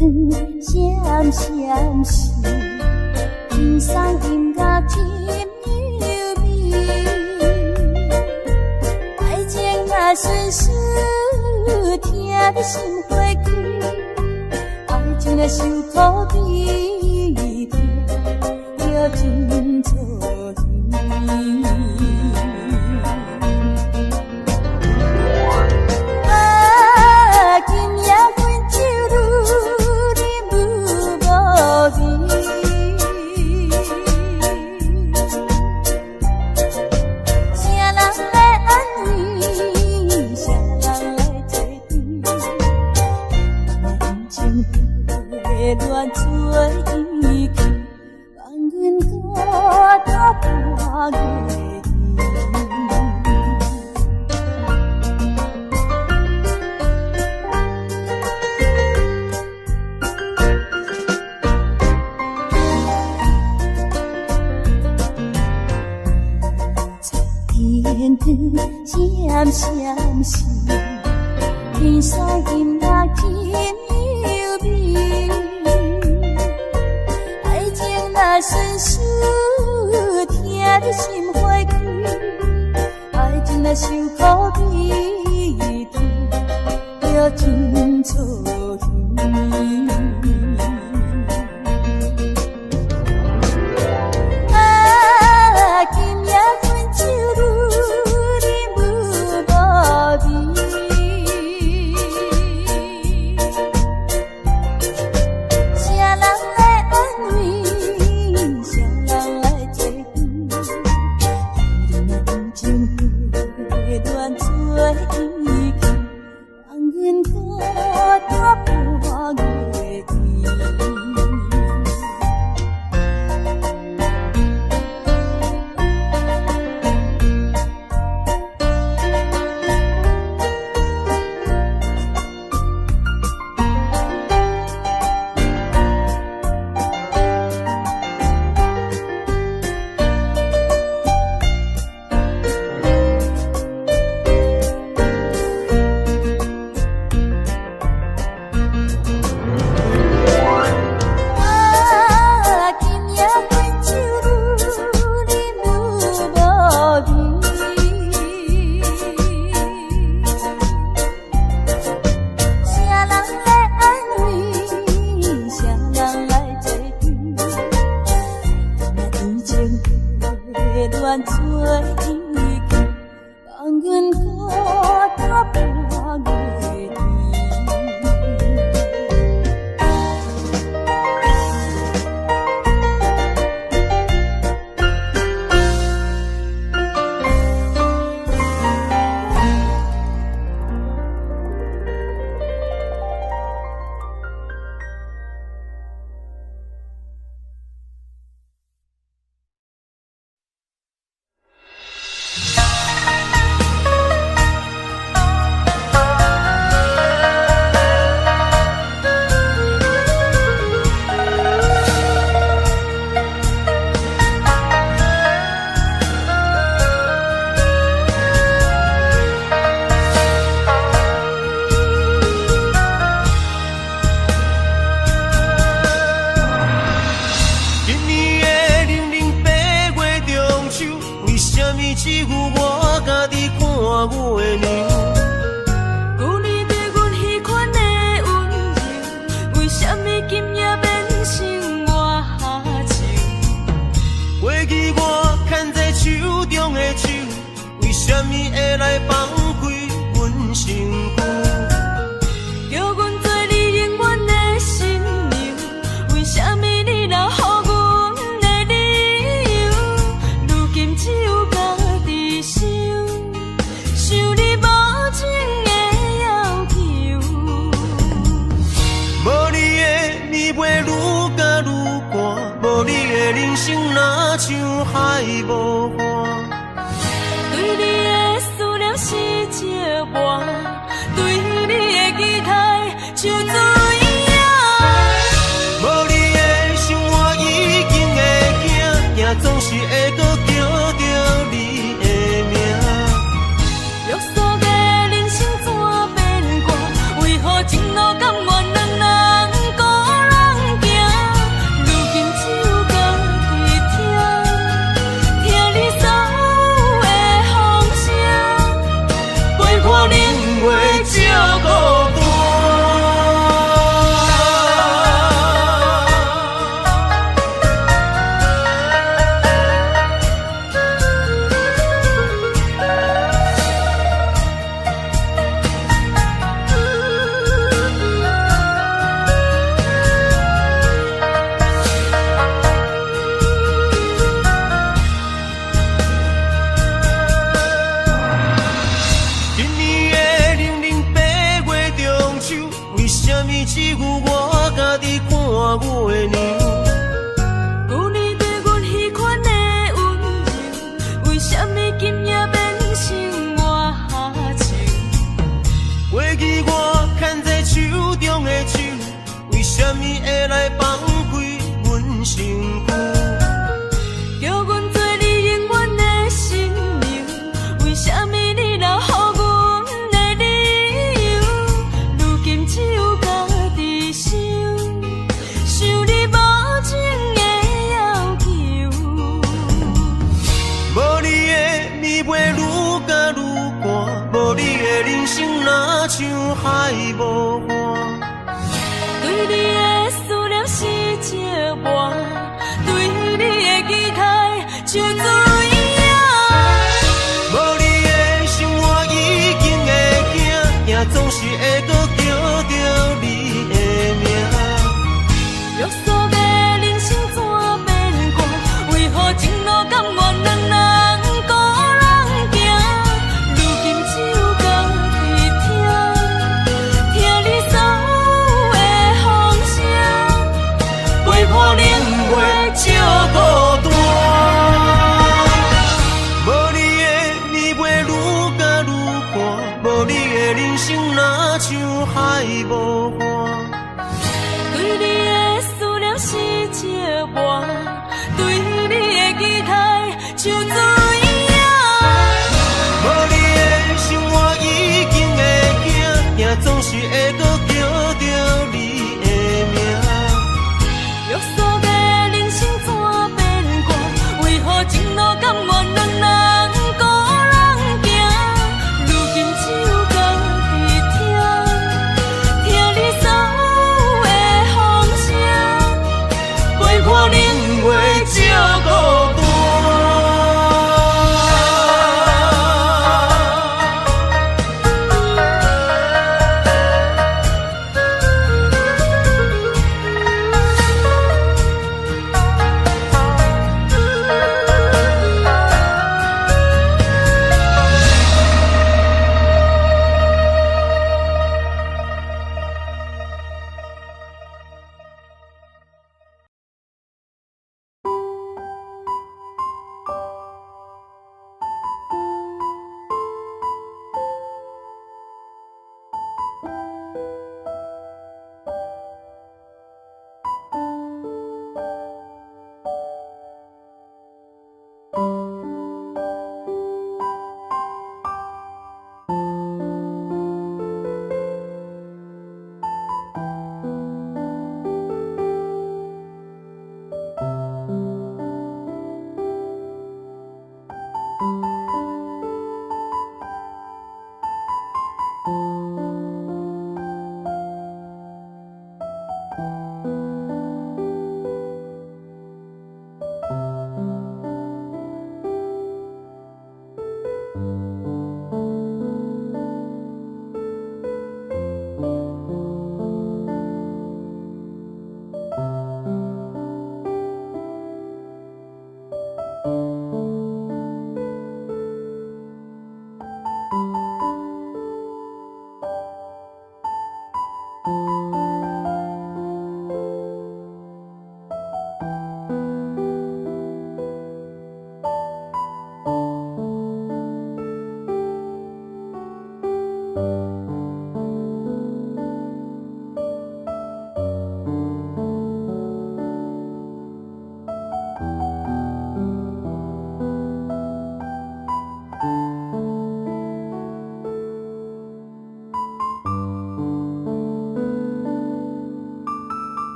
闪闪时，天送音乐真优美。爱情若顺序，听得心花开。爱情若受苦悲痛，要真错意。乱做意气，放阮孤单半月天光闪闪时，天上音乐真优美。爱情若顺序，听得心花开。爱情若受苦悲痛，要真错意。乱做意气，放阮孤单半月天。只有我家己看我的娘。有你对阮迄款的温柔，为什么今夜变成我下手？过去我牵在手中的手，为什么会来放开阮身躯？叫阮做你永远的新娘，为什么你若予阮的理由？如今只有家己想，想你无情的要求。无你的暝袂愈加愈寒，无你的人生若像海无岸。对你的思念是一半，对你的期待像水影。无你的想我已经会惊，惊总是会搁叫着你的名。约束的人生怎变卦？为何情路甘愿两人孤年只有我家己看月亮。旧年对阮迄款的温柔，为什么今夜变成我下情？过去我牵在手中的手，为什么会来放开阮身躯？叫阮做你永远的新娘，为什么你留予阮的理由？如今只有家己想，想你无情的要求。无你的暝袂愈加愈寒，无你的人生若像海无岸。对你的思念是一碗，对你的期待像水影。无你的生活已经会惊，也总是会搁叫着你的名。约束的人生怎变过？为何情路甘愿两人孤人行？如今只有家己听你所有的风声，陪伴冷月照孤单。无你的暝袂愈加愈寒，无你的人生若像海无岸。对你的思念是一碗，对你的期待像水影。无你的生活已经会惊，也总是会搁